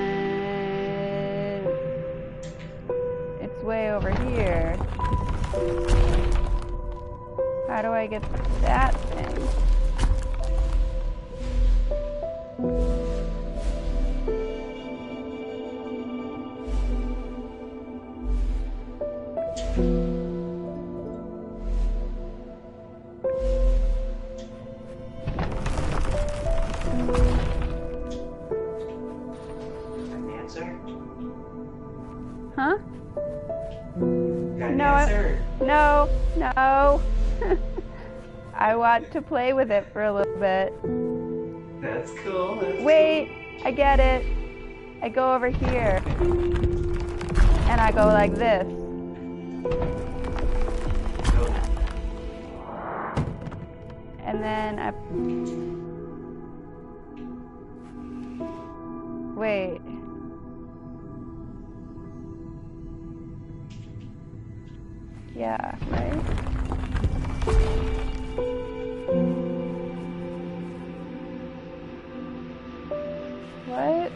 it's way over here. How do I get that thing? An answer? Huh? Got an No, answer? No, no. I want to play with it for a little bit. That's cool. That's Wait, I get it. I go over here. And I go like this. cool. And then I... Wait. Yeah, right? What?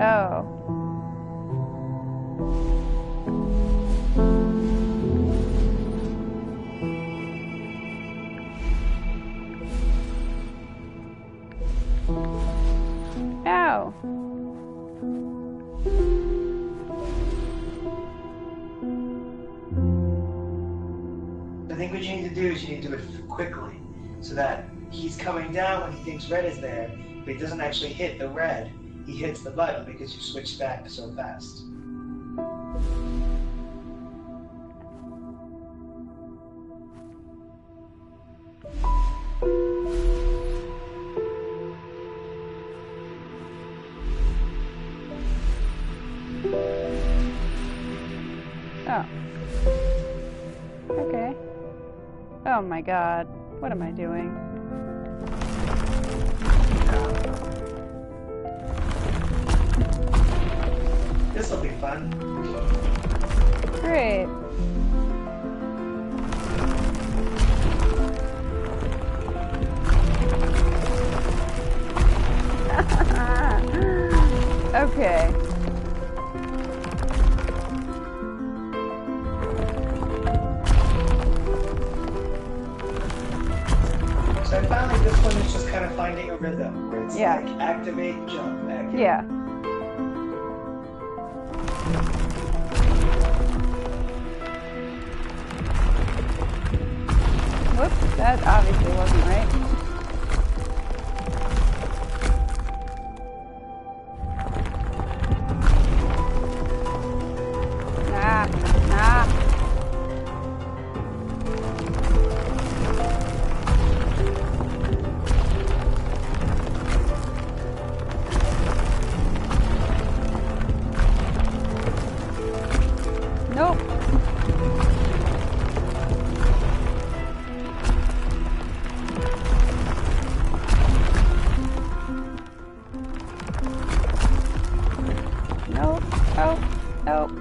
Oh. Ow. I think what you need to do is you need to do it quickly, so that he's coming down when he thinks red is there, but he doesn't actually hit the red. He hits the button because you switched back so fast. Oh. Okay. Oh my god. What am I doing? fun. Great. Okay. So I found like this one is just kind of finding a rhythm where it's Yeah. like activate, jump, activate. Yeah. Whoops, that obviously wasn't right. Nah. Nope. Nope. Oh. Nope.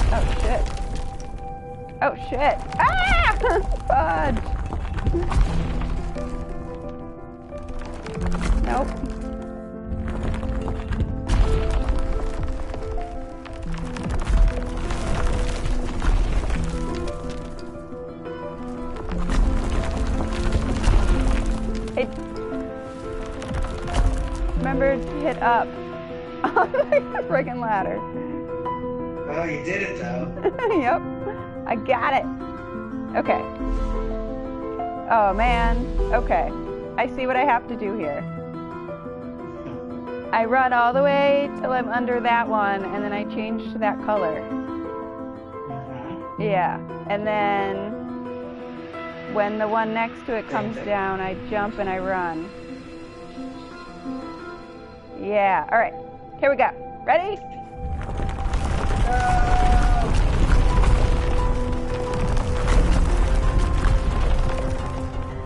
Oh shit. Oh shit. Ah! Fudge. Nope. It. Remember to hit up on the friggin' ladder. Oh, you did it though. Yep. I got it. Okay. Oh man. Okay. I see what I have to do here. I run all the way till I'm under that one, and then I change to that color. Yeah. And then when the one next to it comes down, I jump and I run. Yeah. All right. Here we go. Ready?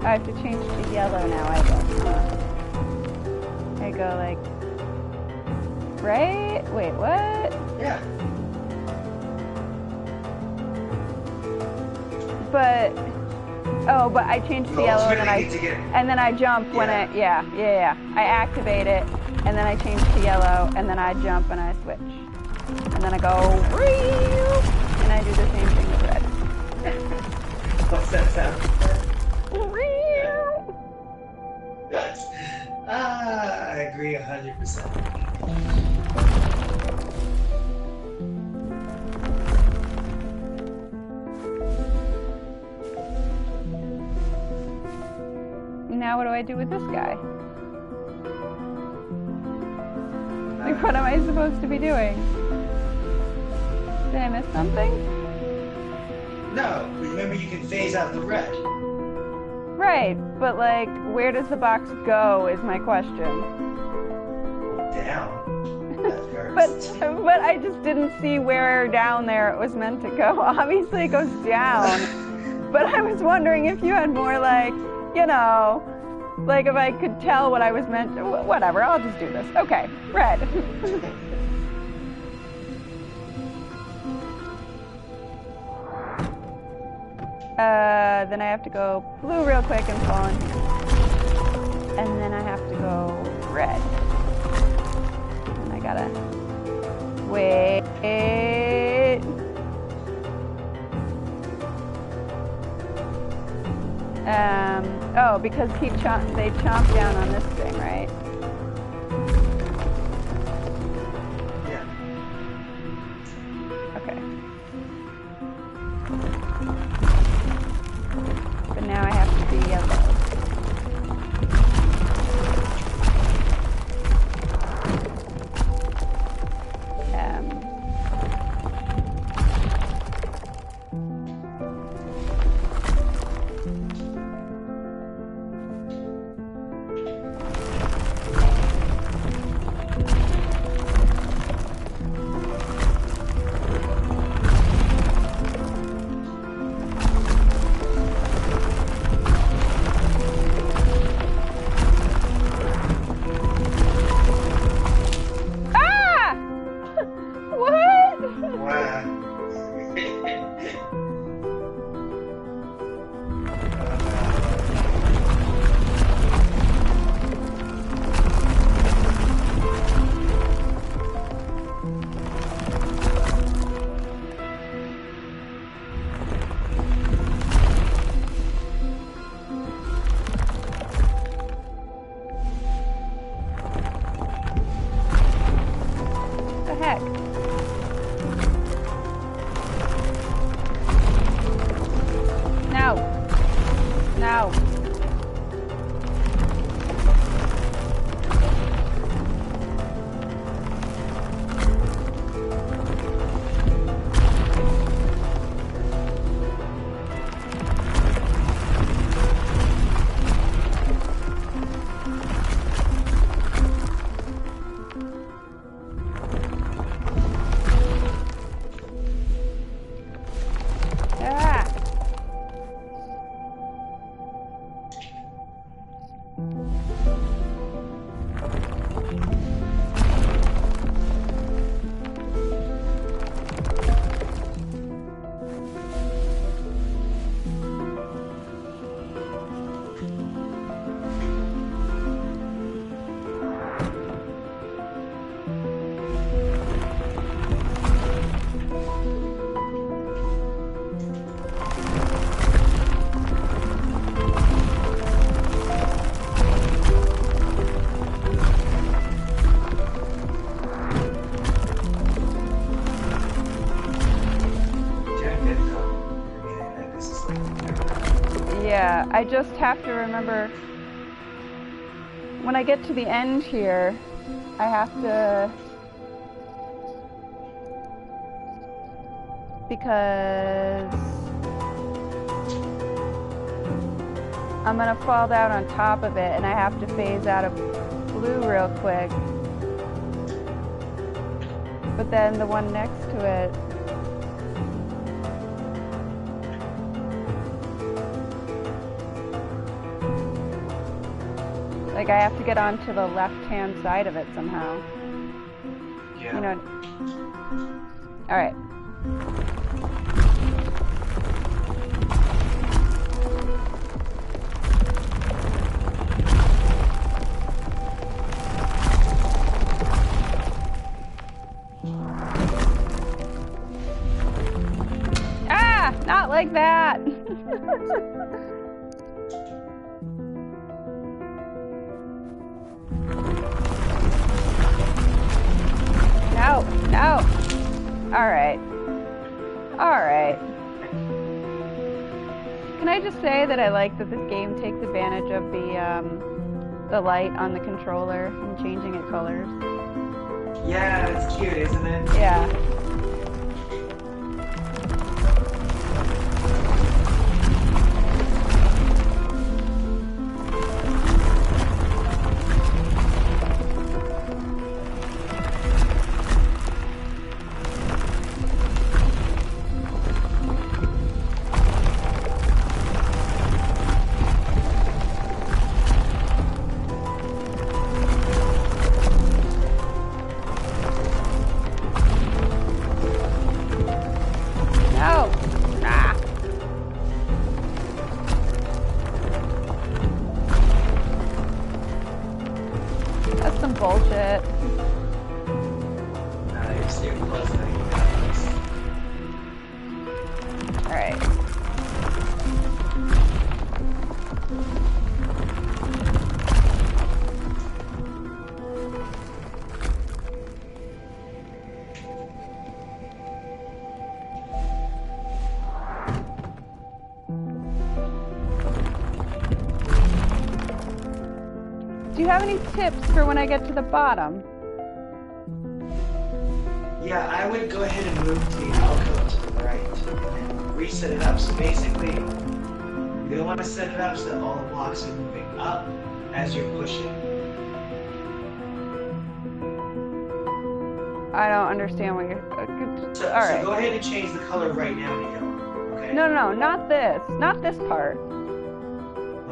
I have to change to yellow now, I guess. I go like, right? Wait, what? Yeah. But, oh, but I change to yellow and then I jump when it, yeah. I activate it and then I change to yellow and then I jump and I switch. And then I go, and I do the same thing with red. What's that sound? I agree 100%. Now what do I do with this guy? Like, what am I supposed to be doing? Did I miss something? No, remember you can phase out the red. Right, but like, where does the box go is my question. Down. That But I just didn't see where down there it was meant to go. Obviously it goes down. But I was wondering if you had more like, you know, like if I could tell what I was meant to, whatever, I'll just do this. Okay, red. Then I have to go blue real quick and fall in here. And then I have to go red. And I gotta wait. Oh, because they chomp down on this thing, right? Yeah. Okay. But now I have to be yellow. Yeah, I just have to remember when I get to the end here, I have to, because I'm gonna fall down on top of it and I have to phase out of blue real quick. But then the one next to it, like I have to get onto the left-hand side of it somehow. Yeah. You know. All right. Ah, not like that. No, no. All right. All right. Can I just say that I like that this game takes advantage of the light on the controller and changing its colors? Yeah, it's cute, isn't it? Yeah. Bullshit. Nice, you're close now, you got this. Alright. Do you have any tips for when I get to the bottom? Yeah, I would go ahead and move the alcove to the right and reset it up. So basically, you don't want to set it up so that all the blocks are moving up as you're pushing. I don't understand what you're... So go ahead and change the color right now to yellow, okay? No, no, not this. Not this part.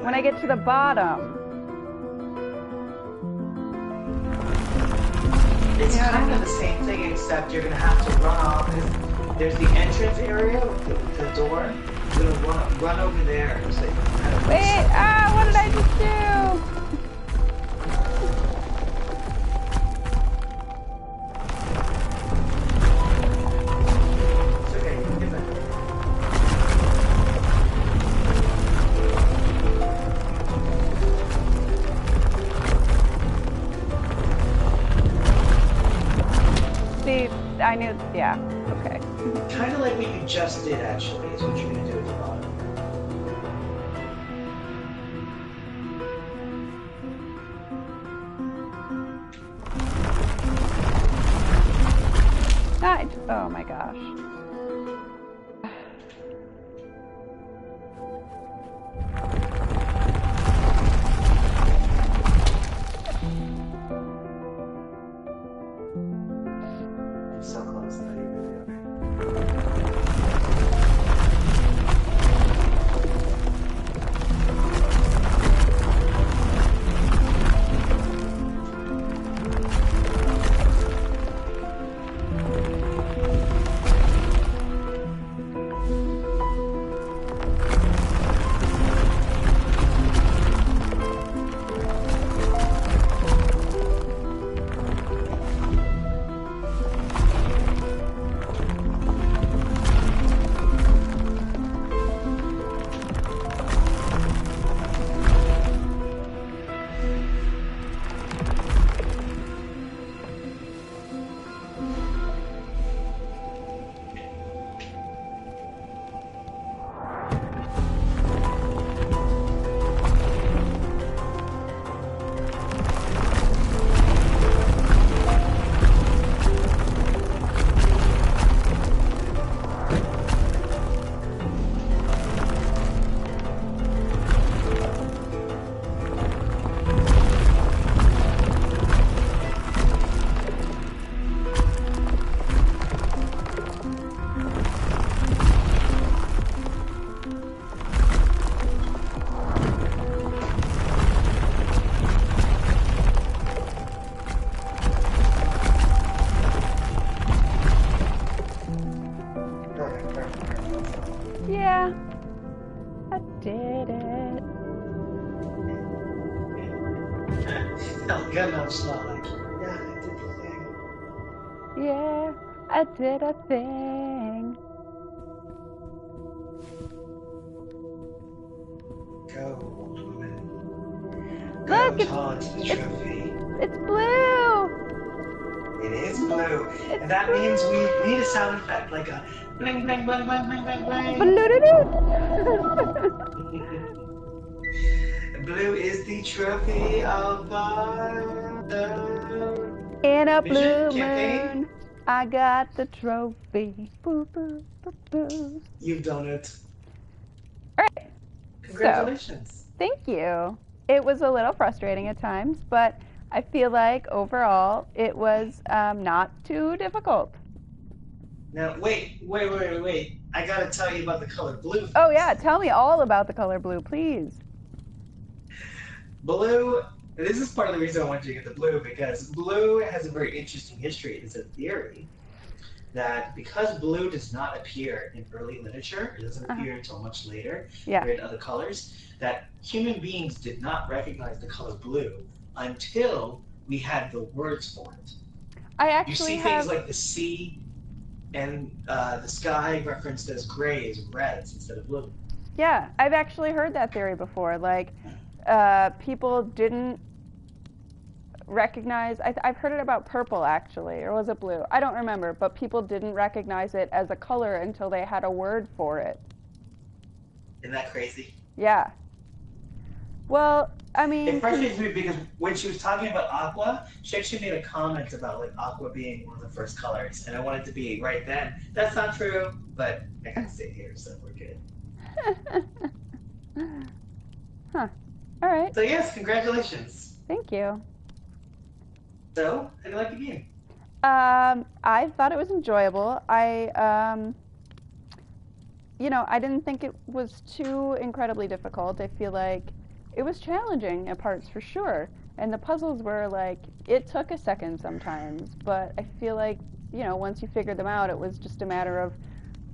When I get to the bottom. It's kind of the same thing, except you're going to have to run off. There's the entrance area with the door. You're going to run over there. So you kind of wait, what did I just do? It's okay, you can get back. See, I knew, yeah, okay. Kind of like what you just did, actually, is what you're going to do at the bottom. Oh my gosh. So close, not even there. Good enough smile like, yeah, I did the thing. Yeah, I did a thing. Go, old woman. Look, Go taunt the trophy. It's blue. It is blue. And that means we need a sound effect, like a bling, bling, bling, bling, bling, bling, bling. Blue is the trophy of our In a blue campaign. moon, I got the trophy. Boo, boo, boo, boo. You've done it. All right. Congratulations. Thank you. It was a little frustrating at times, but I feel like overall it was not too difficult. Now, wait. I gotta tell you about the color blue. Oh yeah, tell me all about the color blue, please. Blue, this is part of the reason I wanted you to get the blue, because blue has a very interesting history. It's a theory that because blue does not appear in early literature, it doesn't appear until much later, compared to other colors, that human beings did not recognize the color blue until we had the words for it. I actually You see things like the sea and the sky referenced as grays, reds instead of blue. Yeah, I've actually heard that theory before. Like, people didn't recognize, I've heard it about purple actually, or was it blue? I don't remember, but people didn't recognize it as a color until they had a word for it. Isn't that crazy? Yeah. Well, I mean... It frustrates me because when she was talking about aqua, she actually made a comment about like aqua being one of the first colors, and I wanted to be right then. That's not true, but I gotta stay here, so we're good. Huh. All right. So yes, congratulations. Thank you. So, how do you like the game? I thought it was enjoyable. I didn't think it was too incredibly difficult. I feel like it was challenging at parts for sure. And the puzzles were like, it took a second sometimes, but I feel like, once you figured them out, it was just a matter of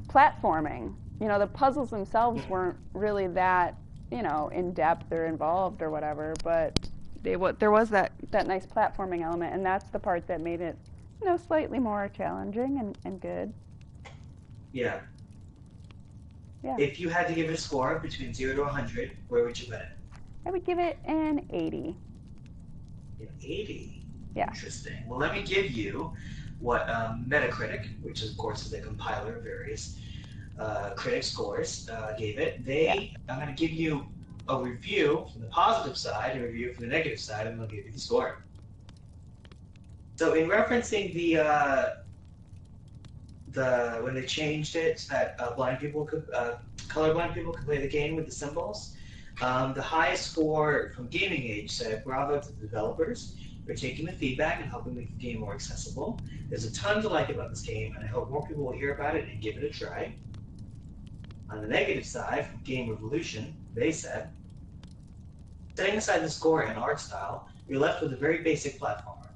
platforming. The puzzles themselves weren't really that, in depth or involved or whatever, but there was that nice platforming element, and that's the part that made it, slightly more challenging and good. Yeah. Yeah. If you had to give it a score between 0 to 100, where would you put it? I would give it an 80. An 80? Yeah. Interesting. Well, let me give you what Metacritic, which of course is a compiler of various critic scores, gave it. I'm going to give you a review from the positive side, a review from the negative side, and they'll give you the score. So in referencing the when they changed it so that colorblind people could play the game with the symbols, the highest score from Gaming Age said, "Bravo to the developers for taking the feedback and helping make the game more accessible. There's a ton to like about this game, and I hope more people will hear about it and give it a try." On the negative side, from Game Revolution, they said, "Setting aside the score and art style, you're left with a very basic platformer.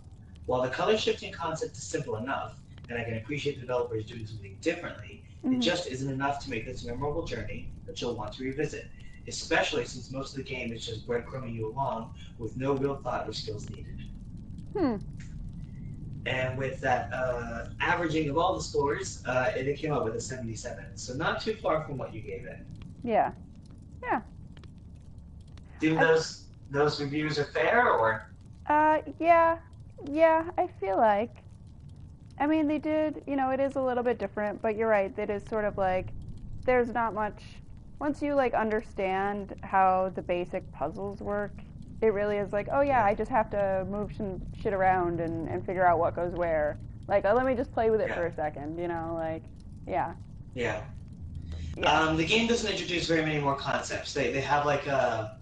While the color shifting concept is simple enough, and I can appreciate the developers doing something differently, it just isn't enough to make this a memorable journey that you'll want to revisit, especially since most of the game is just breadcrumbing you along with no real thought or skills needed." And with that averaging of all the scores, it came up with a 77. So not too far from what you gave it. Yeah. Yeah. Do you think those reviews are fair, or? Yeah, I feel like. I mean, they did, it is a little bit different, but you're right. It is sort of like, there's not much, once you understand how the basic puzzles work, it really is like, oh yeah, I just have to move some shit around and figure out what goes where. Like, let me just play with it for a second, yeah. Yeah. The game doesn't introduce very many more concepts. They have like a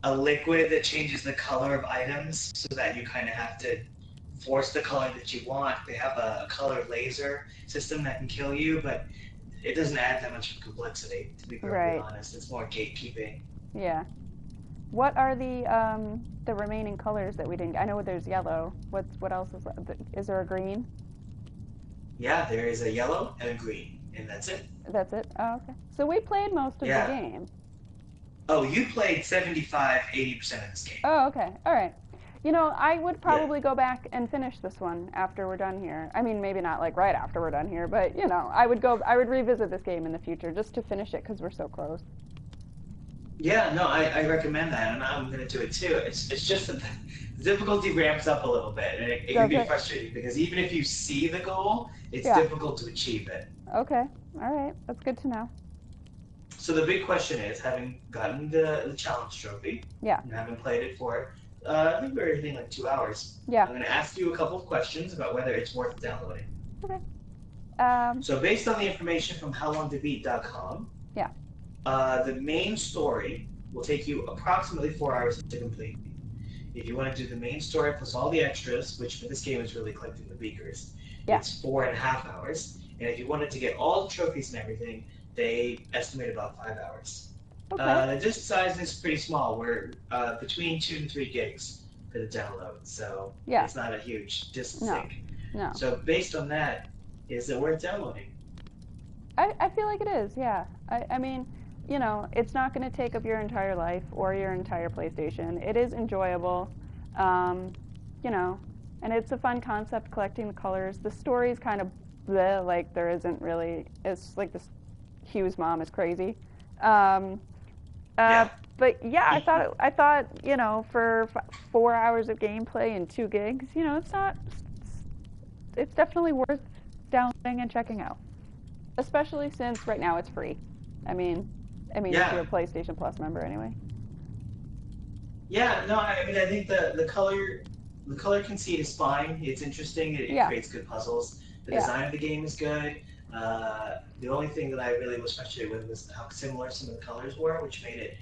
liquid that changes the color of items so that you kind of have to force the color that you want. They have a color laser system that can kill you, but it doesn't add that much complexity, to be perfectly honest. It's more gatekeeping. Yeah. What are the remaining colors that we didn't? I know there's yellow. What else is there? A green? Yeah, there is a yellow and a green, and that's it. That's it. Oh, okay. So we played most of the game. Oh, you played 75, 80% of this game. Oh, okay. All right. You know, I would probably go back and finish this one after we're done here. I mean, maybe not like right after we're done here, but you know, I would revisit this game in the future just to finish it because we're so close. Yeah, no, I recommend that, and I'm going to do it too. It's just that the difficulty ramps up a little bit, and it can be frustrating because even if you see the goal, it's difficult to achieve it. Okay. All right. That's good to know. So the big question is, having gotten the challenge trophy, and having played it for, I think we're hitting like 2 hours. Yeah. I'm going to ask you a couple of questions about whether it's worth downloading. Okay. So based on the information from howlongtobeat.com, the main story will take you approximately 4 hours to complete. If you want to do the main story plus all the extras, which for this game is really collecting the beakers, it's 4.5 hours. And if you wanted to get all the trophies and everything, they estimate about 5 hours. Okay. The disk size is pretty small. We're between 2 to 3 gigs for the download, so it's not a huge disk sync. No. So based on that, is it worth downloading? I feel like it is, yeah. I mean, you know, it's not going to take up your entire life or your entire PlayStation. It is enjoyable, you know, and it's a fun concept collecting the colors. The story's kind of bleh, like there isn't really, it's like this Hugh's mom is crazy. But yeah, I thought, you know, for 4 hours of gameplay and 2 gigs, you know, it's definitely worth downloading and checking out. Especially since right now it's free. I mean, if you're a PlayStation Plus member anyway. Yeah, no, I mean, I think the color conceit is fine. It's interesting. It creates good puzzles. The design of the game is good. The only thing that I really was frustrated with was how similar some of the colors were, which made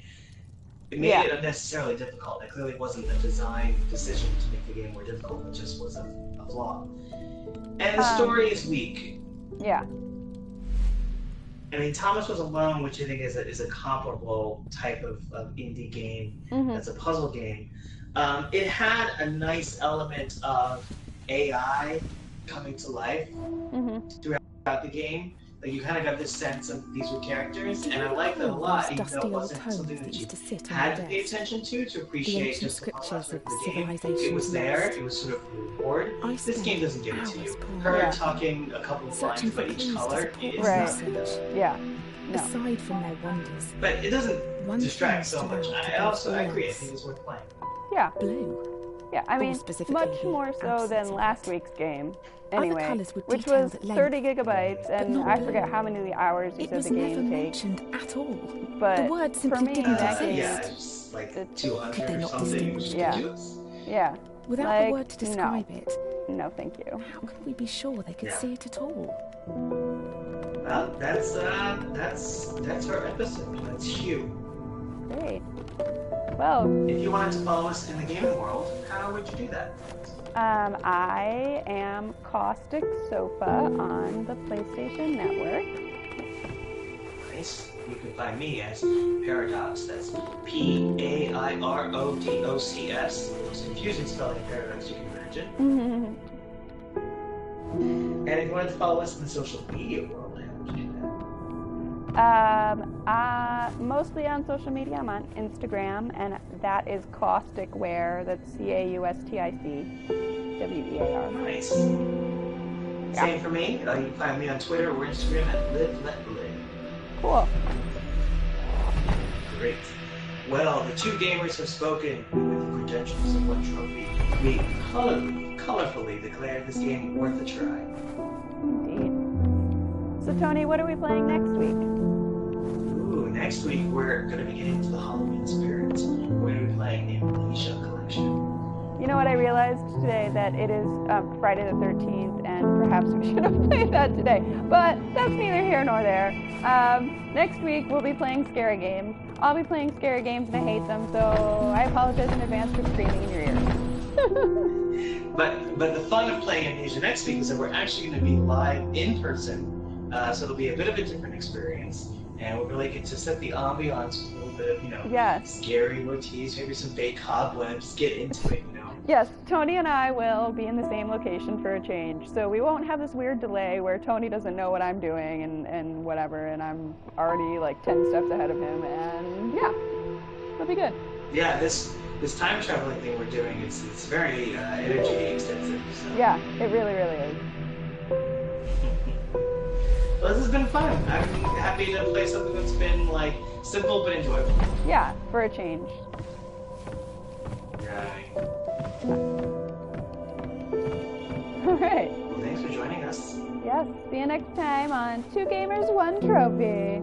it unnecessarily difficult. It clearly wasn't a design decision to make the game more difficult. It just was a flaw. And the story is weak. Yeah. I mean, Thomas Was Alone, which I think is a comparable type of indie game. That's a puzzle game. It had a nice element of AI coming to life throughout the game. Like you kind of got this sense of these were characters, and I like that a lot, even though it wasn't something that you had to pay attention to appreciate just the fun aspect of the game. It was there, it was sort of a reward. This game doesn't give it to you. Her talking a couple of lines about each color is not. Yeah. No. Aside from their wonders. But it doesn't distract so much. I agree, I think it's worth playing. Yeah. Blue. Yeah, I mean, much more so than last week's game. Anyway, which was 30 gigabytes, and I forget how many hours you said the game takes. It was never mentioned at all. But the word simply for me, didn't that game, it's like 200 or something. Yeah. Without like, the word to describe it. No, thank you. How could we be sure they could see it at all? Well, that's our episode. That's Hugh. Great. Well, if you wanted to follow us in the gaming world, how would you do that? I am Caustic Sofa on the PlayStation Network. Nice. You can find me as Paradox. That's P-A-I-R-O-D-O-C-S. The most confusing spelling of Paradox you can imagine. And if you wanted to follow us in the social media world, how would you do that? Mostly on social media. I'm on Instagram, and that is Causticware. That's CAUSTICWEAR. Nice. Same for me. You can find me on Twitter or Instagram at LiveLetLive. Cool. Great. Well, the two gamers have spoken with the credentials of one trophy. We colorfully declared this game worth a try. Indeed. So, Tony, what are we playing next week? Ooh, next week we're going to be getting into the Halloween spirit. We're going to be playing the Amnesia Collection. You know what I realized today? That it is Friday the 13th, and perhaps we should have played that today. But that's neither here nor there. Next week we'll be playing scary games. I'll be playing scary games and I hate them, so I apologize in advance for screaming in your ears. But the fun of playing Amnesia next week is that we're actually going to be live in person. So it'll be a bit of a different experience, and we'll really get to set the ambiance with a little bit of, scary motifs, maybe some fake cobwebs, get into it, Yes, Tony and I will be in the same location for a change, so we won't have this weird delay where Tony doesn't know what I'm doing and whatever, and I'm already like 10 steps ahead of him, and yeah. It'll be good. Yeah, this time traveling thing we're doing, it's very energy extensive. So. Yeah, it really, really is. Well, this has been fun. I'm happy to play something that's been like simple but enjoyable. Yeah, for a change. Right. All right. Well, thanks for joining us. Yes. See you next time on Two Gamers, One Trophy.